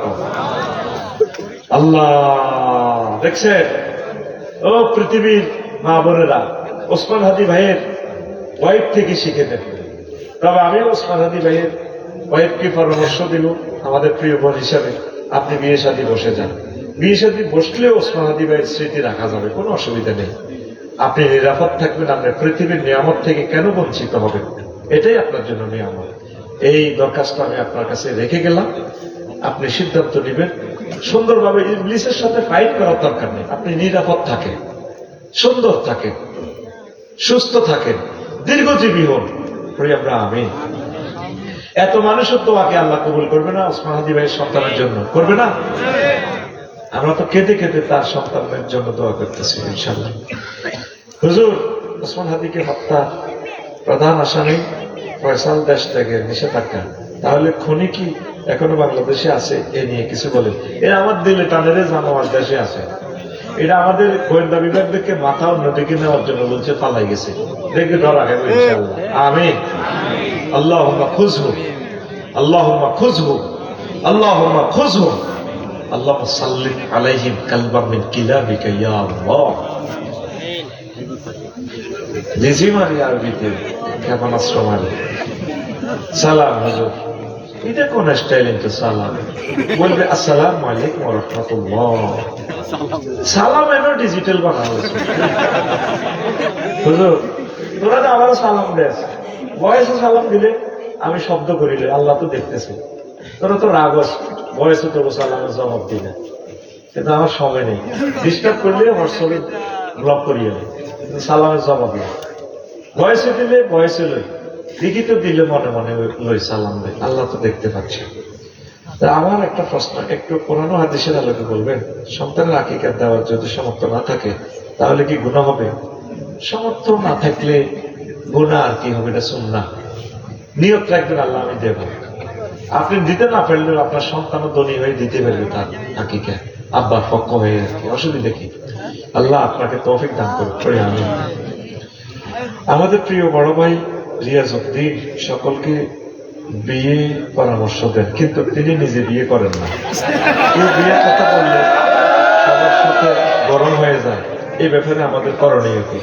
আল্লাহ দেখছে ও পৃথিবীর মা বোনেরা, ওসমান হাদি ভাইয়ের ওয়াইফ থেকে শিখে দেন। তবে আমি ওসমান হাদি ভাইয়ের ওয়াইফকে পরামর্শ দিল আমাদের প্রিয় বোন হিসাবে, আপনি বিয়ে শাদী বসে যান। বিয়ে শাদী বসলেও ওসমান হাদি ভাইয়ের স্মৃতি রাখা যাবে, কোনো অসুবিধা নেই। আপনি নিরাপদ থাকবেন, আপনি পৃথিবীর নিয়ামত থেকে কেন বঞ্চিত হবেন? এটাই আপনার জন্য নিয়ামত। এই দরখাস্ত আমি আপনার কাছে রেখে গেলাম, আপনি সিদ্ধান্ত নেবেন সুন্দরভাবে। ইবলিসের সাথে ফাইট করার দরকার নেই, আপনি নিরাপদ থাকেন, সুন্দর থাকেন, সুস্থ থাকেন, দীর্ঘজীবী হন, পড়ি আমরা আমিন। এত মানুষের দোয়াকে আল্লাহ কবুল করবে না ওসমান হাদি ভাইয়ের সন্তানের জন্য? করবে না? আমরা তো কেঁদে কেঁদে তার সন্তানের জন্য দোয়া করতেছি ইনশাআল্লাহ। হুজুর, ওসমান হাদিকে হত্যা প্রধান আসামি ফয়সাল দেশ থেকে নিষেধাজ্ঞা, তাহলে খুনি কি এখনো বাংলাদেশে আছে? এ নিয়ে কিছু বলেন। এরা আমার দিলে টানেরে জানো আমার দেশে আছে। এটা আমাদের গোয়েন্দা বিভাগদেরকে মাথা অন্যদিকে নেওয়ার জন্য বলছে, পালাই গেছে, দেখে ডর আগে ইনশাআল্লাহ। আমিন। আল্লাহুম্মা খুযহু, আল্লাহুম্মা খুযহু, আল্লাহুম্মা খুযহু, আল্লাহুম্মা সাল্লিত আলাইহিম কালবাম মিন কিলাবিকা ইয়া আল্লাহ। লিজি মারি আরবিতে ক্ষেপণাস্ত্র মারি। সালাম হুজুর, এটা কোন স্টাইল? কিন্তু সালাম বলবে আসসালামু আলাইকুম ওয়া রাহমাতুল্লাহ। সালাম এমন ডিজিটাল বানানো হয়েছে। হুজুর, তোরা তো আমারও সালাম দেস, বয়সে সালাম দিলে আমি শব্দ করিলে আল্লাহ তো দেখতেছে। তোরা তো রাগস, বয়সে তোর সালামের জবাব দিলে, কিন্তু আমার সময় নেই। ডিস্টার্ব করলে হোয়াটসঅ্যাপে ব্লক করিয়ে নেই, কিন্তু সালামের জবাব নেই। বয়সে দিলে বয়সে লই, লিখিত দিলে মনে মনে লই সালাম দেয়, আল্লাহ তো দেখতে পাচ্ছে। তা আমার একটা প্রশ্ন, একটু পুরানো হাদিসের আলোকে বলবেন, সন্তানের আকিকা দেওয়ার যদি সামর্থ্য না থাকে তাহলে কি গুনাহ হবে? সামর্থ্য না থাকলে গুনাহ আর কি হবে? এটা সুন্নাহ। নিয়ত রাখবেন আল্লাহ আমি দেব। আপনি দিতে না পারলেও আপনার সন্তানও ধনী হয়ে দিতে পারবে তার আকিকা, আব্বার পক্ষ হয়ে আর কি, অসুবিধা কি? আল্লাহ আপনাকে তৌফিক দান করে। আমি আমাদের প্রিয় বড় ভাই রিয়াজউদ্দিন সকলকে বিয়ে পরামর্শ দেন, কিন্তু তিনি নিজে বিয়ে করেন না। কেউ বিয়ের কথা বললে সবার সাথে গরম হয়ে যায়। এই ব্যাপারে আমাদের করণীয় কি?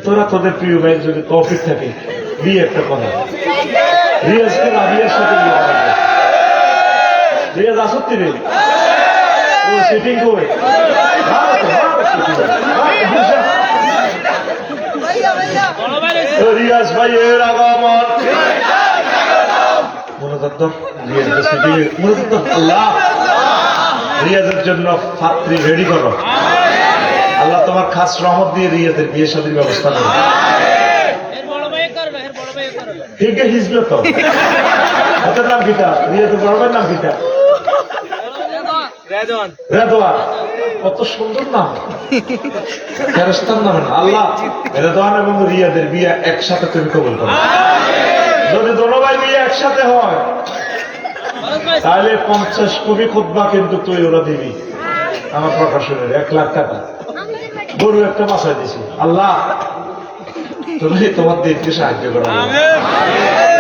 তোরা তোদের প্রিয় ভাই যদি তৌফিক থাকে বিয়ে একটা করা, রিয়াজকে রাবিয়ার সাথে বিয়ে করা যায়। রিয়াজ আসত্তি রে ও সিটিং করে রিয়াজ ভাইয়ের আগমন আল্লাহ রিয়াজের জন্য পাত্রী রেডি করো। আল্লাহ তোমার খাস রহমত দিয়ে রিয়াজের বিয়ে শাদীর ব্যবস্থা করো। ঠিক আছে, হিজলো তো ওটার নাম কিটা? রিয়াজের বড় ভাইয়ের নাম কিটা? রেদওয়ান। কত সুন্দর নাম, ফেরেশতার নাম না। আল্লাহ রেদওয়ান এবং রিয়াজের বিয়ে একসাথে তুমি কবুল করো। যদি দোনো ভাই বিয়ে একসাথে হয় তাহলে 50 কবি খুতবা কিন্তু তুই ওরা দিবি আমার প্রকাশনের 1 লাখ টাকা। গরু একটা বাসায় দিছি। আল্লাহ তুমি তোমার দিনকে সাহায্য করো।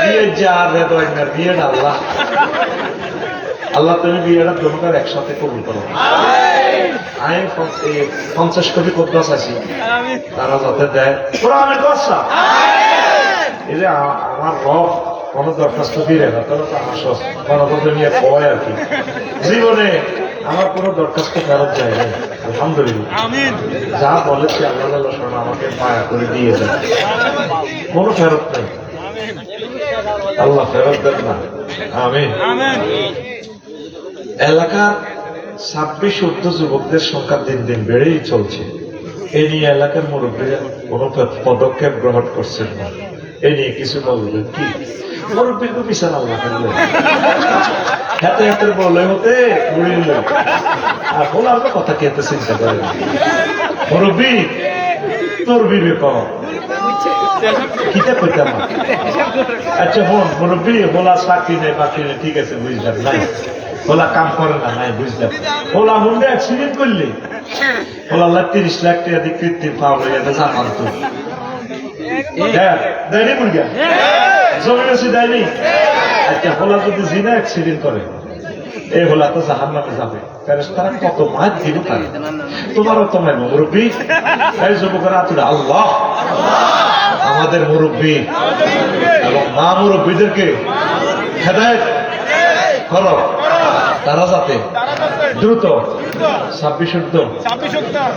বিয়ে যা রেদওয়ানের বিয়ে না আল্লাহ, আল্লাহ তুমি বিয়েটা দোনোটার একসাথে কবুল করো। আমি 50 কবি খুতবা চাইছি, তারা যাতে দেয়। কোরআনের কথা এই যে আমার রব কোন দরখাস্ত দিয়ে না, তাহলে তো আমার গণতন্ত্র নিয়ে কয় আর কি। জীবনে আমার কোন দরখাস্ত ফেরত যায় না, আলহামদুলিল্লাহ। যা বলেছি আল্লাহ শোনা আমাকে মায়া করে দিয়ে যায়, কোন ফেরত নেই। আল্লাহ ফেরত দেন না। আমিন। এলাকার 26 ঊর্ধ্ব যুবকদের সংখ্যা দিন দিন বেড়েই চলছে। এই নিয়ে এলাকার মুরব্বীরা কোন পদক্ষেপ গ্রহণ করছেন না। এই নিয়ে কিছু বলবেন কি? মুরব্বীকে পিছান আল্লাহ করলেন, হাতে হাতে বলে হতে ঘুরিয়ে নেন। আর বলে আপনার কথা কি এত চিন্তা করেন? মুরব্বী তোর বিবেক কিতা কইতাম। আচ্ছা বোন, মুরব্বী বলা চাকরি নেই বাকি নেই, ঠিক আছে বুঝলাম, নাই ওলা কাম করে না, নাই বুঝলাম। ওলা হুন্ডে অ্যাক্সিডেন্ট করলে ওলা 30 লাখ টাকা দিয়ে কৃত্রিম পাওয়া এটা জানান তো। হ্যাঁ দেয়নি মুরগা, জমি বেশি দেয়নি। আচ্ছা হোলা যদি জিনা অ্যাক্সিডেন্ট করে, এই হোলা তো জাহান্নামে যাবে। তারা কত মাছ দিব তার, তোমারও তো মায় মুরব্বী। এই যুবকেরা তুলে আল্লাহ আমাদের মুরব্বী এবং মা মুরব্বীদেরকে হেদায়েত করো, তারা যাতে দ্রুত 26 ঊর্ধ্ব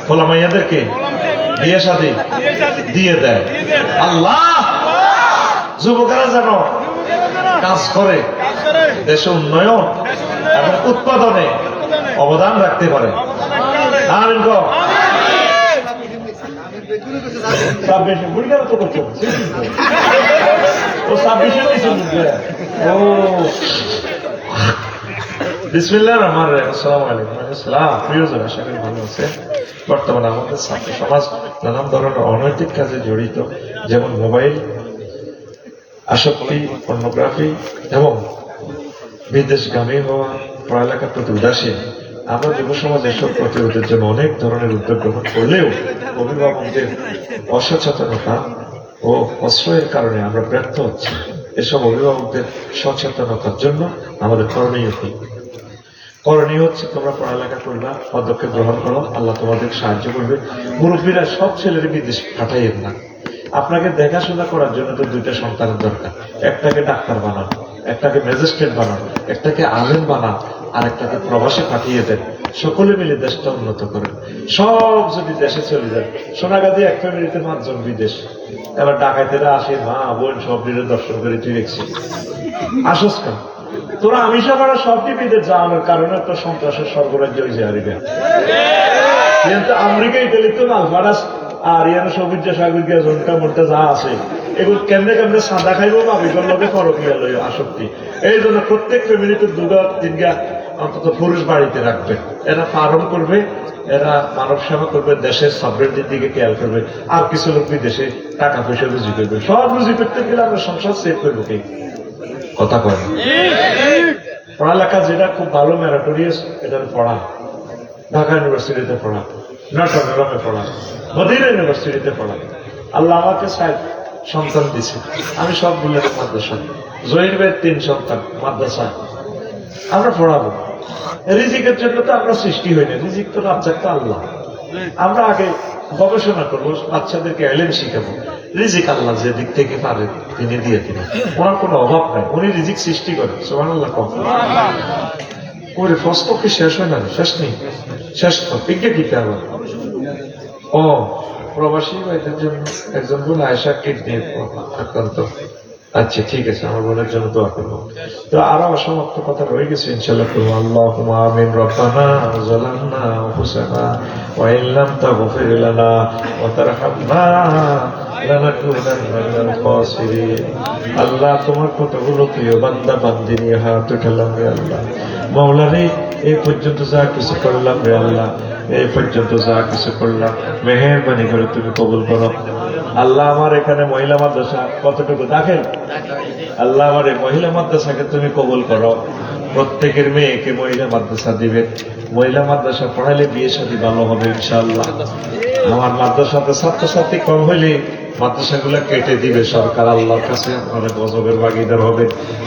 খোলা মাইয়াদেরকে বিয়ে শাদী দিয়ে দেয়। আল্লাহ যুবকেরা যেন কাজ করে দেশে উন্নয়ন এবং উৎপাদনে অবদান রাখতে পারে। আমিন। 26 বুড়ি গেল তো করছে ও 26 দিছে ও বিসমিল্লাহির রহমানির রহিম। আসসালামু আলাইকুম। আসসালাম। প্রিয়জন, আশা করি ভালো আছে। বর্তমানে আমাদের ছাত্র সমাজ নানান ধরনের অনৈতিক কাজে জড়িত, যেমন মোবাইল আসক্তি, পর্নোগ্রাফি এবং বিদেশগামী হওয়া, পড়ালেখার প্রতি উদাসীন। আমরা যুব সমাজ এসব প্রতিরোধের জন্য অনেক ধরনের উদ্যোগ গ্রহণ করলেও অভিভাবকদের অসচেতনতা ও প্রশ্রয়ের কারণে আমরা ব্যর্থ হচ্ছি। এসব অভিভাবকদের সচেতনতার জন্য আমাদের করণীয় কি? করণীয় হচ্ছে, তোমরা পড়ালেখা করবা, পদক্ষেপ গ্রহণ করো, আল্লাহ তোমাদের সাহায্য করবে। মুরব্বীরা সব ছেলের বিদেশ পাঠাইয়েন না। আপনাকে দেখাশোনা করার জন্য তো দুইটা সন্তানের দরকার। একটাকে ডাক্তার বানান, একটাকে ম্যাজিস্ট্রেট বানান, একটাকে আলেম বানান, আর একটাকে প্রবাসে পাঠিয়ে দেন। সকলে মিলে দেশটা উন্নত করেন। সব যদি দেশে চলে যায়, সোনাগাজী এক ফ্যামিলিতে 5 জন বিদেশ, এবার ডাকাতেরা আসে, মা বোন সব মিলে দর্শন করে তুই দেখছি আসস কেন? তোরা আমিষা করা সব বিদেশ যাওয়ানোর কারণে তো সন্ত্রাসের সর্বরাজ্য হয়েছে আরিকা। কিন্তু আমেরিকা ইতালি তো মালফারাস আর ইয়ানো সবুজ সাগর গিয়া জনটা মোটা যা আছে, এগুলো কেমনে কেমনে সাদা খাইবো মাবিকর লোকে ফরকিয়া লই আসক্তি। এই জন্য প্রত্যেক ফ্যামিলিতে 2-3 গা অন্তত পুরুষ বাড়িতে রাখবে। এরা ফার্ম করবে, এরা মানব সেবা করবে, দেশের সাবরেন্টির দিকে খেয়াল করবে, আর কিছু লোক বিদেশে টাকা পয়সা রুজি করবে। সব রুজি করতে গেলে আমরা সংসার সেভ করবো কি? কথা কয় না। পড়ালেখা যেটা খুব ভালো ম্যারাটোরিয়াস, এটা পড়া। ঢাকা ইউনিভার্সিটিতে পড়া, নটরডেমে পড়া, মদিনা ইউনিভার্সিটিতে পড়া। আল্লাহ আমাকে 6 সন্তান দিছে, আমি সবগুলো মাদ্রাসা। জহির ভাইয়ের 3 সন্তান মাদ্রাসা। আমরা পড়াবো। রিজিকের জন্য তো আমরা সৃষ্টি হইনি, রিজিক তো রাজ্জাক তো আল্লাহ। আমরা আগে গবেষণা করবো, বাচ্চাদেরকে এলেম শিখাবো। রিজিক আল্লাহ যে দিক থেকে পারে তিনি দিয়ে দিবেন, ওনার কোনো অভাব নাই, উনি রিজিক সৃষ্টি করেন। সুবহানাল্লাহ। ওরে প্রশ্ন কি শেষ হয় না? শেষ নেই, শেষ তো বিজ্ঞে দিতে হবে। ও প্রবাসী ভাইদের জন্য একজন বোন আয়েশা কিডনি আক্রান্ত। আচ্ছা ঠিক আছে, আমার বোনের জন্য দোয়া করবো। তো আরো অসমাপ্ত কথা রয়ে গেছে, ইনশাআল্লাহ করবো। আল্লাহুম্মা আমিন। রব্বানা যালামনা আনফুসানা ওয়া ইন লাম তাগফির লানা ওয়া তারহামনা লানাকুনান্না মিনাল খাসিরিন। আল্লাহ, তোমার কতগুলো প্রিয় বান্দা বান্দি নিয়ে হাত উঠালাম রে আল্লাহ। মাওলা রে, এই পর্যন্ত যা কিছু করলাম রে আল্লাহ, এই পর্যন্ত যা কিছু করলাম, মেহেরবানি করে তুমি কবুল করো। আল্লাহ, আমার এখানে মহিলা মাদ্রাসা কতটুকু দাখিল, আল্লাহ আমার এই মহিলা মাদ্রাসাকে তুমি কবুল করো। প্রত্যেকের মেয়েকে মহিলা মাদ্রাসা দিবে। মহিলা মাদ্রাসা পড়াইলে বিয়ে শাদী ভালো হবে ইনশাআল্লাহ। আমার মাদ্রাসাতে ছাত্রছাত্রী কম হইলে মাদ্রাসাগুলো কেটে দিবে সরকার। আল্লাহর কাছে আমার গজবের ভাগীদার হবে।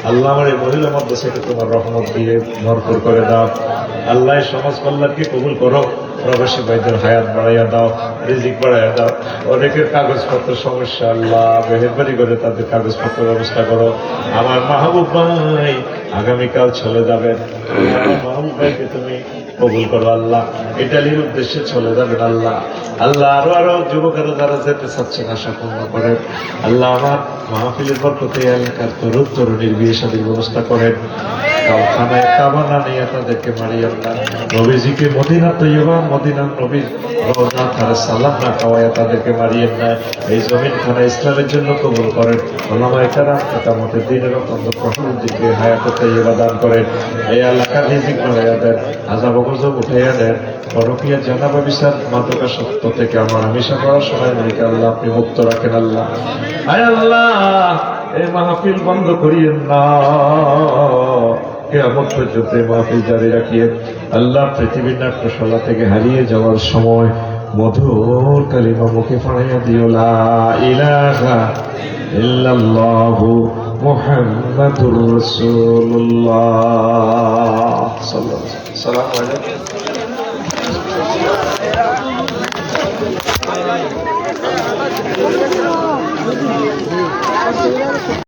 আল্লাহ, আমার এই মহিলা মাদ্রাসাকে তোমার রহমত দিয়ে ভরপুর করে দাও। আল্লাহ, সমাজ কল্যাণকে কবুল করো। প্রবাসী ভাইদের হায়াত বাড়াইয়া দাও, রিজিক বাড়াইয়া দাও। অনেকের কাগজপত্র সমস্যা, আল্লাহ মেহেরবানি করে তাদের কাগজপত্র ব্যবস্থা করো। আমার মাহবুব ভাই আগামীকাল চলে যাবেন, আমার মাহবুব ভাইকে তুমি কবুল করো আল্লাহ। ইটালির উদ্দেশ্যে চলে যাবেন আল্লাহ। আল্লাহ, আরো যুবকেরা যারা যেতে চাচ্ছেন আশা পূর্ণ করেন আল্লাহ। আমার মাহফিলের বরকতে এলাকার তরুণ তরুণীর বিয়ে শাদীর ব্যবস্থা করেন। কারখানায় কাবানা নিয়ে তাদেরকে মারিয়ে আল্লাহ। নবীজিকে মদিনা তৈয়বা, মদিনা নবীর রওজা তারা সালাম না খাওয়াইয়া তাদেরকে মারিয়েন না। এই জমিনখানা ইসলামের জন্য কবুল করেন। ওলামায়ে কেরাম কিয়ামতের দিনের অত্যন্ত প্রফুল্ল দিকে হায়াতে তৈয়বা দান করেন। এই এলাকার রিজিক বাড়াইয়া দেন, আযাব গজব উঠাইয়া দেন। পরকীয়া জানাবা বিচার মাদকাসক্ত থেকে আমার আমিষা করার সময় মেয়েকে আল্লাহ আপনি মুক্ত রাখেন আল্লাহ। আয় আল্লাহ, এই মাহফিল বন্ধ করিয়েন না, কিয়ামত পর্যন্ত এই মাহফিল জারি রাখিয়েন আল্লাহ। পৃথিবীর নাট্যশালা থেকে হারিয়ে যাওয়ার সময় মধুর কালিমা মুখে পড়াইয়া দিও, লা ইলাহা ইল্লাল্লাহু মুহাম্মাদুর রাসূলুল্লাহ সাল্লাল্লাহু আলাইহি ওয়াসাল্লাম। আসসালামু আলাইকুম।